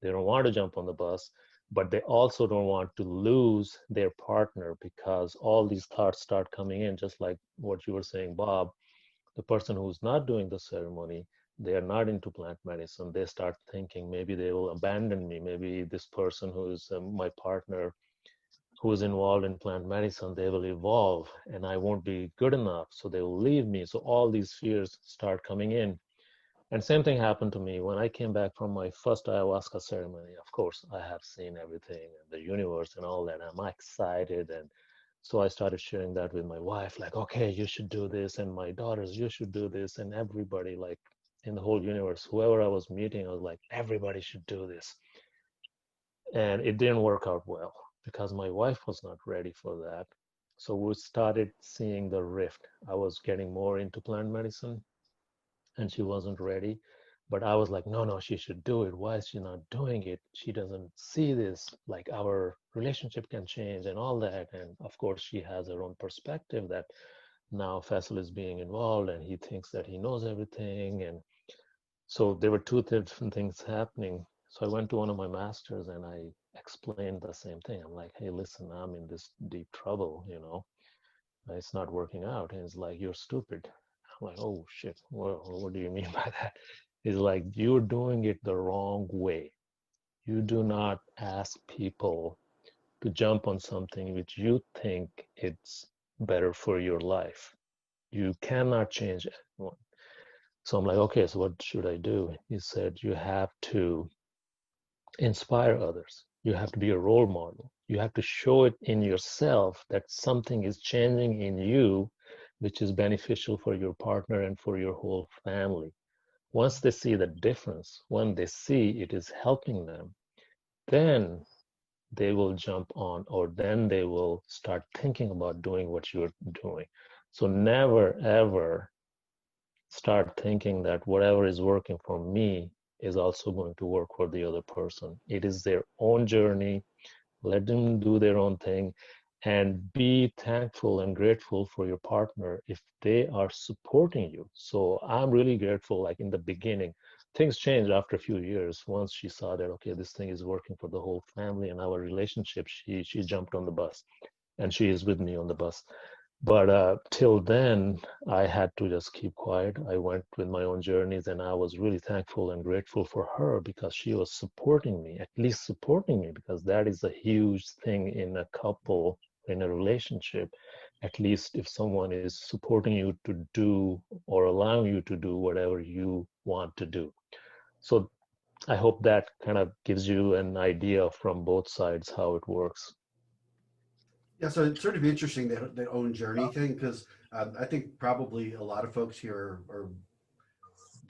They don't want to jump on the bus, but they also don't want to lose their partner, because all these thoughts start coming in, just like what you were saying, Bob. The person who's not doing the ceremony, they are not into plant medicine. They start thinking maybe they will abandon me. Maybe this person who is my partner, who is involved in plant medicine, they will evolve and I won't be good enough. So they will leave me. So all these fears start coming in. And same thing happened to me when I came back from my first ayahuasca ceremony. Of course, I have seen everything, the universe and all that. I'm excited. And so I started sharing that with my wife, like, okay, you should do this. And my daughters, you should do this. And everybody, like in the whole universe, whoever I was meeting, I was like, everybody should do this. And it didn't work out well because my wife was not ready for that. So we started seeing the rift. I was getting more into plant medicine and she wasn't ready. But I was like, no, she should do it. Why is she not doing it? She doesn't see this, like our relationship can change and all that. And of course, she has her own perspective that now Faisal is being involved and he thinks that he knows everything. And so there were two different things happening. So I went to one of my masters and I explained the same thing. I'm like, hey, listen, I'm in this deep trouble, it's not working out. And it's like, you're stupid. I'm like, oh shit, what do you mean by that? Is like, you're doing it the wrong way. You do not ask people to jump on something which you think it's better for your life. You cannot change anyone. So I'm like, okay, so what should I do? He said, you have to inspire others. You have to be a role model. You have to show it in yourself that something is changing in you, which is beneficial for your partner and for your whole family. Once they see the difference, when they see it is helping them, then they will jump on, or then they will start thinking about doing what you're doing. So never, ever start thinking that whatever is working for me is also going to work for the other person. It is their own journey. Let them do their own thing. And be thankful and grateful for your partner if they are supporting you. So I'm really grateful, like in the beginning, things changed after a few years. Once she saw that, okay, this thing is working for the whole family and our relationship, she jumped on the bus and she is with me on the bus. But till then, I had to just keep quiet. I went with my own journeys and I was really thankful and grateful for her because she was supporting me, at least supporting me, because that is a huge thing in a couple, in a relationship. At least if someone is supporting you to do or allowing you to do whatever you want to do. So I hope that kind of gives you an idea from both sides how it works. Yeah, so it's sort of interesting that own journey thing, because I think probably a lot of folks here are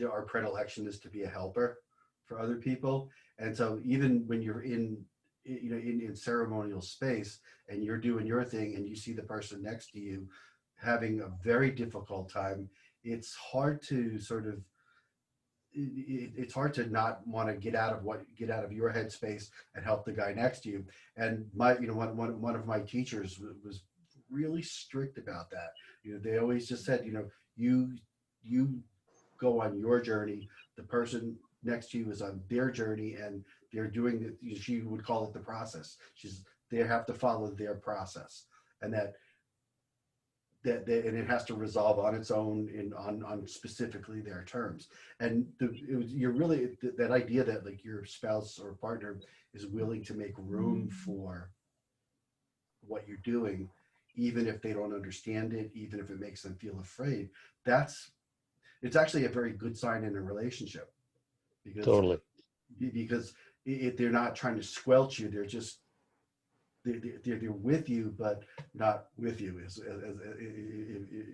our predilection is to be a helper for other people. And so even when you're in, in ceremonial space and you're doing your thing and you see the person next to you having a very difficult time, it's hard to sort of, it's hard to not want to get out of your headspace and help the guy next to you. And one of my teachers was really strict about that. They always just said, you go on your journey, the person next to you is on their journey, and they're doing it. She would call it the process. They have to follow their process, and that and it has to resolve on its own on specifically their terms. And you're really that idea that like your spouse or partner is willing to make room for what you're doing, even if they don't understand it, even if it makes them feel afraid. It's actually a very good sign in a relationship, because Totally. They're not trying to squelch you. They're just they're with you, but not with you,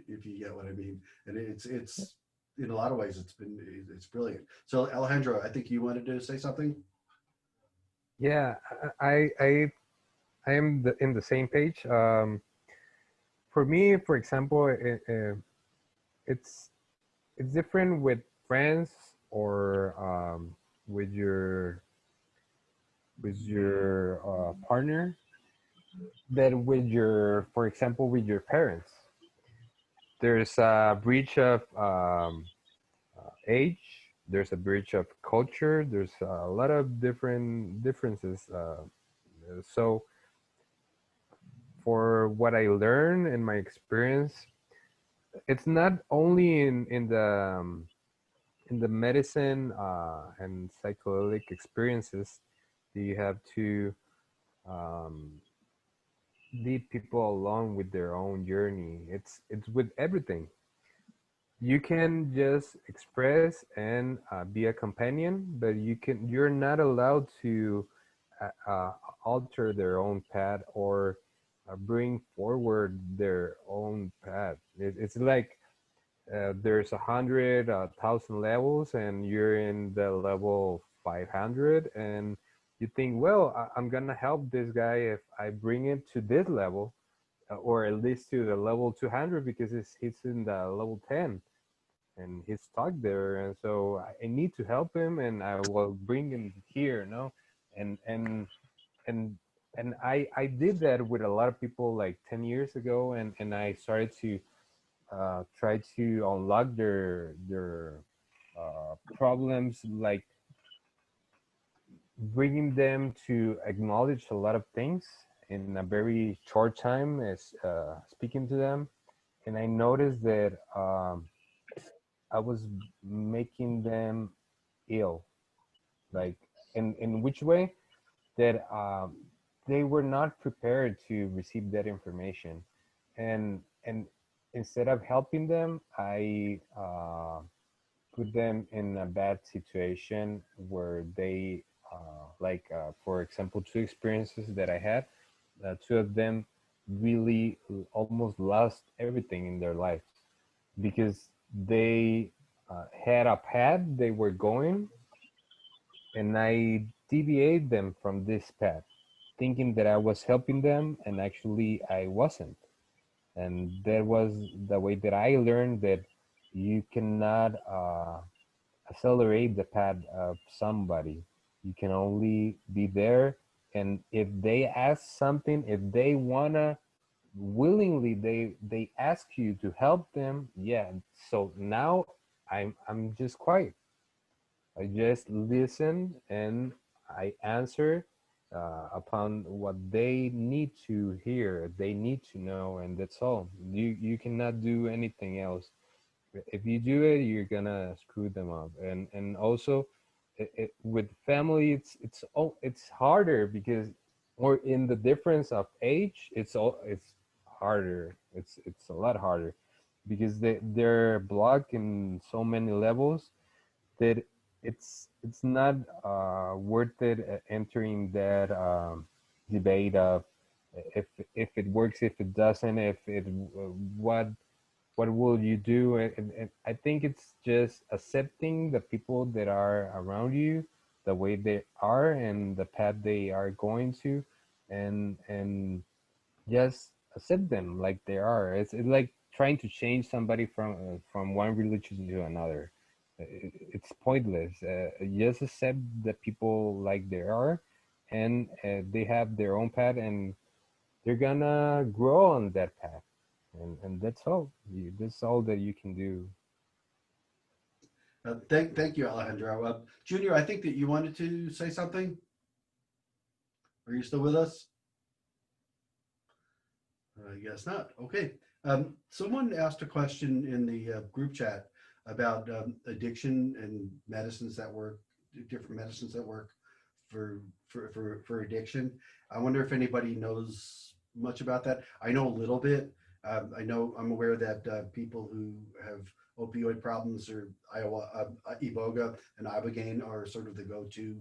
if you get what I mean. And it's in a lot of ways it's brilliant. So Alejandro, I think you wanted to say something. Yeah, I am in the same page. For me, for example, it's different with friends or with your partner than with for example, with your parents. There's a breach of age. There's a breach of culture. There's a lot of differences. So for what I learned in my experience, it's not only in the medicine and psychedelic experiences that you have to lead people along with their own journey. It's with everything. You can just express and be a companion, but you're not allowed to alter their own path or bring forward their own path. It's like there's 100,000 levels, and you're in the level 500, and you think, well, I'm gonna help this guy if I bring him to this level, or at least to the level 200, because he's in the level 10 and he's stuck there, and so I need to help him, and I will bring him here, no? And I did that with a lot of people like 10 years ago, and I started to try to unlock their problems, like bringing them to acknowledge a lot of things in a very short time as speaking to them. And I noticed that I was making them ill, like in which way? That they were not prepared to receive that information, and instead of helping them, I put them in a bad situation where they for example, two experiences that I had, two of them really almost lost everything in their lives because they had a path they were going, and I deviate them from this path, thinking that I was helping them, and actually I wasn't. And that was the way that I learned that you cannot accelerate the path of somebody. You can only be there, and if they ask something, if they wanna willingly, they ask you to help them, yeah. So now I'm just quiet. I just listen and I answer upon what they need to hear, they need to know, and that's all. You cannot do anything else. If you do it, you're gonna screw them up. And also, with family, it's harder because, or in the difference of age, it's harder. It's a lot harder because they're blocked in so many levels that it's not worth it entering that debate of if it works, if it doesn't, if it what what will you do? And I think it's just accepting the people that are around you, the way they are and the path they are going to, and just accept them like they are. It's like trying to change somebody from one religion to another. It's pointless. Just accept the people like they are, and they have their own path, and they're gonna grow on that path, and that's all. That's all that you can do. Thank you, Alejandro. Junior, I think that you wanted to say something. Are you still with us? I guess not. Okay. Someone asked a question in the group chat about addiction and medicines that work, different medicines that work for addiction. I wonder if anybody knows much about that. I know a little bit. I'm aware that people who have opioid problems or iboga and ibogaine are sort of the go-to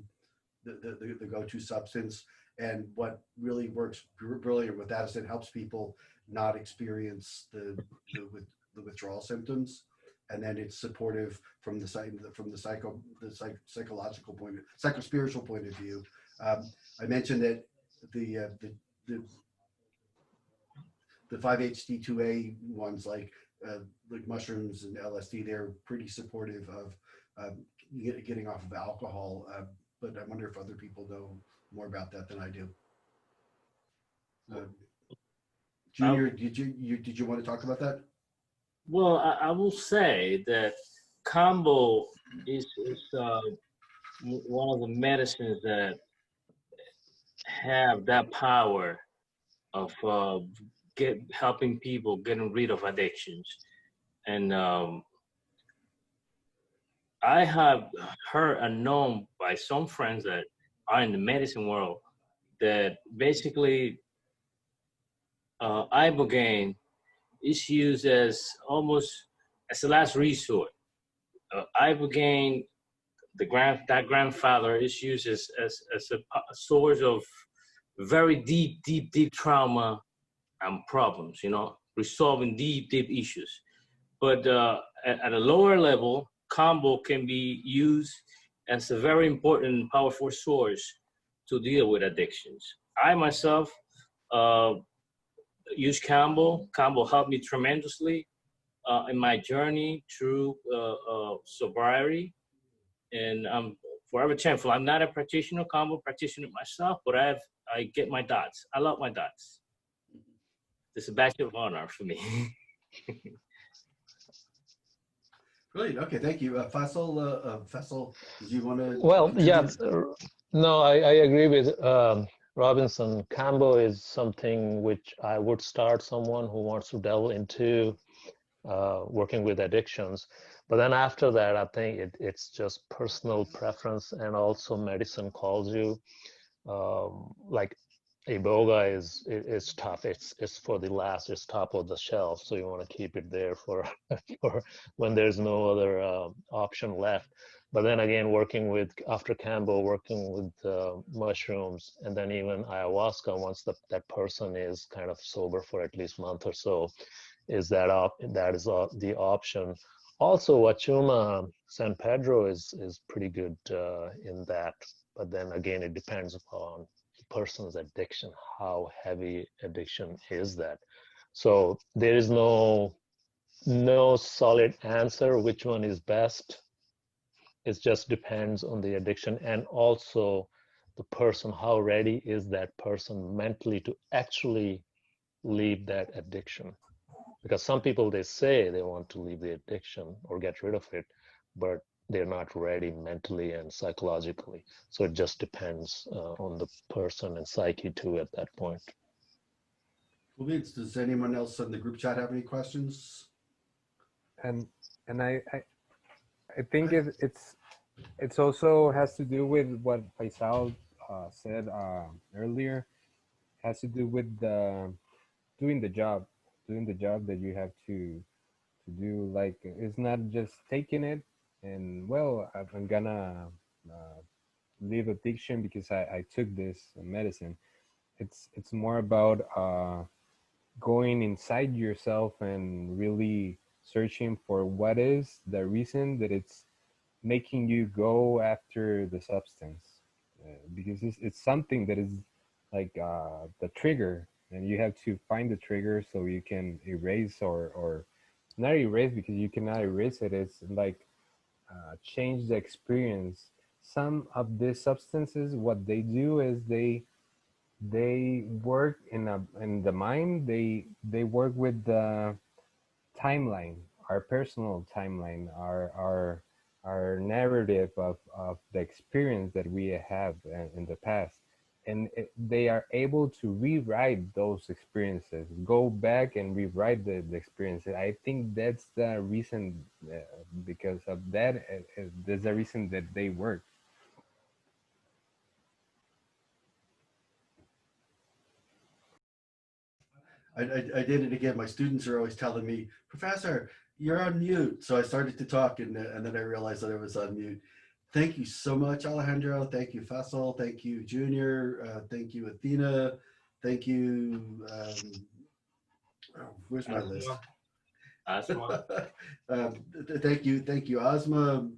the go-to substance. And what really works brilliant with that is it helps people not experience the withdrawal symptoms, and then it's supportive from the psychological point, psychospiritual point of view. I mentioned that the 5-HT2A ones like mushrooms and LSD, they're pretty supportive of getting off of alcohol. But I wonder if other people know more about that than I do. Junior, did you want to talk about that? Well, I will say that combo is one of the medicines that have that power of helping people getting rid of addictions. And I have heard and known by some friends that are in the medicine world that basically ibogaine is used as almost as a last resort. Ibogaine, that grandfather, is used as a source of very deep trauma and problems, resolving deep issues. But at a lower level, combo can be used as a very important, powerful source to deal with addictions. I myself use combo. Combo helped me tremendously in my journey through sobriety, and I'm forever thankful. I'm not a practitioner, combo practitioner myself, but I get my dots. I love my dots. It's a badge of honor for me. Brilliant. Okay, thank you. Faisal, did you want to? Well, yeah, no, I agree with Robinson. Combo is something which I would start someone who wants to delve into working with addictions. But then after that, I think it's just personal preference, and also medicine calls you. Like iboga is tough. It's for the last. It's top of the shelf, so you want to keep it there for for when there's no other option left. But then again, after combo, working with mushrooms, and then even ayahuasca, once that person is kind of sober for at least a month or so, is the option. Also, Wachuma San Pedro is pretty good in that. But then again, it depends upon the person's addiction. How heavy addiction is that? So there is no solid answer which one is best. It just depends on the addiction, and also the person. How ready is that person mentally to actually leave that addiction? Because some people, they say they want to leave the addiction or get rid of it, but they're not ready mentally and psychologically. So it just depends on the person and psyche too at that point. Well, Vince, does anyone else in the group chat have any questions? And I think it's also has to do with what Faisal said earlier. Has to do with doing the job that you have to do. Like, it's not just taking it and, well, I'm gonna leave addiction because I took this medicine. It's more about going inside yourself and really searching for what is the reason that it's making you go after the substance, because it's something that is like the trigger, and you have to find the trigger so you can erase or not erase, because you cannot erase it. It's like change the experience. Some of these substances, what they do is they work in the mind. They work with the timeline, our personal timeline, our narrative of the experience that we have in the past. And they are able to rewrite those experiences, go back and rewrite the experiences. I think that's the reason, because of that, there's a reason that they work. I did it again. My students are always telling me, Professor, you're on mute. So I started to talk, and then I realized that I was on mute. Thank you so much, Alejandro. Thank you, Faisal. Thank you, Junior. Thank you, Athena. Thank you. Where's my list? Asmaa'a. Thank you, Asmaa'a.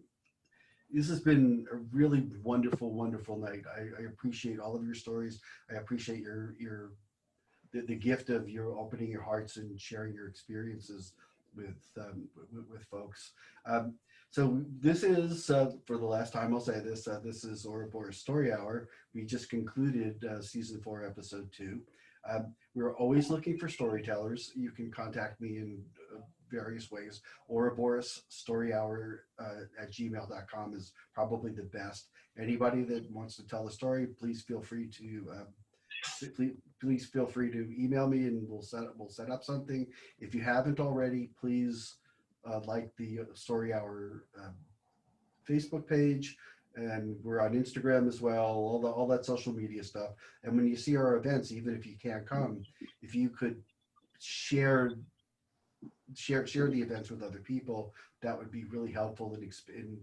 This has been a really wonderful, wonderful night. I appreciate all of your stories. I appreciate the gift of your opening your hearts and sharing your experiences with folks. So this is, for the last time I'll say this, this is Ouroboros Story Hour. We just concluded season 4, episode 2. We're always looking for storytellers. You can contact me in various ways. OuroborosStoryHour at gmail.com is probably the best. Anybody that wants to tell a story, please feel free to please feel free to email me, and we'll set up something. If you haven't already, please like the Story Hour Facebook page, and we're on Instagram as well, all that social media stuff. And when you see our events, even if you can't come, if you could share the events with other people, that would be really helpful in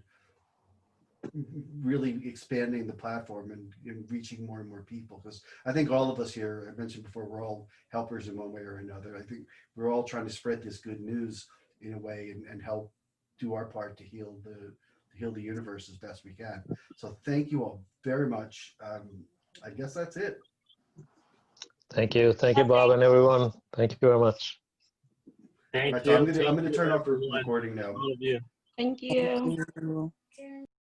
really expanding the platform and reaching more and more people. Because I think all of us here, I mentioned before, we're all helpers in one way or another. I think we're all trying to spread this good news in a way and help do our part to heal the universe as best we can. So thank you all very much. I guess that's it. Thank you, Bob, and everyone. Thank you very much. Thank Right, you. so I'm going to turn off the everyone. recording now. All of you. Thank you.